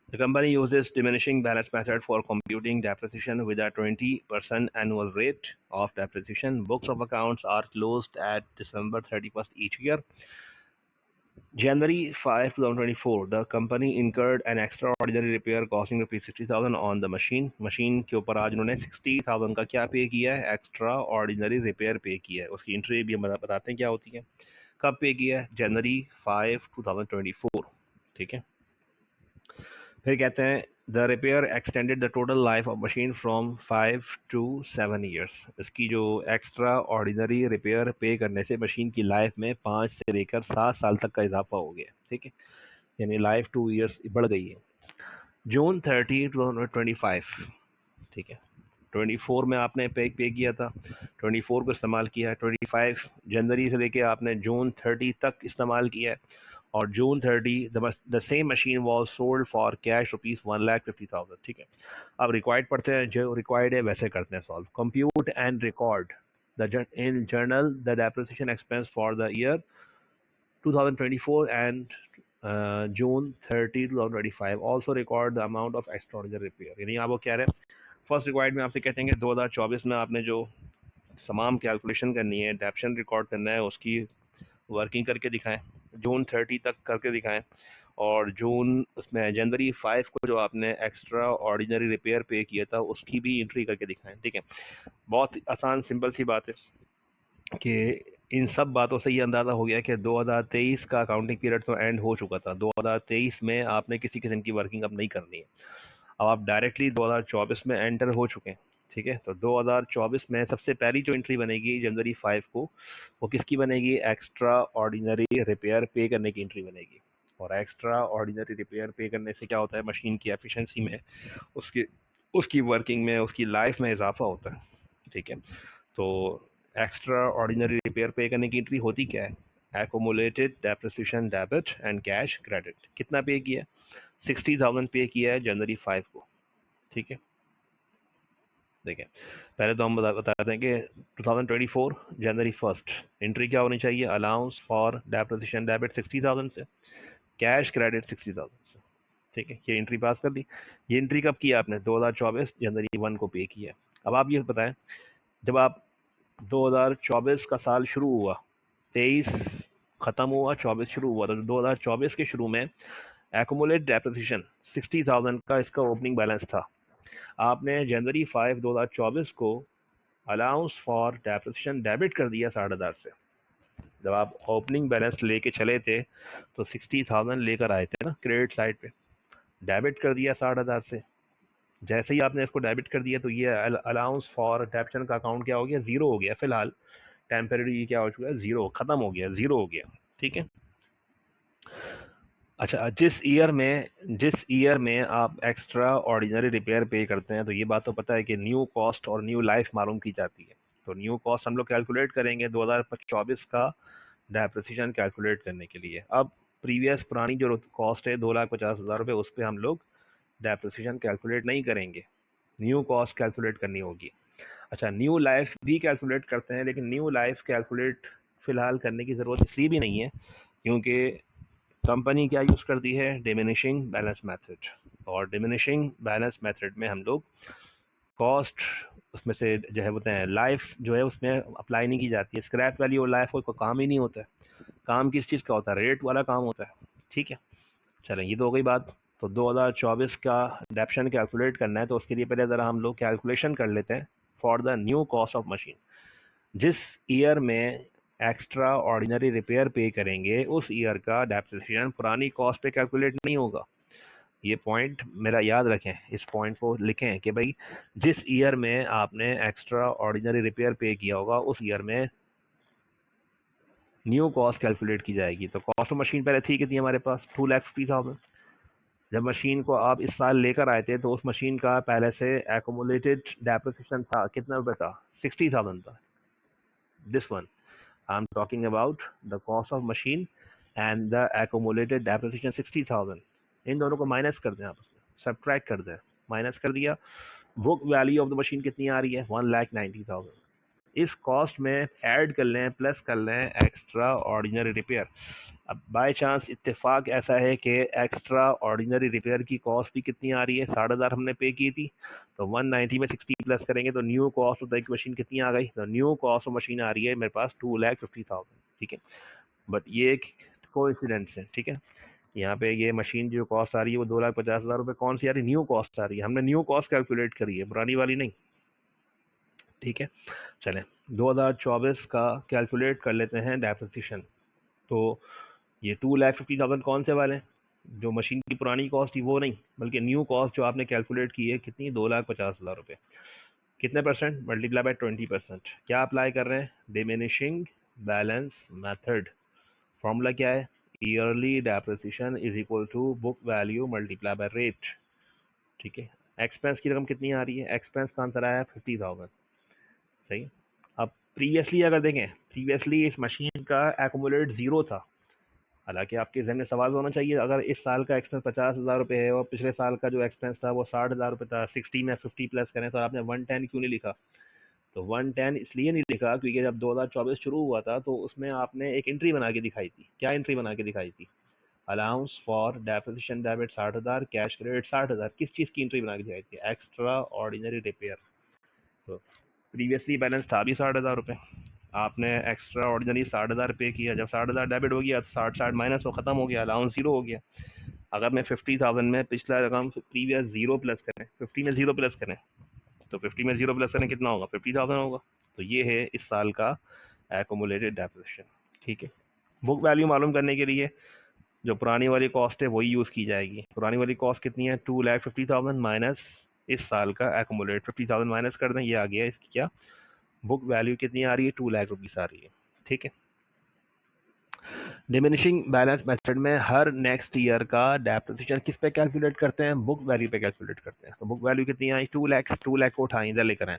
The company uses diminishing balance method for computing depreciation with a 20% annual rate of depreciation. Books of accounts are closed at December 31st each year. January 5, 2024, the company incurred an extraordinary repair costing rupees 60,000 on the machine. Machine के ऊपर आज उन्होंने 60,000 का क्या पे किया है, extra ordinary repair पे किया है। उसकी एंट्री भी हम बताते हैं क्या होती है, कब पे किया है, जनवरी 5, 2024, ठीक है। फिर कहते हैं the repair extended the total life of machine from 5 to 7 years. इसकी जो एक्स्ट्रा ऑर्डिनरी रिपेयर पे करने से मशीन की लाइफ में 5 से लेकर 7 साल तक का इजाफा हो गया, ठीक है, यानी लाइफ 2 ईयर्स बढ़ गई है। जून 30, 2025, ठीक है, 24 में आपने पे किया था, 24 को इस्तेमाल किया है, 25 जनवरी से लेके आपने जून 30 तक इस्तेमाल किया है, और जून 30 the same machine was sold for cash ₹1,50,000, ठीक है। अब रिक्वायर्ड पढ़ते हैं, जो रिक्वायर्ड है वैसे करते हैं solve. Compute and record in journal the depreciation expense for the year 2024 and June 30, 2025. Also record the amount of extraordinary repair। यानी आप वो कह रहे हैं फर्स्ट रिक्वायर्ड में आपसे कहते हैं कि 2024 में आपने जो तमाम कैलकुलेशन करनी है, डेप्शन रिकॉर्ड करना है, उसकी वर्किंग करके दिखाएं, जून 30 तक करके दिखाएं, और जून उसमें जनवरी 5 को जो आपने एक्स्ट्रा ऑर्डिनरी रिपेयर पे किया था उसकी भी एंट्री करके दिखाएं, ठीक है। बहुत आसान सिंपल सी बात है कि इन सब बातों से ये अंदाज़ा हो गया कि 2023 का अकाउंटिंग पीरियड तो एंड हो चुका था। 2023 में आपने किसी किस्म की वर्किंग अब नहीं करनी है, अब आप डायरेक्टली 2024 में एंटर हो चुके हैं, ठीक है। तो 2024 में सबसे पहली जो एंट्री बनेगी जनवरी 5 को, वो किसकी बनेगी, एक्स्ट्रा ऑर्डिनरी रिपेयर पे करने की एंट्री बनेगी। और एक्स्ट्रा ऑर्डिनरी रिपेयर पे करने से क्या होता है, मशीन की एफिशिएंसी में, उसकी उसकी वर्किंग में, उसकी लाइफ में इजाफा होता है, ठीक है। तो एक्स्ट्रा ऑर्डिनरी रिपेयर पे करने की एंट्री होती क्या है, accumulated depreciation debit and cash credit. कितना पे किया है, 60,000 पे किया है जनवरी 5 को, ठीक है। देखिए पहले तो हम बताते हैं कि 2024 जनवरी 1 एंट्री क्या होनी चाहिए, अलाउंस फॉर डेप्रिसिएशन डेबिट 60,000 से, कैश क्रेडिट 60,000 से, ठीक है। ये एंट्री पास कर दी। ये एंट्री कब किया आपने, 2024 जनवरी 1 को पे किया। अब आप ये बताएं, जब आप 2024 का साल शुरू हुआ, 23 खत्म हुआ, 24 शुरू हुआ, तो 2024 के शुरू में एक्यूमुलेट डेप्रिसिएशन 60,000 का इसका ओपनिंग बैलेंस था। आपने जनवरी 5 2024 को अलाउंस फॉर डेप्रिसिएशन डेबिट कर दिया 60,000 से। जब आप ओपनिंग बैलेंस लेके चले थे तो 60,000 लेकर आए थे ना क्रेडिट साइड पे, डेबिट कर दिया 60,000 से। जैसे ही आपने इसको डेबिट कर दिया तो ये अलाउंस फॉर डेप्शन का अकाउंट क्या हो गया, जीरो हो गया। फिलहाल टेम्परेरी क्या हो चुका है, जीरो, खत्म हो गया, जीरो हो गया, ठीक है। अच्छा, जिस ईयर में आप एक्स्ट्रा ऑर्डिनरी रिपेयर पे करते हैं, तो ये बात तो पता है कि न्यू कॉस्ट और न्यू लाइफ मालूम की जाती है। तो न्यू कॉस्ट हम लोग कैलकुलेट करेंगे 2024 का डेप्रिसिएशन कैलकुलेट करने के लिए। अब प्रीवियस पुरानी जो कॉस्ट है 2,50,000 रुपये, उस पर हम लोग डेप्रिसिएशन कैलकुलेट नहीं करेंगे, न्यू कॉस्ट कैलकुलेट करनी होगी। अच्छा, न्यू लाइफ भी कैलकुलेट करते हैं, लेकिन न्यू लाइफ कैलकुलेट फिलहाल करने की ज़रूरत इसलिए भी नहीं है क्योंकि कंपनी क्या यूज़ करती है, डिमिनिशिंग बैलेंस मेथड। और डिमिनिशिंग बैलेंस मेथड में हम लोग कॉस्ट उसमें से जो है बोलते हैं लाइफ जो है उसमें अप्लाई नहीं की जाती है। स्क्रैप वैल्यू और लाइफ कोई काम ही नहीं होता है। काम किस चीज़ का होता है, रेट वाला काम होता है, ठीक है। चलें, ये तो हो गई बात। तो 2024 का डेप्शन कैलकुलेट करना है, तो उसके लिए पहले ज़रा हम लोग कैलकुलेशन कर लेते हैं for the new cost of machine. जिस ईयर में एक्स्ट्रा ऑर्डिनरी रिपेयर पे करेंगे उस ईयर का डेप्रिसिएशन पुरानी कॉस्ट पे कैलकुलेट नहीं होगा। ये पॉइंट मेरा याद रखें, इस पॉइंट को लिखें कि भाई जिस ईयर में आपने एक्स्ट्रा ऑर्डिनरी रिपेयर पे किया होगा उस ईयर में न्यू कॉस्ट कैलकुलेट की जाएगी। तो कॉस्ट ऑफ मशीन पहले थी कितनी हमारे पास, 2,50,000। जब मशीन को आप इस साल लेकर आए थे तो उस मशीन का पहले से एक्यूमुलेटेड डेप्रिसिएशन था कितना रुपए था, 60,000 था। This one I'm talking about the cost of machine and the accumulated depreciation 60,000। इन दोनों को माइनस कर दें, आप सब्ट्रैक्ट कर दें, माइनस कर दिया। Book value of the machine कितनी आ रही है, 1,90,000। इस कॉस्ट में ऐड कर लें, प्लस कर लें एक्स्ट्रा ऑर्डिनरी रिपेयर। अब बाय चांस इत्तेफाक ऐसा है कि एक्स्ट्रा ऑर्डिनरी रिपेयर की कॉस्ट भी कितनी आ रही है, 60,000 हमने पे की थी, तो 190 में 60 प्लस करेंगे तो new cost of the machine कितनी आ गई, तो न्यू कॉस्ट ऑफ मशीन आ रही है मेरे पास 2,50,000। ठीक है, बट ये एक कोइंसिडेंस है। ठीक है, यहाँ पे ये मशीन जो कॉस्ट आ रही है वो 2,50,000 रुपये कौन सी आ रही है, न्यू कॉस्ट आ रही है, हमने न्यू कॉस्ट कैलकुलेट करी है, पुरानी वाली नहीं। ठीक है, चलें 2024 का कैलकुलेट कर लेते हैं डेप्रिसिएशन। तो ये 2,50,000 कौन से वाले हैं, जो मशीन की पुरानी कॉस्ट थी वो नहीं, बल्कि न्यू कॉस्ट जो आपने कैलकुलेट की है कितनी, 2,50,000 रुपये। कितने परसेंट, मल्टीप्लाई बाय 20%। क्या अप्लाई कर रहे हैं, डिमिनिशिंग बैलेंस मेथड। फॉर्मूला क्या है, yearly depreciation is equal to book value multiply by rate. ठीक है, एक्सपेंस की रकम कितनी आ रही है, एक्सपेंस का आंसर आया 50,000। सही। अब प्रीवियसली अगर देखें, प्रीवियसली इस मशीन का एक्यूमुलेट जीरो था। हालांकि आपके जहन में सवाल होना चाहिए, अगर इस साल का एक्सपेंस 50,000 रुपये है और पिछले साल का जो एक्सपेंस था वो 60,000 रुपये था, 60 में 50 प्लस करें तो आपने 110 क्यों नहीं लिखा। तो 110 इसलिए नहीं लिखा क्योंकि जब 2024 शुरू हुआ था तो उसमें आपने एक एंट्री बना के दिखाई थी। क्या एंट्री बना के दिखाई थी, allowance for depreciation debit 60,000, cash credit 60,000। किस चीज़ की एंट्री बना के दिखाई थी, एक्स्ट्रा ऑर्डिनरी रिपेयर। तो प्रीवियसली बैलेंस था भी 60,000 रुपये, आपने एक्स्ट्रा ऑर्डिनरी 60,000 पे किया, जब 60,000 डेबिट हो गया तो 60 माइनस वो खत्म हो गया, अलाउंस जीरो हो गया। अगर मैं 50,000 में पिछला रकम प्रीवियस जीरो प्लस करें, 50 में जीरो प्लस करें, तो 50 में जीरो प्लस करें कितना होगा, 50,000 होगा। तो ये है इस साल का एकोमुलेटेड डेप्रिसिएशन। ठीक है, बुक वैल्यू मालूम करने के लिए जो पुरानी वाली कॉस्ट है वही यूज़ की जाएगी। पुरानी वाली कॉस्ट कितनी है, 2,50,000 माइनस इस साल का एकोमुलेट 50,000 माइनस कर दें, ये आ गया इसकी क्या, बुक वैल्यू कितनी आ रही है, 2,00,000 रुपीज़ आ रही है। ठीक है, डिमिनिशिंग बैलेंस मेथड में हर नेक्स्ट ईयर का डेप्रिसिएशन किस पे कैलकुलेट करते हैं, बुक वैल्यू पे कैलकुलेट करते हैं। तो बुक वैल्यू कितनी आई, 2,00,000, 2,00,000 को उठाएं इधर लेकर आए,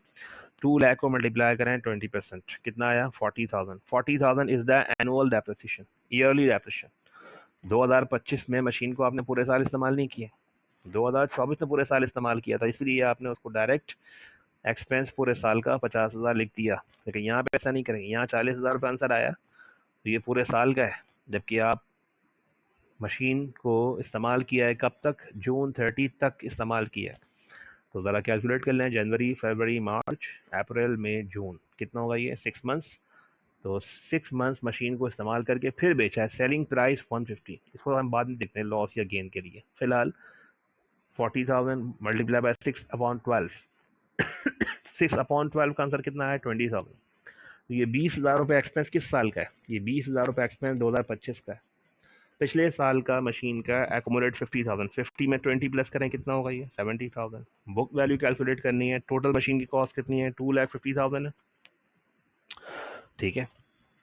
2,00,000 को मल्टीप्लाई करें 20%, कितना आया 40,000। 40,000 is the annual depreciation, yearly depreciation. 2025 में मशीन को आपने पूरे साल इस्तेमाल नहीं किया, 2024 में पूरे साल इस्तेमाल किया था, इसलिए आपने उसको डायरेक्ट एक्सपेंस पूरे साल का 50,000 लिख दिया। लेकिन यहाँ पे ऐसा नहीं करेंगे, यहाँ 40,000 रुपये आंसर आया तो ये पूरे साल का है, जबकि आप मशीन को इस्तेमाल किया है कब तक, जून 30 तक इस्तेमाल किया है। तो ज़रा कैलकुलेट कर लें, जनवरी फरवरी मार्च अप्रैल मई जून, कितना होगा ये, 6 मंथ्स। तो 6 मंथ्स मशीन को इस्तेमाल करके फिर बेचा है, सेलिंग प्राइस 150। इसको हम बाद में देखते हैं लॉस या गेन के लिए। फिलहाल 40,000 मल्टीप्लाई बाय 6/12, 6/12 का आंसर कितना है, 20,000। तो ये 20,000 रुपये एक्सपेंस किस साल का है, ये 20,000 रुपये एक्सपेंस 2025 का है। पिछले साल का मशीन का एकोमोडेट 50,000, 50 में 20 प्लस करें कितना होगा ये, 70,000। बुक वैल्यू कैलकुलेट करनी है, टोटल मशीन की कॉस्ट कितनी है, 2,50,000 है। ठीक है,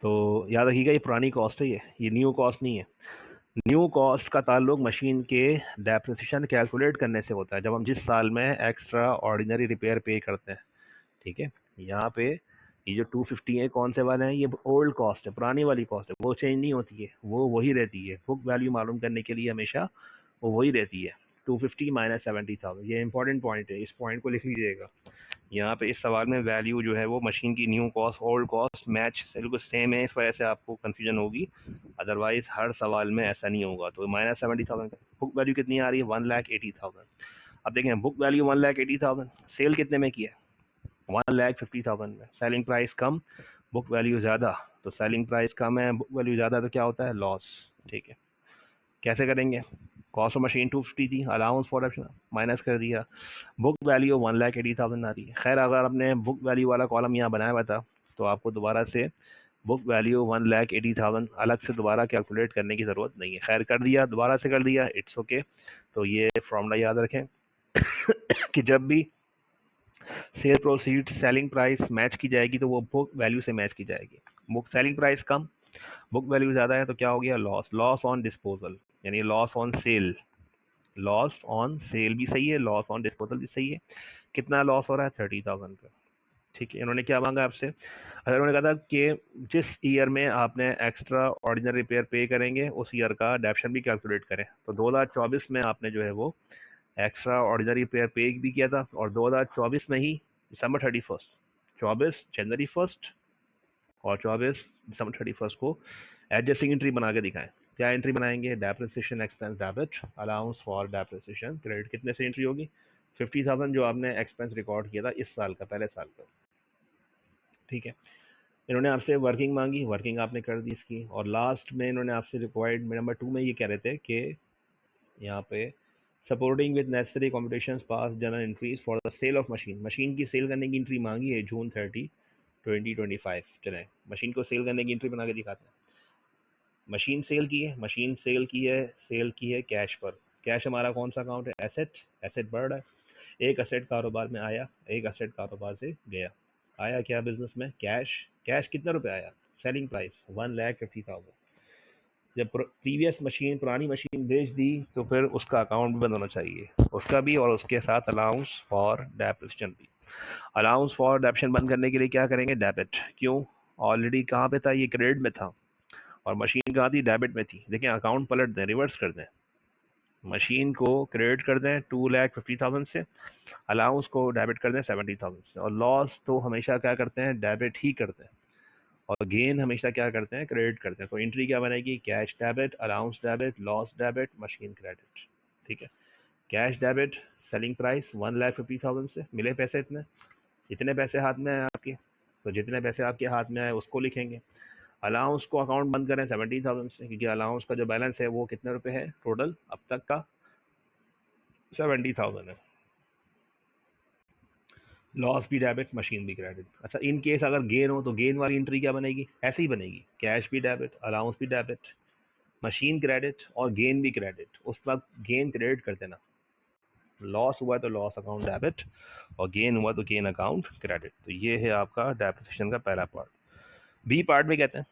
तो याद रखिएगा ये पुरानी कॉस्ट है, ये न्यू कॉस्ट नहीं है। न्यू कॉस्ट का ताल्लुक मशीन के डेप्रिसिएशन कैलकुलेट करने से होता है, जब हम जिस साल में एक्स्ट्रा ऑर्डिनरी रिपेयर पे करते हैं। ठीक है, यहाँ पे ये जो 250 है कौन से वाले हैं, ये ओल्ड कॉस्ट है, पुरानी वाली कॉस्ट है, वो चेंज नहीं होती है, वो वही रहती है। बुक वैल्यू मालूम करने के लिए हमेशा वो वही रहती है, 250 माइनस 70,000। ये इंपॉर्टेंट पॉइंट है, इस पॉइंट को लिख लीजिएगा। यहाँ पे इस सवाल में वैल्यू जो है वो मशीन की new cost old cost match बिल्कुल सेम है, इस वजह से आपको कन्फ्यूजन होगी, अदरवाइज हर सवाल में ऐसा नहीं होगा। तो माइनस 70,000, बुक वैल्यू कितनी आ रही है, 1,80,000। अब देखें बुक वैल्यू 1,80,000, सेल कितने में किया, 1,50,000 में। सेलिंग प्राइस कम, बुक वैल्यू ज़्यादा, तो सेलिंग प्राइस कम है, बुक वैल्यू ज़्यादा, तो क्या होता है, लॉस। ठीक है, कैसे करेंगे, कॉस्ट ऑफ मशीन 250 थी, अलाउंस फॉर माइनस कर दिया, बुक वैल्यू 1,80,000 आ रही है। खैर अगर आपने बुक वैल्यू वाला कॉलम यहाँ बनाया हुआ था तो आपको दोबारा से बुक वैल्यू 1,80,000 अलग से दोबारा कैलकुलेट करने की ज़रूरत नहीं है। खैर कर दिया, दोबारा से कर दिया, इट्स ओके। तो ये फॉर्मूला याद रखें कि जब भी cell proceed selling price match की जाएगी तो वो बुक वैल्यू से मैच की जाएगी। बुक सेलिंग प्राइस कम, बुक वैल्यू ज़्यादा है, तो क्या हो गया, लॉस। लॉस ऑन डिस्पोजल यानी loss on sale, loss on sale भी सही है, लॉस ऑन डिस्पोजल भी सही है। कितना लॉस हो रहा है, 30,000 का। ठीक है, इन्होंने क्या मांगा आपसे, अगर उन्होंने कहा था कि जिस ईयर में आपने एक्स्ट्रा ऑर्डिनरी रिपेयर पे करेंगे उस ईयर का डेप्शन भी कैलकुलेट करें। तो 2024 में आपने जो है वो एक्स्ट्रा ऑर्डिनरी रिपेयर पे भी किया था, और 2024 में ही December 31 24 जनवरी 1 और 24 दिसंबर 31 को एडजस्टिंग एंट्री बना के दिखाएं। क्या एंट्री बनाएंगे? Depreciation expense debit, allowance for depreciation credit. कितने से एंट्री होगी? 50,000 जो आपने एक्सपेंस रिकॉर्ड किया था इस साल का, पहले साल का। ठीक है, इन्होंने आपसे वर्किंग मांगी, वर्किंग आपने कर दी इसकी, और लास्ट में इन्होंने आपसे रिक्वायर्ड नंबर 2 में ये कह रहे थे कि यहाँ पे supporting with necessary computation pass journal entries for the sale of machine. Machine की सेल करने की एंट्री मांगी है जून 30 2025। चलें मशीन को सेल करने की एंट्री बना के दिखाते हैं। मशीन सेल की है, मशीन सेल की है कैश पर। कैश हमारा कौन सा अकाउंट है? एसेट। एसेट बढ़ रहा है, एक एसेट कारोबार में आया, एक एसेट कारोबार से गया। आया क्या बिजनेस में? कैश। कैश कितना रुपए आया? Selling price 1,50,000। जब प्रीवियस मशीन, पुरानी मशीन बेच दी तो फिर उसका अकाउंट भी बंद होना चाहिए, उसका भी, और उसके साथ अलाउंस फॉर डेप्रिसिएशन भी। अलाउंस फॉर डेप्रिसिएशन बंद करने के लिए क्या करेंगे? डेबिट। क्यों? ऑलरेडी कहाँ पे था ये? क्रेडिट में था, और मशीन कहाँ थी? डेबिट में थी। देखें अकाउंट पलट दें, रिवर्स कर दें, मशीन को क्रेडिट कर दें 2,50,000 से, अलाउंस को डेबिट कर दें 70,000 से, और लॉस तो हमेशा क्या करते हैं? डेबिट ही करते हैं, और गेन हमेशा क्या करते हैं? क्रेडिट करते हैं। तो एंट्री क्या बनेगी? Cash debit, allowance debit, loss debit, machine credit. ठीक है, कैश डेबिट, सेलिंग प्राइस 1,50,000 से मिले पैसे इतने, जितने पैसे हाथ में आए आपके, तो जितने पैसे आपके हाथ में आए उसको लिखेंगे। अलाउंस को अकाउंट बंद करें 70,000 से, क्योंकि अलाउंस का जो बैलेंस है वो कितने रुपए है टोटल अब तक का? 70,000 है। लॉस भी डेबिट, मशीन भी क्रेडिट। अच्छा, इन केस अगर गेन हो तो गेन वाली एंट्री क्या बनेगी? ऐसे ही बनेगी, कैश भी डेबिट, अलाउंस भी डेबिट, मशीन क्रेडिट, और गेन भी क्रेडिट। उस वक्त गेन क्रेडिट कर देना। लॉस हुआ तो लॉस अकाउंट डेबिट, और गेन हुआ तो गेन अकाउंट क्रेडिट। तो ये है आपका डेप्रिसिएशन का पहला पार्ट। बी पार्ट में कहते हैं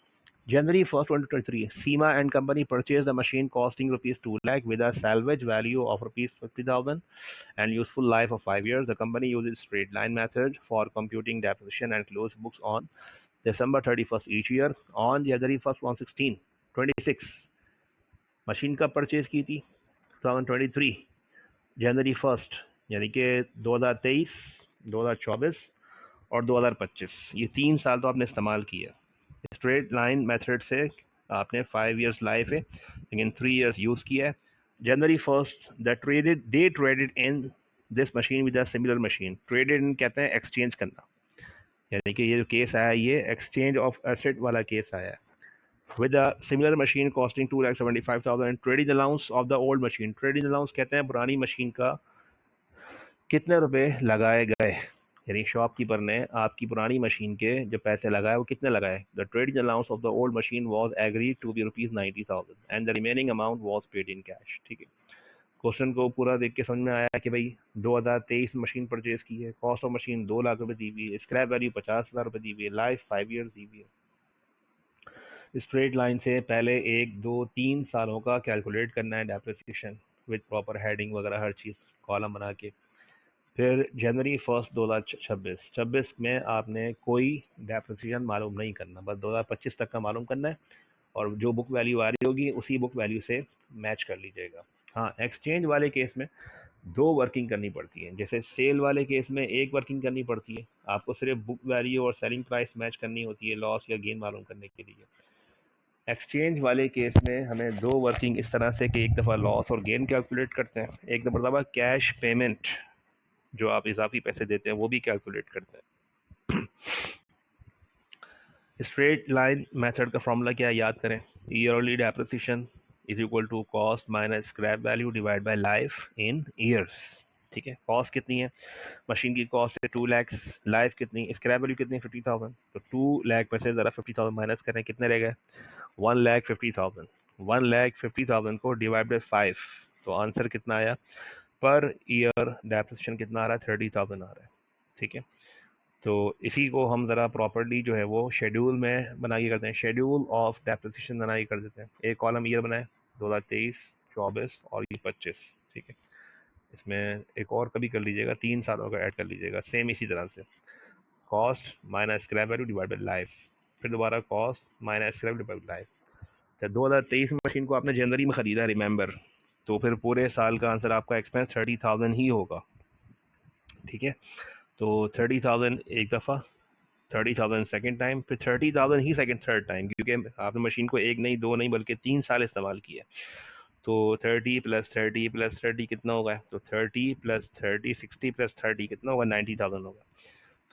January 1st, 2023, SEMA and company purchased a machine costing rupees 2 lakh with a salvage value of rupees 50,000 and useful life of 5 years. The company uses straight line method for computing depreciation and close books on December 31st each year. On January 1st, 2026, machine कब purchase की थी? 2023 जनवरी 1 यानी कि 2023, 2024 और 2025, ये 3 साल तो आपने इस्तेमाल किया। स्ट्रेट लाइन मेथड से आपने 5 इयर्स लाइफ है, लेकिन 3 इयर्स यूज़ किया है। January 1 they traded in this machine with a similar machine. Traded in कहते हैं एक्सचेंज करना, यानी कि ये जो केस आया ये एक्सचेंज ऑफ एसेट वाला केस आया। With a similar machine costing 2,75,000 trading allowance of the old machine. Trading allowance कहते हैं पुरानी मशीन का कितने रुपए लगाए गए, यानी शॉपकीपर ने आपकी पुरानी मशीन के जो पैसे लगाए वो कितने लगाए। The trading allowance of the old machine was agreed to be ₹90,000 and the remaining amount was paid in cash. ठीक है, क्वेश्चन को पूरा देख के समझ में आया कि भाई 2023 मशीन परचेज की है, कॉस्ट ऑफ मशीन 2 लाख रुपए दी हुई है, स्क्रैप वैल्यू 50,000 रुपए दी हुई है, लाइफ 5 ईयर्स दी हुई है। स्ट्रेट लाइन से पहले 1, 2, 3 सालों का कैलकुलेट करना है डेप्रिसिएशन विद प्रॉपर हेडिंग वगैरह हर चीज़ कॉलम बना के। फिर जनवरी 1 2026 में आपने कोई डेप्रिसिएशन मालूम नहीं करना, बस 2025 तक का मालूम करना है, और जो बुक वैल्यू आ रही होगी उसी बुक वैल्यू से मैच कर लीजिएगा। हाँ, एक्सचेंज वाले केस में 2 वर्किंग करनी पड़ती है। जैसे सेल वाले केस में 1 वर्किंग करनी पड़ती है, आपको सिर्फ बुक वैल्यू और सेलिंग प्राइस मैच करनी होती है लॉस या गेन मालूम करने के लिए। एक्सचेंज वाले केस में हमें 2 वर्किंग इस तरह से कि एक दफ़ा लॉस और गेन कैलकुलेट करते हैं, एक दफ़ा कैश पेमेंट जो आप इजाफी पैसे देते हैं वो भी कैलकुलेट करते हैं। स्ट्रेट लाइन मेथड का फॉर्मूला क्या है याद करें? Yearly depreciation is equal to cost minus scrap value divide by life in years. ठीक है, कॉस्ट कितनी है? मशीन की कॉस्ट है 2 लाख, लाइफ कितनी, स्क्रैप वैल्यू कितनी? 50,000। तो 2 लाख में से ज़रा 50,000 माइनस करें, कितने रह गए? 1,50,000। 1,50,000 को डिवाइड बाय 5, तो आंसर कितना आया? पर ईयर डेप्रिसिएशन कितना आ रहा है? 30,000 आ रहा है। ठीक है, तो इसी को हम ज़रा प्रॉपर्ली जो है वो शेड्यूल में बना के करते हैं, शेड्यूल ऑफ डेप्रिसिएशन बना के कर देते हैं। एक कॉलम ईयर बनाए 2023, 24 और ये 25। ठीक है, इसमें एक और कभी कर लीजिएगा, 3 सालों का ऐड कर लीजिएगा, सेम इसी तरह से cost minus scrap value divide by life, फिर दोबारा cost minus scrap divide by life. तो 2023 मशीन को आपने जनवरी में ख़रीदा, रिमेंबर, तो फिर पूरे साल का आंसर आपका एक्सपेंस 30,000 ही होगा। ठीक है, तो 30,000 एक दफ़ा, 30,000 सेकेंड टाइम, फिर 30,000 ही सेकेंड थर्ड टाइम, क्योंकि आपने मशीन को एक नहीं दो नहीं बल्कि 3 साल इस्तेमाल किया। तो 30 प्लस 30 प्लस 30 कितना होगा? तो 30 प्लस 30 60 प्लस 30 कितना होगा? 90,000 होगा।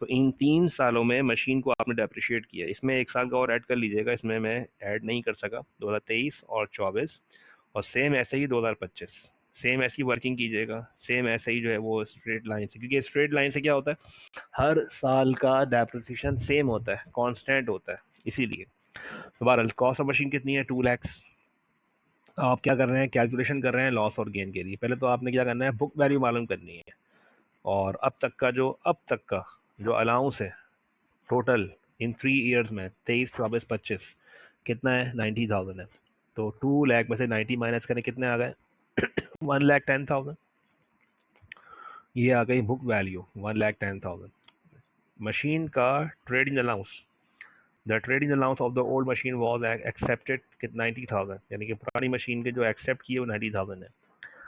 तो इन 3 सालों में मशीन को आपने डेप्रिशिएट किया। इसमें 1 साल का और ऐड कर लीजिएगा, इसमें मैं ऐड नहीं कर सका, 2023 और 24, और सेम ऐसे ही 2025, सेम ऐसी वर्किंग कीजिएगा, सेम ऐसे ही जो है वो स्ट्रेट लाइन से, क्योंकि स्ट्रेट लाइन से क्या होता है, हर साल का डेप्रिसिएशन सेम होता है, कांस्टेंट होता है, इसीलिए। तो बहरहाल कॉस्ट ऑफ मशीन कितनी है? 2 लाख। आप क्या कर रहे हैं? कैलकुलेशन कर रहे हैं लॉस और गेन के लिए। पहले तो आपने क्या करना है? बुक वैल्यू मालूम करनी है, और अब तक का जो अलाउंस है टोटल इन 3 ईयर्स में, 23, 24, 25, कितना है? 90,000 है। तो 2 लाख में से 90 माइनस करें, कितने आ गए? 1,10,000। ये आ गई बुक वैल्यू, 1,10,000। मशीन का trading allowance, the trading allowance of the old machine was accepted कित 90,000, यानी कि पुरानी मशीन के जो एक्सेप्ट किए वो 90,000 है।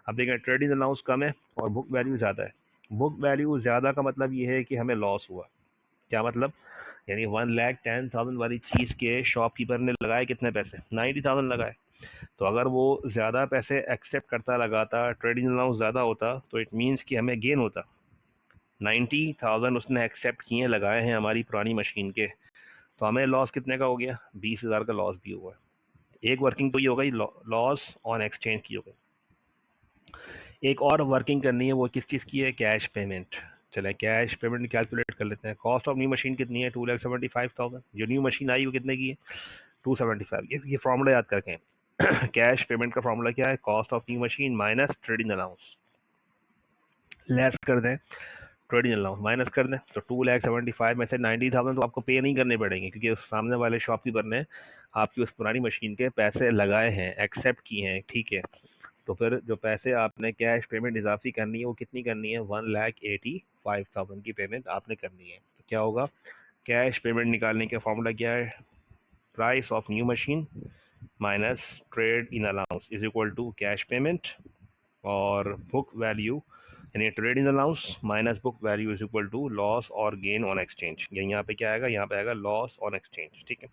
अब देखें, ट्रेडिंग अलाउंस कम है और बुक वैल्यू ज़्यादा है। बुक वैल्यू ज़्यादा का मतलब ये है कि हमें लॉस हुआ। क्या मतलब? यानी 1,10,000 वाली चीज़ के शॉपकीपर ने लगाए कितने पैसे? 90,000 लगाए। तो अगर वो ज़्यादा पैसे एक्सेप्ट करता लगाता, ट्रेडिंग अलाउंस ज़्यादा होता, तो इट मीन्स कि हमें गेन होता। 90,000 उसने एक्सेप्ट किए, लगाए हैं हमारी पुरानी मशीन के, तो हमें लॉस कितने का हो गया? 20,000 का लॉस भी हुआ। एक वर्किंग तो ये हो गई लॉस ऑन एक्सचेंज की हो गई। एक और वर्किंग करनी है, वो किस चीज़ की है? Cash payment. चले कैश पेमेंट कैलकुलेट कर लेते हैं। कॉस्ट ऑफ न्यू मशीन कितनी है? 2,75,000। जो न्यू मशीन आई वो कितने की है? 275। ये फॉर्मूला याद करके कैश पेमेंट का फॉर्मूला क्या है? Cost of new machine minus trading allowance. Less कर दें, ट्रेडिंग अलाउंस माइनस कर दें, तो 2,75,000 में से 90,000 तो आपको पे नहीं करने पड़ेंगे, क्योंकि उस सामने वाले शॉपकीपर ने आपकी उस पुरानी मशीन के पैसे लगाए हैं, एक्सेप्ट किए हैं, ठीक है। तो फिर जो पैसे आपने कैश पेमेंट इजाफी करनी है वो कितनी करनी है? 1,85,000 की पेमेंट आपने करनी है। तो क्या होगा? कैश पेमेंट निकालने का फॉर्मूला क्या है? Price of new machine minus trade in allowance is equal to cash payment, और बुक वैल्यू यानी trading allowance minus book value is equal to loss और गेन ऑन एक्सचेंज। यहाँ पे क्या आएगा? यहाँ पे आएगा लॉस ऑन एक्सचेंज, ठीक है।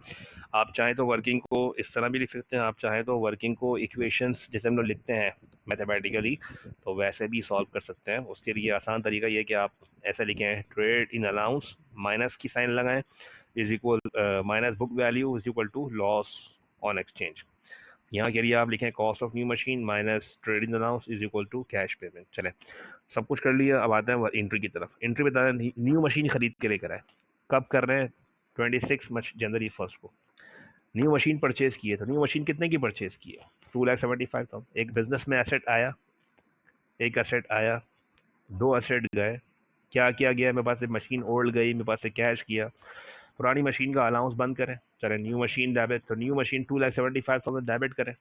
आप चाहें तो वर्किंग को इस तरह भी लिख सकते हैं, आप चाहें तो वर्किंग को इक्वेशंस जैसे हम लोग लिखते हैं मैथमेटिकली, तो वैसे भी सॉल्व कर सकते हैं। उसके लिए आसान तरीका ये है कि आप ऐसे लिखें, ट्रेड इन अलाउंस माइनस की साइन लगाएं, is equal minus book value is equal to loss on exchange. यहाँ के लिए आप लिखें cost of new machine minus trading allowance is equal to cash payment. चले, सब कुछ कर लिया, अब आते हैं एंट्री की तरफ। एंट्री बता रहे हैं न्यू मशीन खरीद के लेकर आए। कब कर रहे हैं? 26 जनवरी 1 को न्यू मशीन परचेज की है। तो न्यू मशीन कितने की परचेज की है? 2,75,000। एक बिजनेस में एसेट आया, एक एसेट आया, 2 एसेट गए। क्या किया गया? मेरे पास से मशीन ओल्ड गई, मेरे पास से कैश किया, पुरानी मशीन का अलाउंस बंद करें। चले, न्यू मशीन डेबिट, तो न्यू मशीन 2,75,000 डेबिट करें।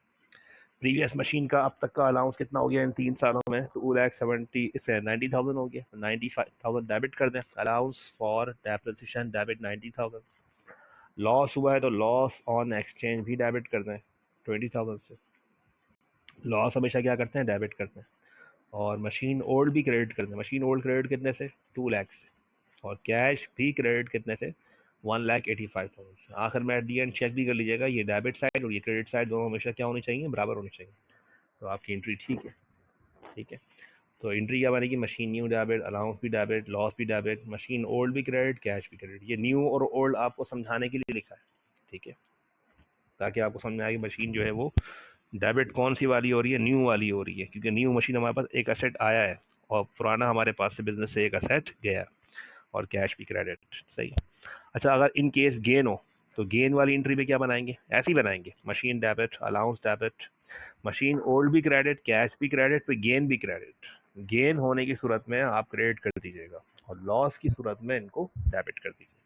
प्रीवियस मशीन का अब तक का अलाउंस कितना हो गया इन 3 सालों में? 2,70 इससे 90,000 हो गया, 95,000 डेबिट कर दें। Allowance for depreciation debit 90,000। Loss हुआ है तो लॉस ऑन एक्सचेंज भी डेबिट कर दें 20,000 से। लॉस हमेशा क्या करते हैं? डेबिट करते हैं। और मशीन ओल्ड भी क्रेडिट करते हैं। मशीन ओल्ड क्रेडिट कितने से? 2 लाख से। और कैश भी क्रेडिट कितने से? 1,85,000 से। आखिर में एट दी एंड चेक भी कर लीजिएगा, ये डेबिट साइड और ये क्रेडिट साइड दोनों हमेशा क्या होनी चाहिए? बराबर होनी चाहिए। तो आपकी एंट्री ठीक है, ठीक है। तो एंट्री क्या बनेगी? मशीन न्यू डेबिट, अलाउंस भी डेबिट, लॉस भी डेबिट, मशीन ओल्ड भी क्रेडिट, कैश भी क्रेडिट। ये न्यू और ओल्ड आपको समझाने के लिए लिखा है, ठीक है, ताकि आपको समझ में आए कि मशीन जो है वो डेबिट कौन सी वाली हो रही है? न्यू वाली हो रही है, क्योंकि न्यू मशीन हमारे पास एक एसेट आया है और पुराना हमारे पास से बिजनेस से एक एसेट गया, और कैश भी क्रेडिट, सही। अच्छा, अगर इन केस गेन हो तो गेन वाली एंट्री पे क्या बनाएंगे? ऐसे ही बनाएंगे, machine debit, allowance debit, machine old भी क्रेडिट, कैश भी क्रेडिट, फिर गेन भी क्रेडिट। गेन होने की सूरत में आप क्रेडिट कर दीजिएगा और लॉस की सूरत में इनको डेबिट कर दीजिए।